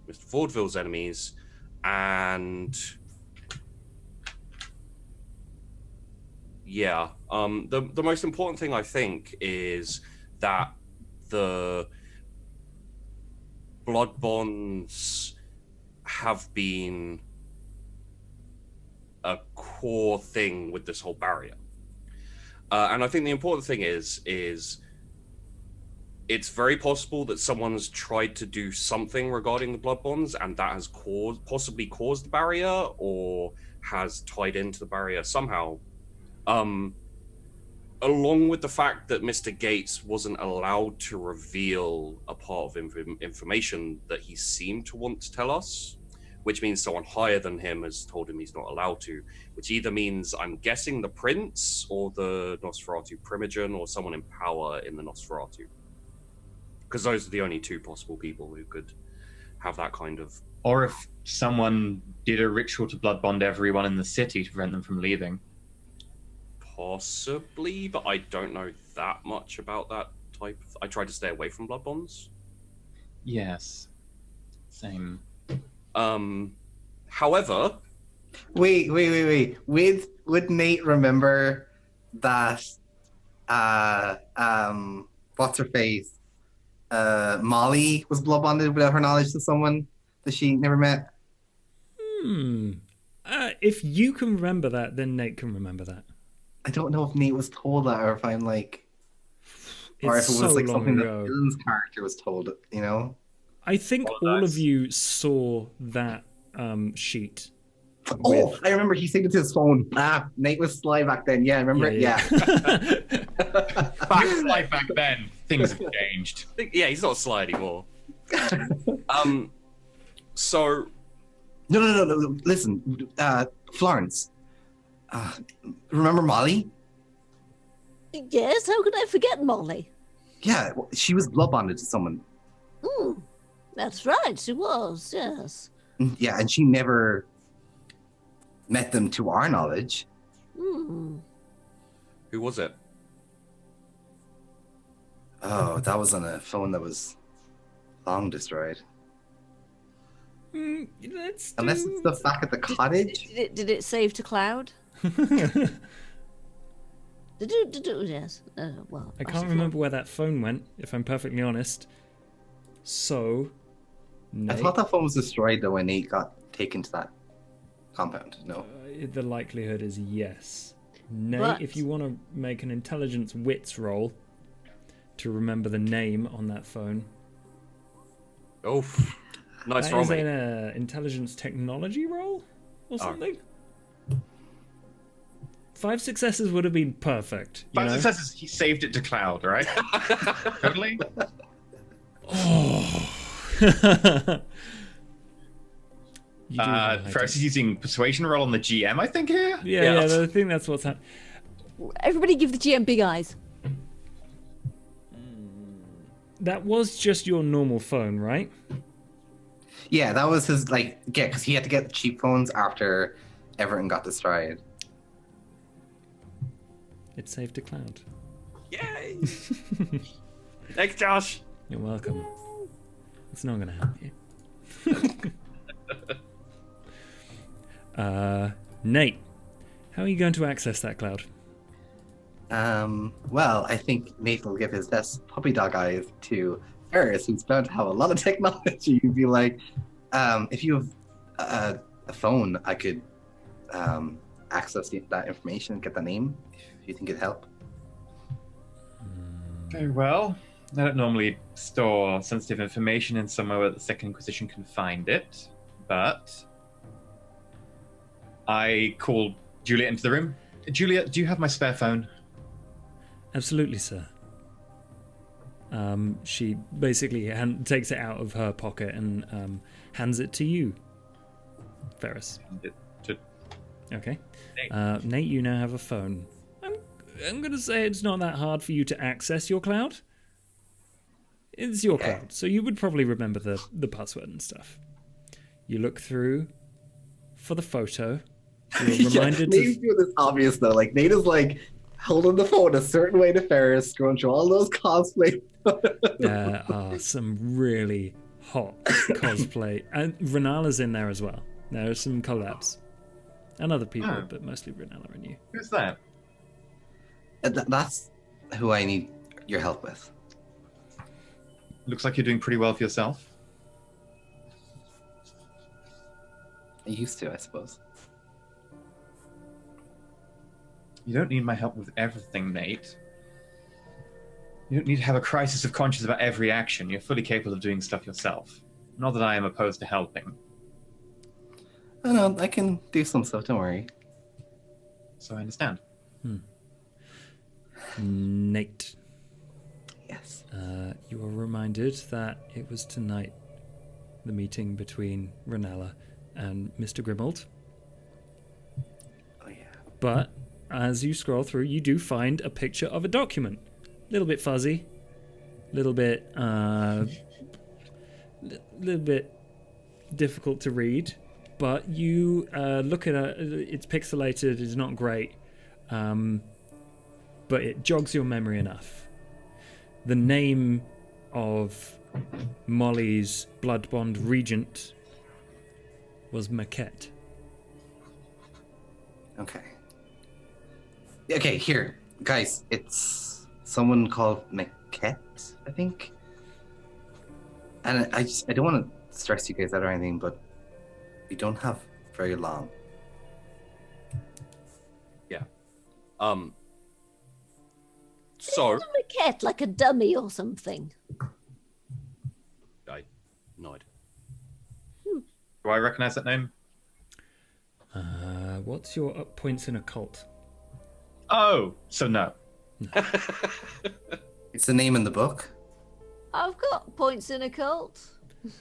Mr. Vaudeville's enemies. And yeah, the most important thing I think is that the blood bonds have been a core thing with this whole barrier. And I think the important thing is it's very possible that someone's tried to do something regarding the blood bonds, and that has possibly caused the barrier or has tied into the barrier somehow. Along with the fact that Mr. Gates wasn't allowed to reveal a part of information that he seemed to want to tell us, which means someone higher than him has told him he's not allowed to, which either means, I'm guessing, the Prince or the Nosferatu Primogen or someone in power in the Nosferatu. Because those are the only two possible people who could have that kind of... Or if someone did a ritual to blood bond everyone in the city to prevent them from leaving. Possibly, but I don't know that much about that type. I try to stay away from blood bonds. Yes. Same. However... Wait. Would Nate remember that, what's her face? Molly was blood bonded without her knowledge to someone that she never met? If you can remember that, then Nate can remember that. I don't know if Nate was told that, or if I'm like, or if It's it was so like long something ago. that Dylan's character was told. You know? I think all of you saw that sheet. Oh, I remember he said it to his phone. Nate was sly back then. Yeah, I remember it. Yeah. Back then, things have changed. Yeah, he's not sly anymore. So... No. Listen, Florence. Remember Molly? Yes, how could I forget Molly? Yeah, she was blood bonded to someone. That's right, she was, yes. Yeah, and she never met them to our knowledge. Who was it? Oh, that was on a phone that was long destroyed. Unless Unless it's the back at the cottage. Did it save to cloud? Did it? Yes. Well, I can't remember where that phone went, if I'm perfectly honest. So, I Nate, thought that phone was destroyed though when Nate got taken to that compound. No. the likelihood is yes. Nate, But- if you want to make an intelligence wits roll to remember the name on that phone, Oh, nice that roll, is mate. an intelligence technology roll or something. 5 successes would have been perfect. You But know? it says he saved it to cloud, right? Totally. You do have a high Ferris is using persuasion roll on the GM, I think here. Yeah, I think that's what's happening. Everybody give the GM big eyes. That was just your normal phone, right? Yeah, that was his because he had to get the cheap phones after Everton got destroyed. It's saved to cloud. Yay! Thanks, Josh. You're welcome. It's not going to help you. Nate, how are you going to access that cloud? Well, I think Nate will give his best puppy dog eyes to Ferris, who's bound to have a lot of technology. You'd be like, if you have a phone, I could access that information and get the name if you think it'd help. Very well. I don't normally store sensitive information in somewhere where the Second Inquisition can find it, but I call Juliet into the room. Juliet, do you have my spare phone? Absolutely, sir. She basically takes it out of her pocket and hands it to you, Ferris. Okay. Nate, you now have a phone. I'm going to say it's not that hard for you to access your cloud. It's your cloud, so you would probably remember the password and stuff. You look through for the photo. You're reminded Nate's doing this obvious though. Like Nate is like holding the phone a certain way to Ferris, scrolling through all those cosplay. There are some really hot cosplay, and Renala's in there as well. There are some collabs, and other people, but mostly Renala and you. Who's that? That's who I need your help with. Looks like you're doing pretty well for yourself. I used to, I suppose. You don't need my help with everything, Nate. You don't need to have a crisis of conscience about every action. You're fully capable of doing stuff yourself. Not that I am opposed to helping. I know, I can do some stuff, don't worry. So I understand. Nate. Yes. You are reminded that it was tonight, the meeting between Renala and Mr. Grimald. Oh yeah. But as you scroll through, you do find a picture of a document. A little bit fuzzy, little bit difficult to read, but you look at it. It's pixelated. It's not great, but it jogs your memory enough. The name of Molly's blood bond regent was Maquette. Okay. Okay, here. Guys, it's someone called Maquette, I think. And I don't want to stress you guys out or anything, but we don't have very long. Yeah. So Isn't a cat like a dummy or something? I nod. Do I recognize that name? What's your points in occult? Oh, so no. It's the name in the book. I've got points in occult.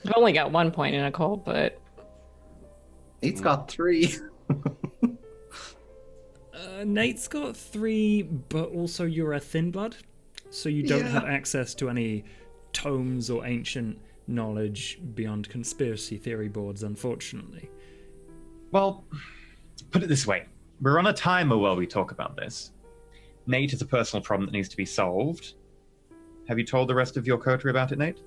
I've only got 1 point in occult, but Nate's got 3. Nate's got 3, but also you're a Thin-Blood, so you don't have access to any tomes or ancient knowledge beyond conspiracy theory boards, unfortunately. Well, put it this way. We're on a timer while we talk about this. Nate has a personal problem that needs to be solved. Have you told the rest of your coterie about it, Nate?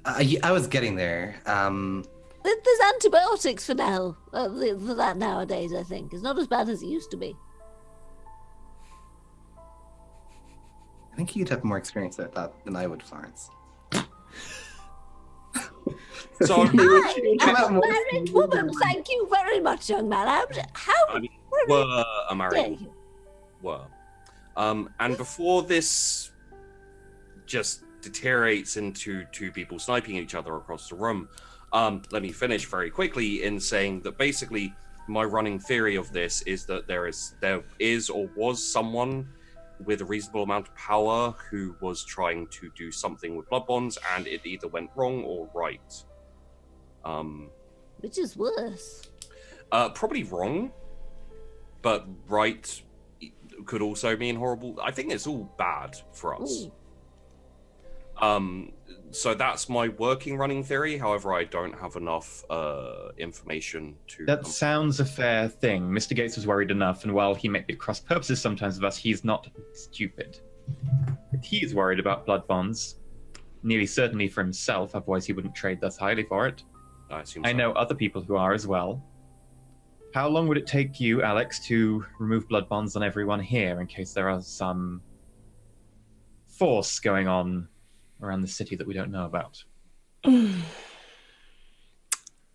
I was getting there. There's antibiotics for now. For that nowadays, I think. It's not as bad as it used to be. I think you'd have more experience at that than I would, Florence. So I'm a married woman. Thank you very much, young man. Were a dare married you? were. And before this just deteriorates into two people sniping each other across the room, let me finish very quickly in saying that basically my running theory of this is that there is or was someone with a reasonable amount of power who was trying to do something with blood bonds, and it either went wrong or right. Which is worse? Probably wrong, but right could also mean horrible. I think it's all bad for us. Ooh. So that's my working running theory. However, I don't have enough information to. That sounds a fair thing. Mr. Gates was worried enough, and while he may be at cross purposes sometimes with us, he's not stupid. If he is worried about blood bonds, nearly certainly for himself, otherwise he wouldn't trade thus highly for it. I know other people who are as well. How long would it take you, Alex, to remove blood bonds on everyone here in case there are some force going on around the city that we don't know about?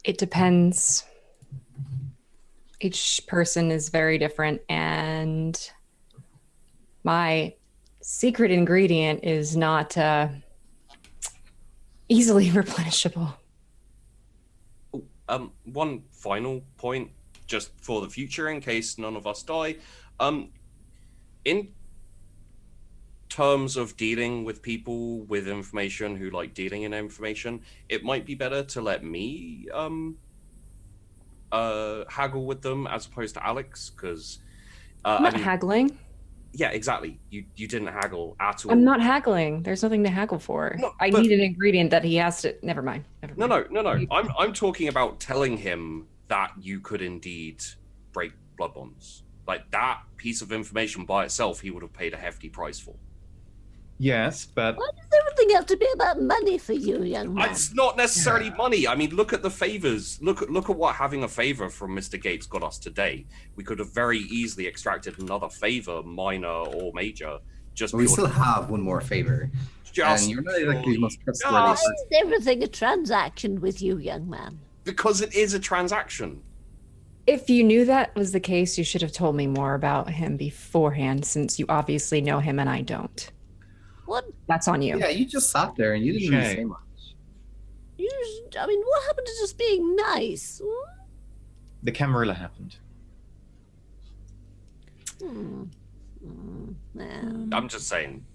it depends. Each person is very different, and my secret ingredient is not easily replenishable. One final point, just for the future, in case none of us die. In terms of dealing with people with information who like dealing in information, it might be better to let me haggle with them as opposed to Alex, because I'm not haggling. Yeah, exactly. You didn't haggle at all. I'm not haggling. There's nothing to haggle for. No, I need an ingredient that he has to. Never mind. No. I'm talking about telling him that you could indeed break blood bonds. Like, that piece of information by itself, he would have paid a hefty price for. Yes, but Why does everything have to be about money for you, young man? It's not necessarily money. I mean, look at the favors. Look at what having a favor from Mr. Gates got us today. We could have very easily extracted another favor, minor or major. We still have one more favor. And you're not exactly the most trustworthy. Why is everything a transaction with you, young man? Because it is a transaction. If you knew that was the case, you should have told me more about him beforehand, since you obviously know him and I don't. What? That's on you. Yeah, you just sat there and you didn't really say much. What happened to just being nice? the Camarilla happened. I'm just saying,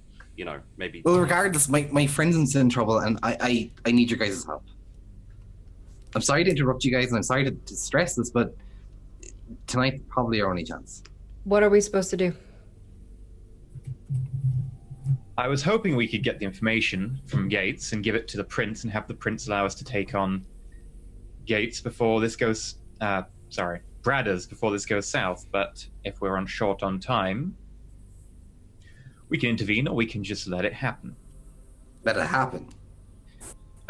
maybe. Well, regardless, my friend's in trouble, and I need your guys' help. I'm sorry to interrupt you guys, and I'm sorry to stress this, but tonight's probably our only chance. What are we supposed to do? I was hoping we could get the information from Gates and give it to the Prince and have the Prince allow us to take on Gates before this goes... Bradders before this goes south, but if we're short on time, we can intervene or we can just let it happen. Let it happen?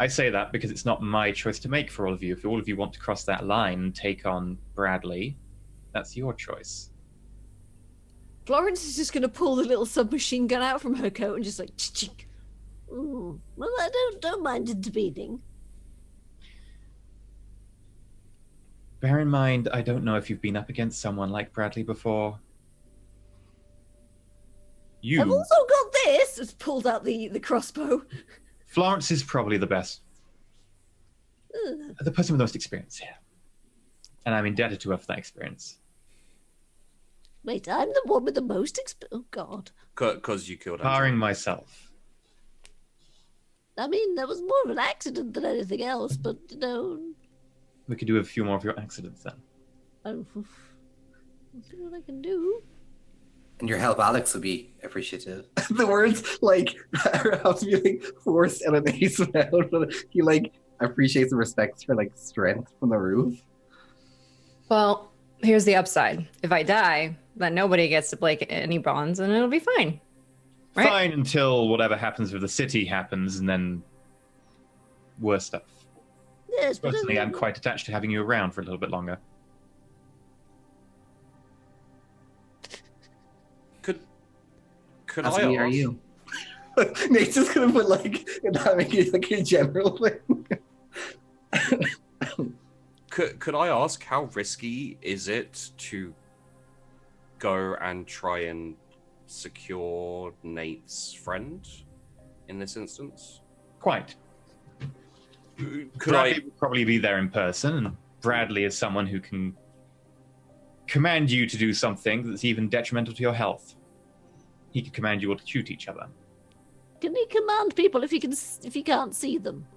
I say that because it's not my choice to make for all of you. If all of you want to cross that line and take on Bradley, that's your choice. Florence is just going to pull the little submachine gun out from her coat and just like, chink. Well, I don't mind intervening. Bear in mind, I don't know if you've been up against someone like Bradley before. I've also got this. It's pulled out the crossbow. Florence is probably the best. The person with the most experience here. And I'm indebted to her for that experience. Wait, I'm the one with the most experience? Oh, God. Because you killed Angela. Barring myself. I mean, that was more of an accident than anything else, but, We could do a few more of your accidents then. I'll see what I can do. And your help, Alex, would be appreciative. The words, have to be, forced out of his mouth. He, appreciates and respects her, strength from the roof. Well, here's the upside. If I die, then nobody gets to break any bonds, and it'll be fine. Right? Fine until whatever happens with the city happens, and then worse stuff. Yes, but Personally, I'm quite attached to having you around for a little bit longer. Could Ask I me, ask? are you? Nate's just gonna put a general thing. Could I ask, how risky is it to go and try and secure Nate's friend in this instance? Quite. Bradley would probably be there in person, and Bradley is someone who can command you to do something that's even detrimental to your health. He could command you all to shoot each other. Can he command people if he can't see them?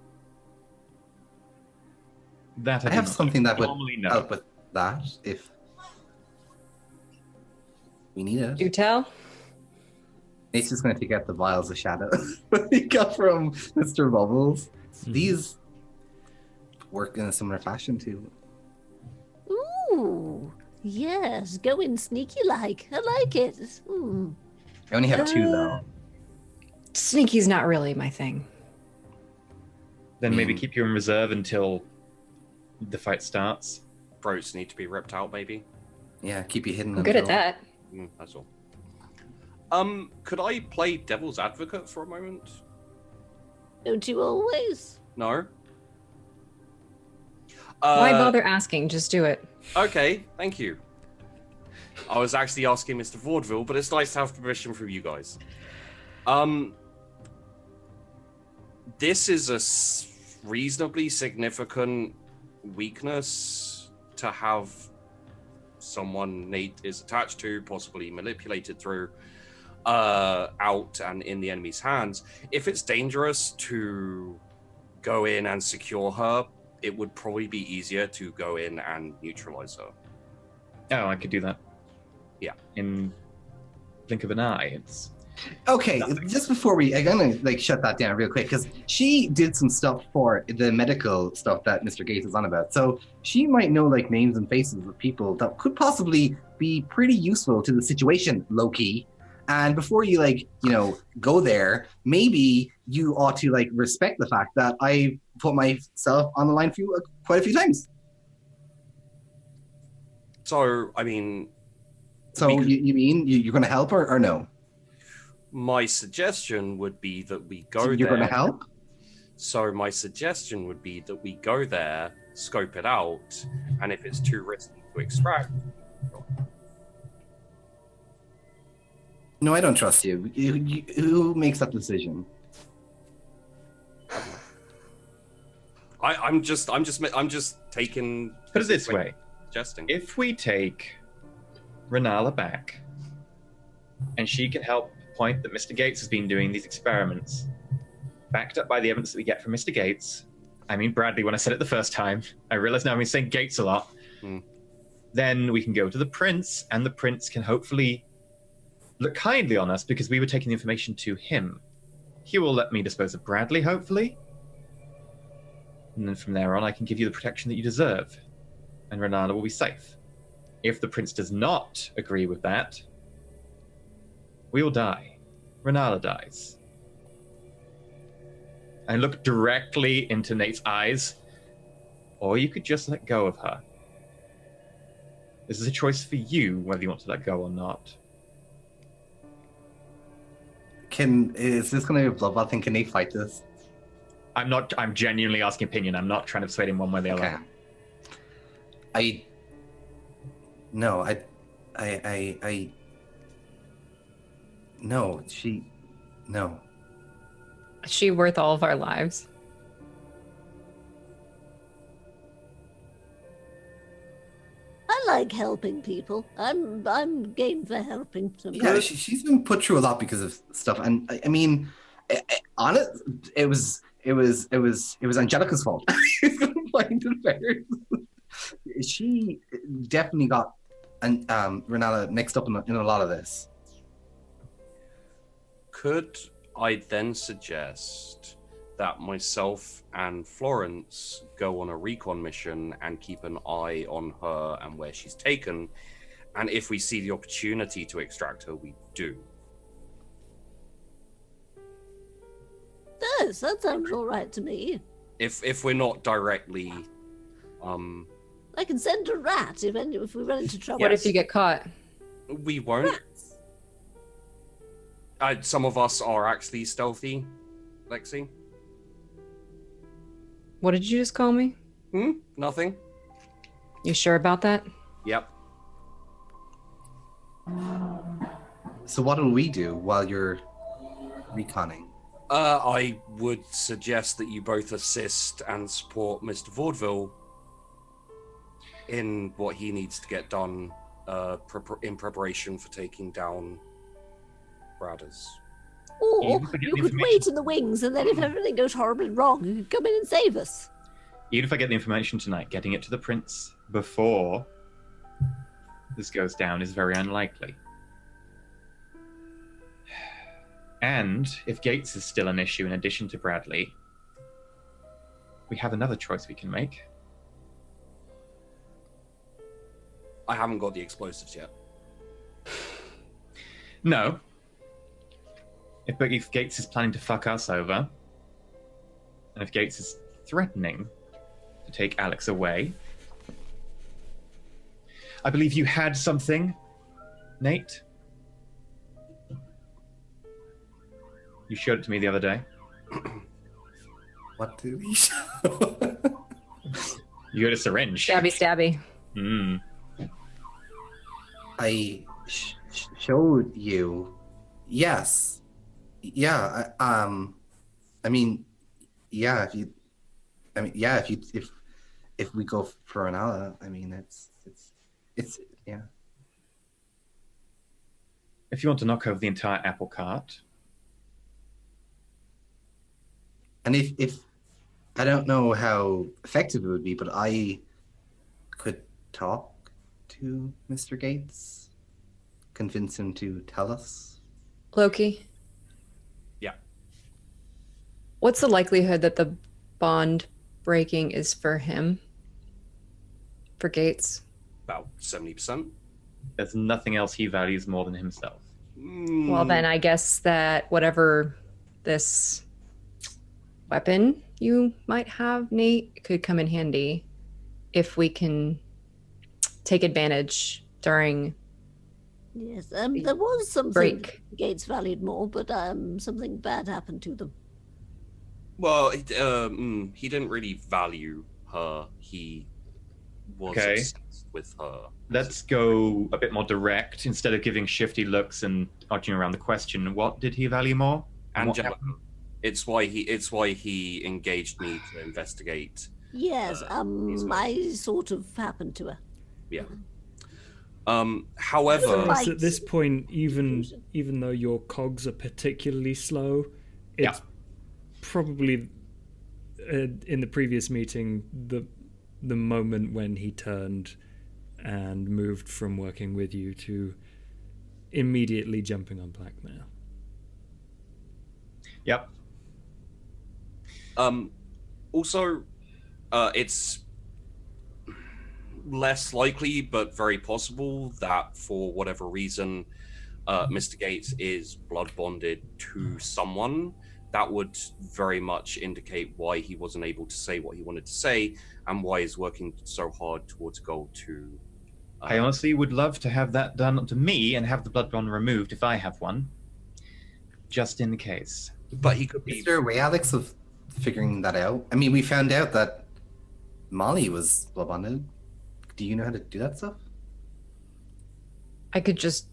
That I have something that would normally know. help with that if we need it. Do tell. Nate's just going to take out the vials of shadow he got from Mr. Bubbles. These work in a similar fashion too. Ooh, yes, going sneaky like. I like it. I only have two though. Sneaky's not really my thing. Then maybe keep you in reserve until the fight starts. Throats need to be ripped out, maybe. Yeah, keep you hidden. I'm good at that. That's all. Could I play devil's advocate for a moment? Don't you always? No. Why bother asking? Just do it. Okay, thank you. I was actually asking Mr. Vaudeville, but it's nice to have permission from you guys. This is a reasonably significant weakness to have someone Nate is attached to, possibly manipulated through, out and in the enemy's hands. If it's dangerous to go in and secure her, it would probably be easier to go in and neutralize her. Oh, I could do that. Yeah. In blink of an eye. It's Okay, nothing. just before I'm gonna shut that down real quick because she did some stuff for the medical stuff that Mr. Gates is on about. So she might know names and faces of people that could possibly be pretty useful to the situation, low key. And before you go there, maybe you ought to respect the fact that I put myself on the line for you quite a few times. So, I mean... So you mean you're going to help or no? My suggestion would be that we go So there. you're going to help? So my suggestion would be that we go there, scope it out, and if it's too risky to extract... No, I don't trust you. Who makes that decision? I'm just taking... Put it this way. Suggesting. If we take Renala back, and she can help point that Mr. Gates has been doing these experiments, backed up by the evidence that we get from Mr. Gates, I mean Bradley when I said it the first time, I realize now I've been saying Gates a lot, then we can go to the Prince, and the Prince can hopefully look kindly on us because we were taking the information to him. He will let me dispose of Bradley, hopefully. And then from there on, I can give you the protection that you deserve. And Renala will be safe. If the Prince does not agree with that, we will die. Renala dies. I look directly into Nate's eyes. Or you could just let go of her. This is a choice for you, whether you want to let go or not. Is this going to be a bloodbath thing? Can they fight this? I'm genuinely asking opinion. I'm not trying to persuade him one way or the other. No, no. Is she worth all of our lives? I like helping people. I'm game for helping somebody. Yeah, she's been put through a lot because of stuff, and I mean, honest, it was Angelica's fault. She definitely got Renala mixed up in a lot of this. Could I then suggest that myself and Florence go on a recon mission and keep an eye on her and where she's taken, and if we see the opportunity to extract her, we do? Yes, that sounds all right to me. If we're not directly... I can send a rat if we run into trouble. What if you get caught? We won't. Rats. Some of us are actually stealthy, Lexi. What did you just call me? Nothing. You sure about that? Yep. So what will we do while you're reconning? I would suggest that you both assist and support Mr. Vaudeville in what he needs to get done in preparation for taking down Bradders. Or Even if I get you the could information- wait in the wings, and then if everything goes horribly wrong, you could come in and save us. Even if I get the information tonight, getting it to the Prince before this goes down is very unlikely. And if Gates is still an issue in addition to Bradley, we have another choice we can make. I haven't got the explosives yet. No. If Gates is planning to fuck us over, and if Gates is threatening to take Alex away, I believe you had something, Nate. You showed it to me the other day. What do we show? You got a syringe. Stabby, stabby. Mm. I showed you. Yes. Yeah. I mean, yeah. If we go for another, I mean, it's yeah. If you want to knock over the entire apple cart. And if I don't know how effective it would be, but I could talk to Mr. Gates, convince him to tell us. Loki, Yeah. what's the likelihood that the bond breaking is for him? For Gates? About 70%. There's nothing else he values more than himself. Well, then I guess that whatever this weapon you might have, Nate, could come in handy if we can take advantage during Yes, there was something break. Gates valued more, but something bad happened to them. Well, he didn't really value her. He was Okay. obsessed with her. Let's go a bit more direct. Instead of giving shifty looks and arching around the question, what did he value more? And what Angelica. It's why he engaged me to investigate. Yes, his I sort of happened to her. Yeah. So However, Right. at this point, even though your cogs are particularly slow, it's probably in the previous meeting the moment when he turned and moved from working with you to immediately jumping on blackmail. Yep. also, it's less likely, but very possible that for whatever reason, Mr. Gates is blood bonded to someone. That would very much indicate why he wasn't able to say what he wanted to say, and why he's working so hard towards a goal to. I honestly would love to have that done to me and have the blood bond removed if I have one. Just in case. But he could be. Is there a way, Alex, of figuring that out? I mean, we found out that Molly was blood bonded. Do you know how to do that stuff? I could just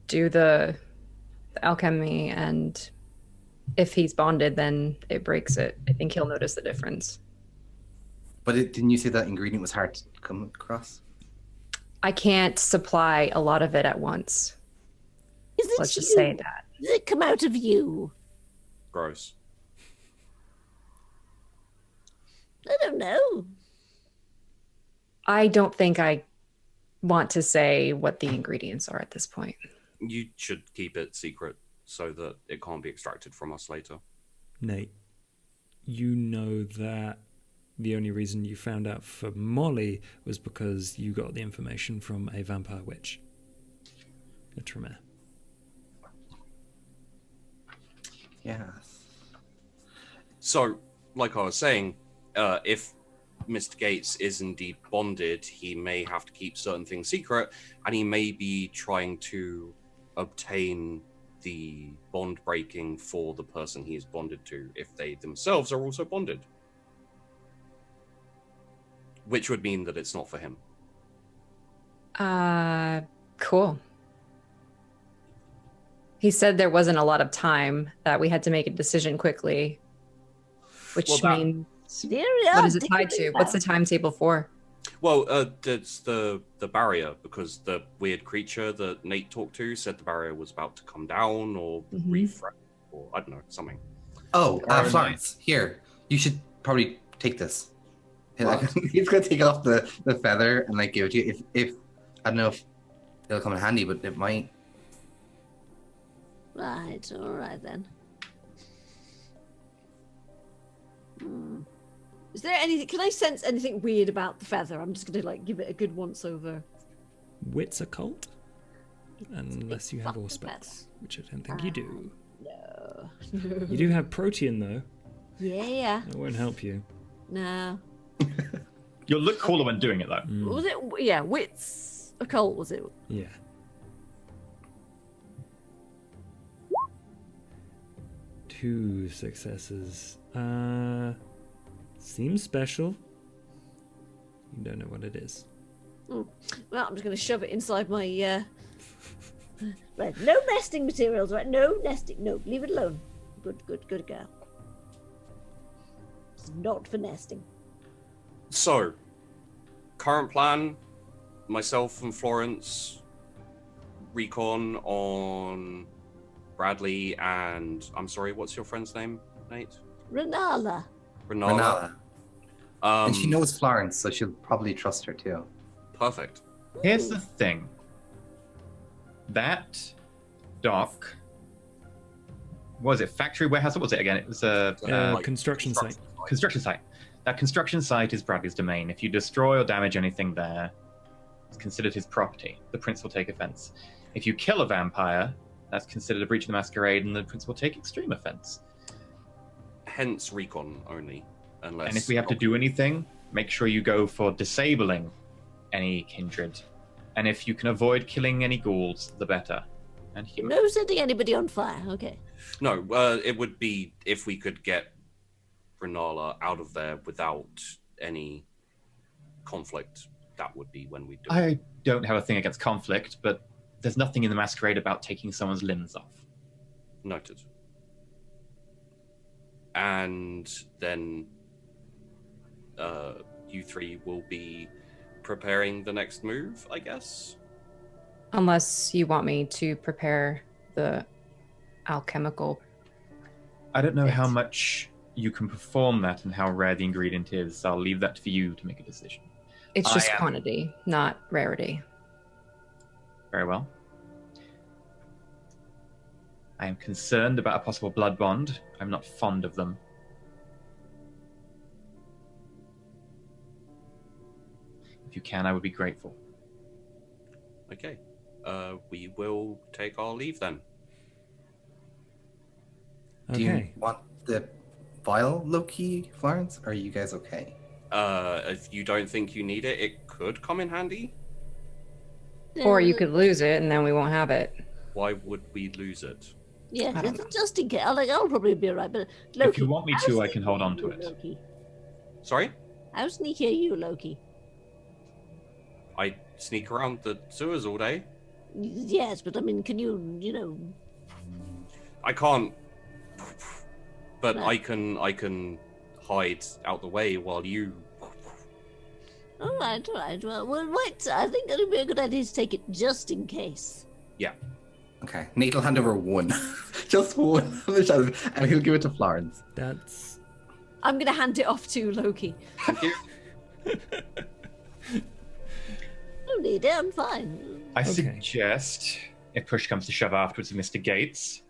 do the alchemy, and if he's bonded, then it breaks it. I think he'll notice the difference. But didn't you say that ingredient was hard to come across? I can't supply a lot of it at once. Is it Let's just you? say that. Does it come out of you? Gross. I don't know. I don't think I want to say what the ingredients are at this point. You should keep it secret so that it can't be extracted from us later. Nate, you know that the only reason you found out for Molly was because you got the information from a vampire witch. A Tremere. Yes. So, like I was saying, if Mr. Gates is indeed bonded, he may have to keep certain things secret, and he may be trying to obtain the bond breaking for the person he is bonded to if they themselves are also bonded. Which would mean that it's not for him. Cool. He said there wasn't a lot of time, that we had to make a decision quickly, which Well, that- means There we what are, is it tied to? What's the timetable for? Well, it's the barrier, because the weird creature that Nate talked to said the barrier was about to come down or refresh, or I don't know, something. Oh, Or Florence, here. You should probably take this. What? He's gonna take off the feather and like give it to you. If I don't know if it'll come in handy, but it might. Right, all right then. Is there anything? Can I sense anything weird about the feather? I'm just gonna like give it a good once over. Wits occult? Unless you have fuck Auspex, which I don't think you do. No. You do have Protean, though. Yeah. That won't help you. No. You'll look cooler when doing it, though. Was it? Yeah, wits occult was it? Yeah. Two successes. Seems special. You don't know what it is. Well, I'm just going to shove it inside my... Right, no nesting materials, right? No nesting. No, leave it alone. Good girl. It's not for nesting. So, current plan, myself and Florence recon on Bradley and... I'm sorry, what's your friend's name, Nate? Renala. Renala. And she knows Florence, so she'll probably trust her too. Perfect. Here's the thing. That dock... What was it? Factory warehouse? What was it again? It was a... construction site. Construction site. That construction site is Bradley's domain. If you destroy or damage anything there, it's considered his property. The prince will take offense. If you kill a vampire, that's considered a breach of the masquerade, and the prince will take extreme offense. Hence recon only, unless... And if we have to do anything, make sure you go for disabling any kindred. And if you can avoid killing any ghouls, the better. And human. No setting anybody on fire. Okay. No, it would be if we could get Renala out of there without any conflict. That would be when we do it. I don't have a thing against conflict, but there's nothing in the masquerade about taking someone's limbs off. Noted. And then you three will be preparing the next move, I guess? Unless you want me to prepare the alchemical. I don't know bits. how much you can perform that and how rare the ingredient is. I'll leave that for you to make a decision. It's just quantity, not rarity. Very well. I am concerned about a possible blood bond. I'm not fond of them. If you can, I would be grateful. Okay. We will take our leave then. Do you Okay. want the vial, Loki, Florence? Or are you guys okay? If you don't think you need it, it could come in handy. Or you could lose it and then we won't have it. Why would we lose it? Yeah, I don't know. just in case. I'll probably be alright. But Loki, If you want me how to, I sneaky can hold are on to you, it. Loki? Sorry? How sneaky are you, Loki? I sneak around the sewers all day. Yes, but I mean, can you, I can't, but No. I can hide out the way while you... All right. Well, wait. I think it would be a good idea to take it just in case. Yeah. Okay. Nate will hand over one. Just one. And he'll give it to Florence. That's... I'm gonna hand it off to Loki. Thank you. No need it. I'm fine. I Okay. suggest, if push comes to shove afterwards with Mr. Gates,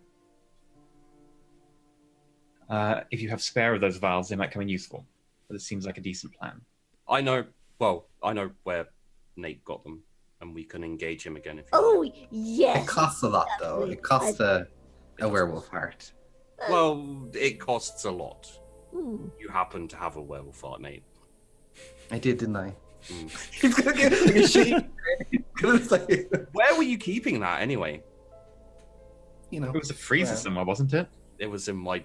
if you have spare of those vials, they might come in useful. But it seems like a decent plan. I know where Nate got them, and we can engage him again if you Oh like. yes. It costs a lot, though. It costs a werewolf heart. Well, it costs a lot. Hmm. You happen to have a werewolf heart, Nate. I did, didn't I? Mm. He's gonna get like a shake. He's gonna say, Where were you keeping that anyway? you know. It was a freezer Well. somewhere, wasn't it? It was in my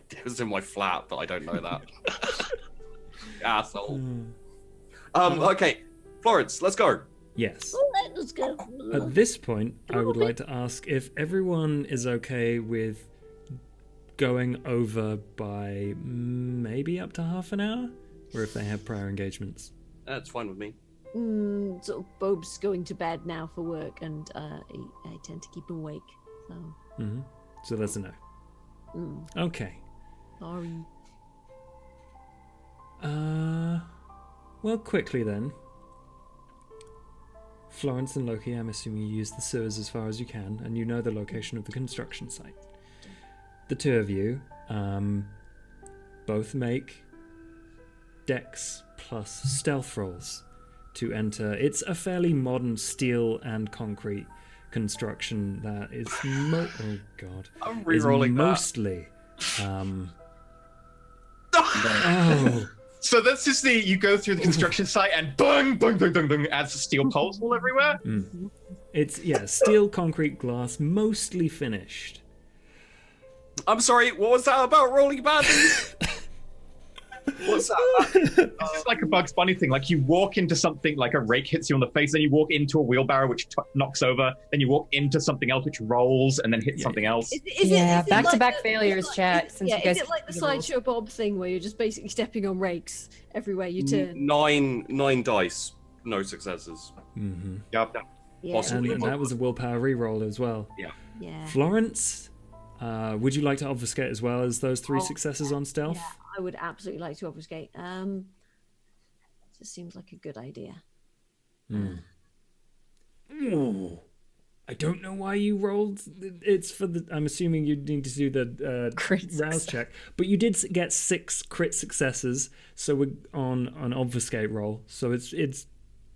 flat, but I don't know that. Asshole. Okay, Florence, let's go. Yes. All right, let's go. At this point, I would like to ask if everyone is okay with going over by maybe up to half an hour, or if they have prior engagements. That's fine with me. Sort of Bob's going to bed now for work, and I tend to keep him awake. So, So that's a no. Okay. sorry. Well, quickly then. Florence and Loki, I'm assuming you use the sewers as far as you can, and you know the location of the construction site. The two of you both make dex plus stealth rolls to enter. It's a fairly modern steel and concrete construction that is oh god, I'm is re-rolling that. mostly oh. So that's just you go through the construction site and bang, bang, bang, bang, bang, as the steel poles all everywhere. It's steel, concrete, glass, mostly finished. I'm sorry, what was that about rolling badly? What What's that? It's just like a Bugs Bunny thing. Like you walk into something, like a rake hits you on the face, then you walk into a wheelbarrow which knocks over, then you walk into something else which rolls and then hits something else. Is it back-to-back failures, chat. Since you guys is it like the Sideshow Bob thing where you're just basically stepping on rakes everywhere you turn? Nine dice, no successes. Mm-hmm. Yep. Yeah. Possibly. And that was a willpower reroll as well. Yeah. Florence, would you like to obfuscate as well as those 3 successes on stealth? Yeah, I would absolutely like to obfuscate. Just seems like a good idea. Ooh. I don't know why you rolled. It's for the. I'm assuming you need to do the Crit rouse success. check, but you did get 6 crit successes. So we're on an obfuscate roll. So it's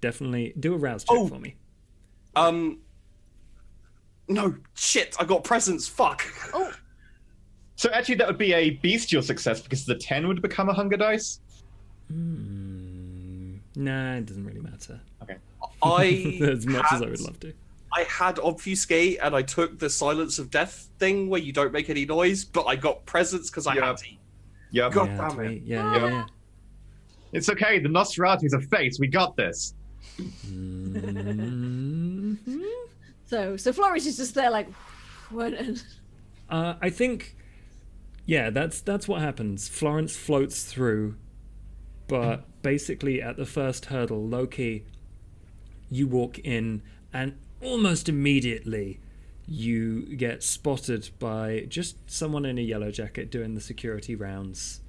definitely do a rouse check for me. No, shit, I got presents, fuck. Oh, So actually that would be a bestial success because the 10 would become a hunger dice. Nah, it doesn't really matter. Okay. As much as I would love to. I had obfuscate and I took the silence of death thing where you don't make any noise, but I got presents because I had to. Yep. God Yeah, damn it. yeah. It's okay. The Nosferatu's a face. We got this. so Florence is just there like, what? I think, yeah, that's what happens. Florence floats through, but basically at the first hurdle, Loki, you walk in, and almost immediately you get spotted by just someone in a yellow jacket doing the security rounds.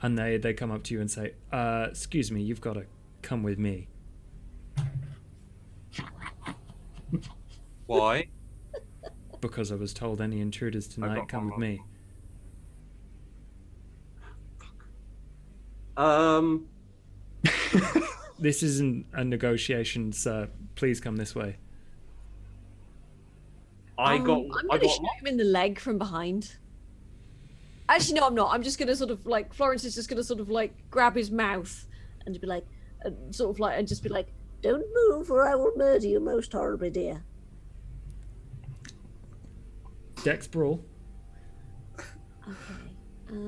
And they come up to you and say, excuse me, you've got to come with me. Why? Because I was told any intruders tonight come with me. This isn't a negotiation, sir. Please come this way. I I'm got gonna shoot him in the leg from behind. Actually, no, I'm not. I'm just gonna sort of like Florence is just gonna sort of like grab his mouth and be like, sort of like, and just be like, Don't move, or I will murder you most horribly, dear. Dex brawl.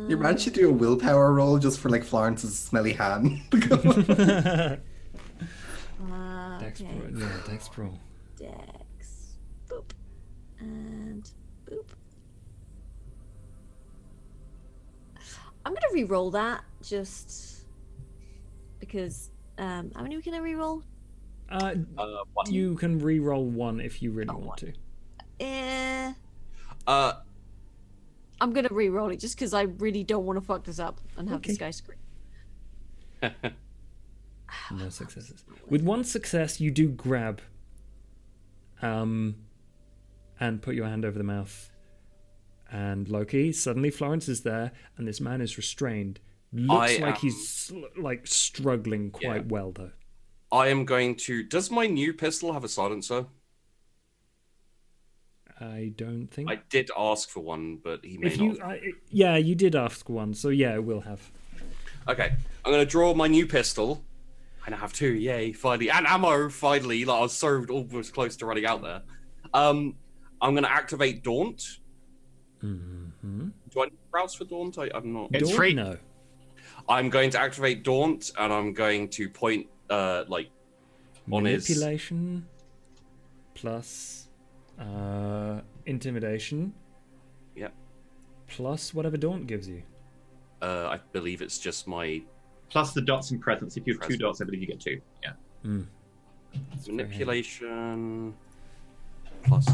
Your man should do a willpower roll just for like Florence's smelly hand. Dex okay, brawl. Yeah, Dex brawl. Dex, boop, and boop. I'm gonna re-roll that just because. How many can I re-roll? one. You can re-roll 1 if you really want to. I'm gonna re-roll it just because I really don't want to fuck this up and have this guy scream. No successes. With 1 success, you do grab, and put your hand over the mouth. And Loki, suddenly Florence is there, and this man is restrained. Looks like he's like struggling quite well, though. I am going to. Does my new pistol have a silencer? I don't think. I did ask for one, but he may If not. you, yeah, you did ask one, so yeah, it will have. Okay, I'm gonna draw my new pistol. I now have 2. Yay! Finally, and ammo. Finally, like I was so almost close to running out there. I'm gonna activate Daunt. Mm-hmm. Do I need to browse for Daunt? I'm not. It's Daunt, free. No. I'm going to activate Daunt, and I'm going to point, like, on his. Manipulation plus intimidation. Yep. Plus whatever Daunt gives you. I believe it's just my Plus the dots and presence. If you have 2 Presence. dots, I believe you get 2. Yeah. manipulation plus 2.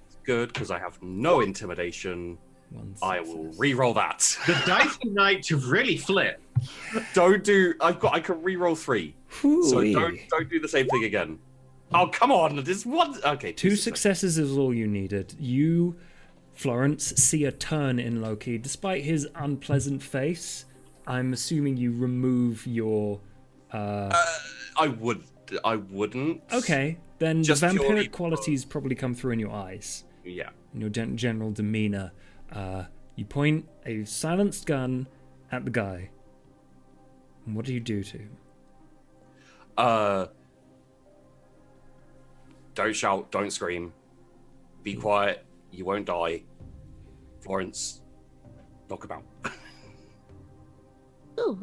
It's good because I have no intimidation. I will re-roll that. The dice tonight to really flip. Don't do. I can re-roll 3. So don't do the same thing again. Oh come on! This one. Okay. 2 successes is all you needed. You, Florence, see a turn in Loki. Despite his unpleasant face, I'm assuming you remove your. I wouldn't. Okay, then Just the purely- vampiric qualities probably come through in your eyes, Yeah. in your general demeanor. You point a silenced gun at the guy. And what do you do to him? Don't shout. Don't scream. Be quiet. You won't die. Florence, knock about.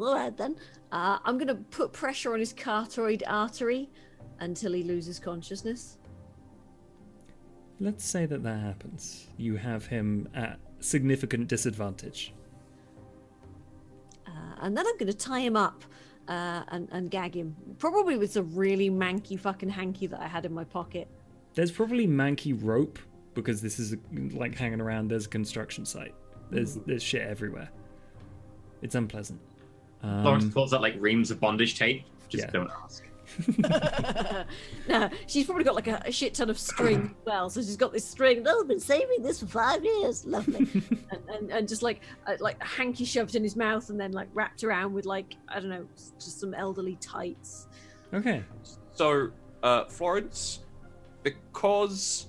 all right then. I'm gonna put pressure on his carotid artery until he loses consciousness. Let's say that happens. You have him at significant disadvantage. And then I'm gonna tie him up and gag him, probably with some really manky fucking hanky that I had in my pocket. There's probably manky rope, because this is like hanging around. There's a construction site. There's shit everywhere. It's unpleasant. Florence pulls out like reams of bondage tape. Just don't ask. No, she's probably got like a shit ton of string as well. So she's got this string. Oh, I've been saving this for 5 years. Lovely. and just like a hanky shoved in his mouth and then like wrapped around with like, I don't know, just some elderly tights. Okay. So, Florence, because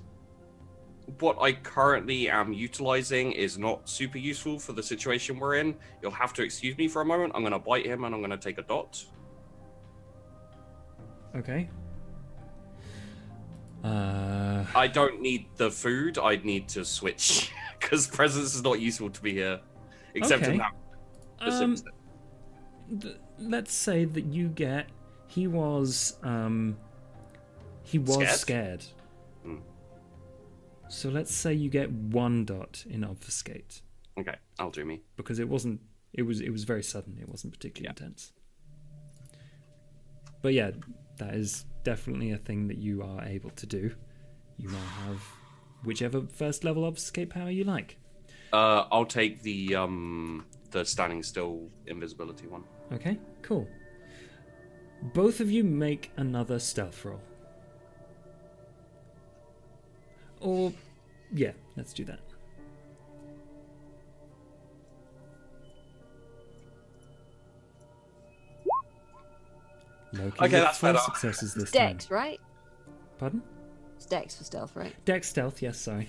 what I currently am utilizing is not super useful for the situation we're in, you'll have to excuse me for a moment. I'm going to bite him and I'm going to take a dot. Okay. I don't need the food. I need to switch because presence is not useful to me here, except in that. Let's say that you get. He was scared. So let's say you get 1 dot in obfuscate. Okay, I'll do me. Because it wasn't. It was very sudden. It wasn't particularly intense. But yeah, that is definitely a thing that you are able to do. You now have whichever first level obfuscate power you like. I'll take the standing still invisibility one. Okay, cool. Both of you make another stealth roll. Or, yeah, let's do that. Loki, okay, that's 4 better. successes this Dex, time. right? Pardon? It's Dex for stealth, right? Dex stealth, yes, sorry.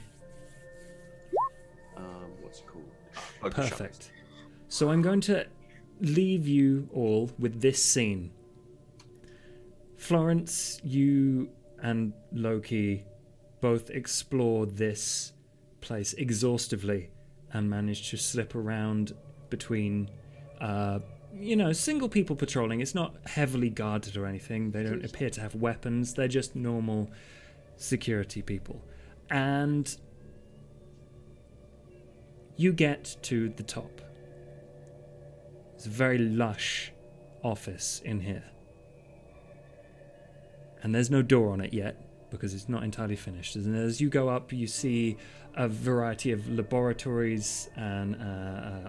What's it called? Perfect. So I'm going to leave you all with this scene. Florence, you and Loki both explore this place exhaustively and manage to slip around between single people patrolling. It's not heavily guarded or anything. They don't appear to have weapons. They're just normal security people. And you get to the top. It's a very lush office in here. And there's no door on it yet, because it's not entirely finished. And as you go up, you see a variety of laboratories and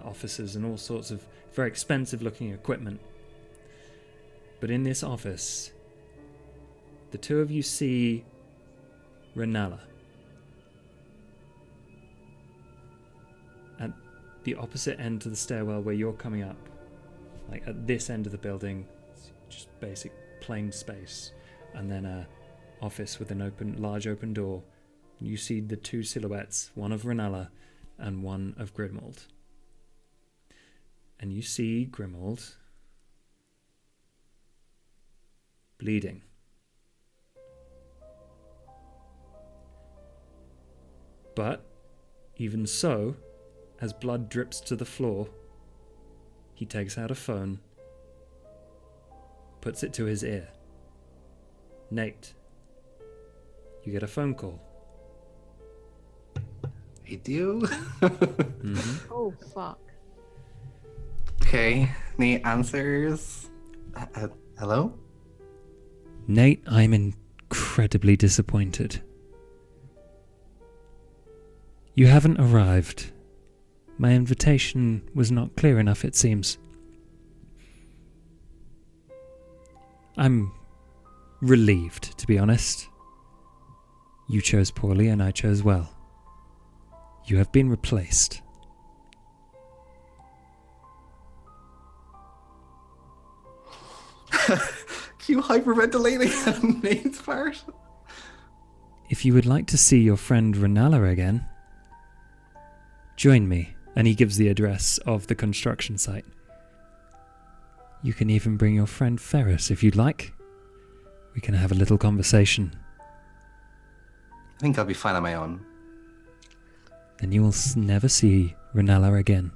offices and all sorts of very expensive-looking equipment. But in this office, the two of you see Renala. At the opposite end to the stairwell where you're coming up, like at this end of the building, just basic plain space, and then a office with an large open door. You see the 2 silhouettes, one of Renala and one of Grimald. And you see Grimald bleeding. But even so, as blood drips to the floor, he takes out a phone, puts it to his ear. Nate, you get a phone call. I do? Mm-hmm. Oh, fuck. Okay, Nate answers. Hello? Nate, I'm incredibly disappointed. You haven't arrived. My invitation was not clear enough, it seems. I'm relieved, to be honest. You chose poorly and I chose well. You have been replaced. You hyperventilating on Nate's part? If you would like to see your friend Renala again, join me. And he gives the address of the construction site. You can even bring your friend Ferris if you'd like. We can have a little conversation. I think I'll be fine on my own. Then you will never see Renala again.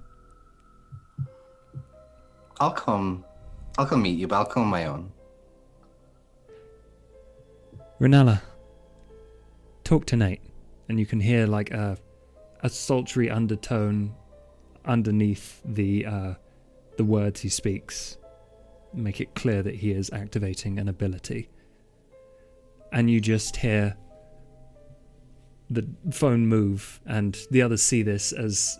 I'll come meet you, but I'll come on my own. Renella, talk to Nate, and you can hear like a sultry undertone underneath the words he speaks. Make it clear that he is activating an ability. And you just hear the phone move, and the others see this as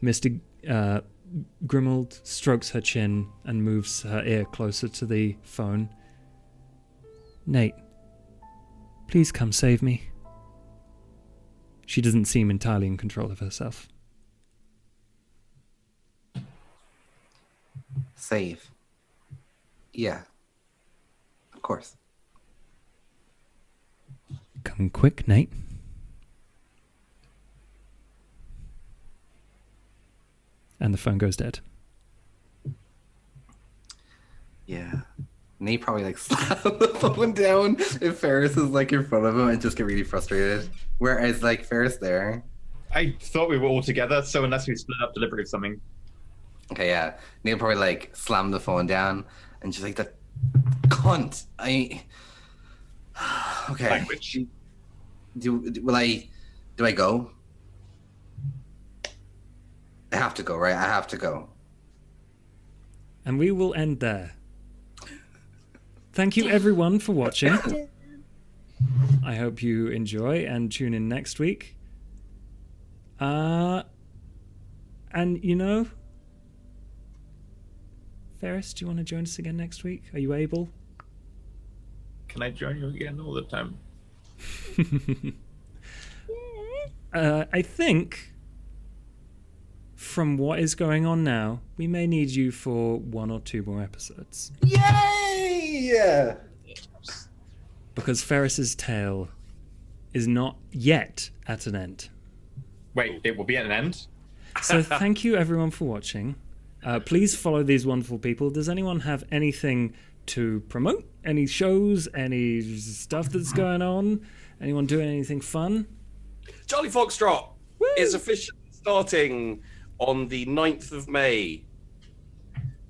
Mr. Grimald strokes her chin and moves her ear closer to the phone. Nate, please come save me. She doesn't seem entirely in control of herself. Save. Yeah. Of course. Come quick, Nate. And the phone goes dead. Yeah. Nate probably like slap the phone down if Ferris is like in front of him and just get really frustrated. Whereas like Ferris there. I thought we were all together, so unless we split up deliberately or something. Okay, yeah. Nate probably like slam the phone down and just like that cunt. Okay. Language. Do I go? I have to go, right? I have to go. And we will end there. Thank you everyone for watching. I hope you enjoy and tune in next week. And you know, Ferris, do you want to join us again next week? Are you able? Can I join you again all the time? I think from what is going on now, we may need you for 1 or 2 more episodes. Yay! Because Ferris's tale is not yet at an end. Wait, it will be at an end? So thank you everyone for watching. Please follow these wonderful people. Does anyone have anything to promote? Any shows? Any stuff that's going on? Anyone doing anything fun? Charlie Foxtrot is officially starting on the 9th of May.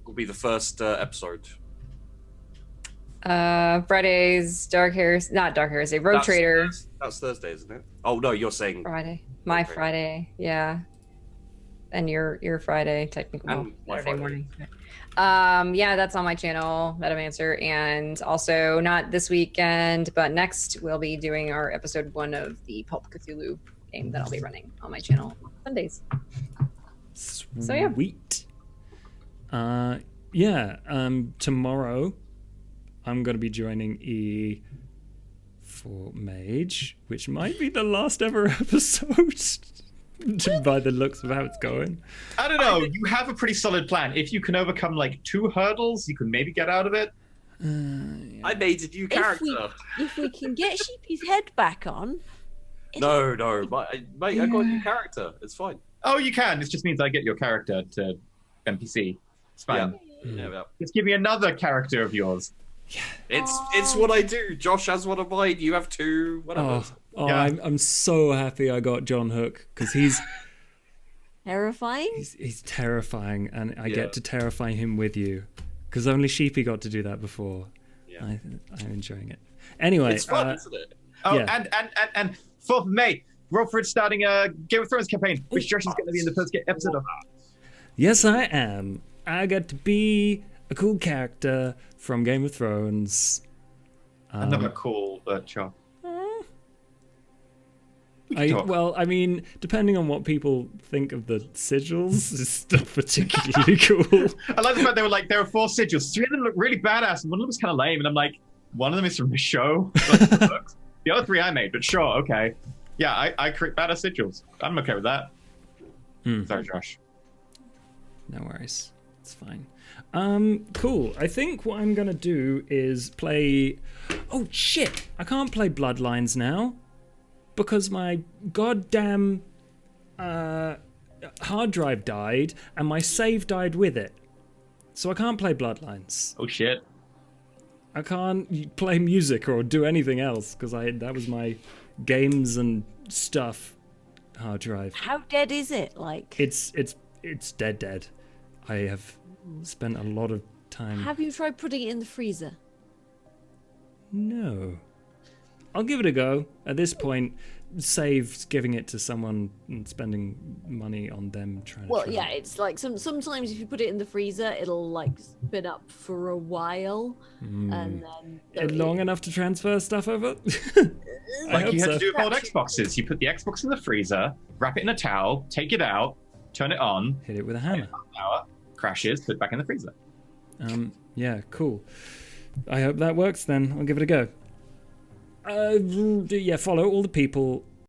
Will be the first episode. Friday's Dark Heresy, not Dark Heresy, Rogue Trader. That's Thursday, isn't it? Oh no, you're saying Friday. My Okay. Friday, yeah. And your Friday, technically. And my Saturday Friday. morning. Yeah, that's on my channel, Metamancer. And also not this weekend, but next we'll be doing our episode 1 of the Pulp Cthulhu game that I'll be running on my channel Sundays. So, yeah. Sweet. Tomorrow I'm going to be joining E for Mage, which might be the last ever episode by the looks of how it's going. I don't know. You have a pretty solid plan. If you can overcome like 2 hurdles, you can maybe get out of it. I made a new character. If we can get Sheepy's head back on. No, mate, I got a new character. It's fine. Oh, you can. It just means I get your character to NPC. It's fine. Yeah. Just give me another character of yours. It's what I do. Josh has one of mine. You have 2. Whatever. Yeah. I'm so happy I got John Hook because he's Terrifying? he's terrifying, and I Yeah. get to terrify him with you because only Sheepy got to do that before. Yeah. I'm enjoying it. Anyway, It's fun, isn't it? Oh, Yeah. and 4th of May, Rollford starting a Game of Thrones campaign, which Josh is going to be in the first episode of. yes, I am. I get to be a cool character from Game of Thrones. Another cool chop. Well, I mean, depending on what people think of the sigils, it's not particularly cool. I like the fact they were like, there were 4 sigils. 3 of them look really badass, and one of them was kind of lame. And I'm like, one of them is from the show. The other 3 I made, but sure, okay. Yeah, I create badass sigils. I'm okay with that. Sorry, Josh. No worries. It's fine. Cool. I think what I'm gonna do is play... Oh, shit! I can't play Bloodlines now because my goddamn hard drive died and my save died with it. So I can't play Bloodlines. Oh, shit. I can't play music or do anything else because that was my games and stuff hard drive. How dead is it? Like, It's dead. I have spent a lot of time. Have you tried putting it in the freezer? No. I'll give it a go. At this point, save giving it to someone and spending money on them trying to Well, try. yeah, it's like sometimes if you put it in the freezer, it'll like spin up for a while, and then Long enough to transfer stuff over? I Like hope you had so. to do with old Xboxes. You put the Xbox in the freezer, wrap it in a towel, take it out, turn it on, Hit it with a hammer. power, crashes, put it back in the freezer. Yeah, cool. I hope that works then. I'll give it a go. Yeah, follow all the people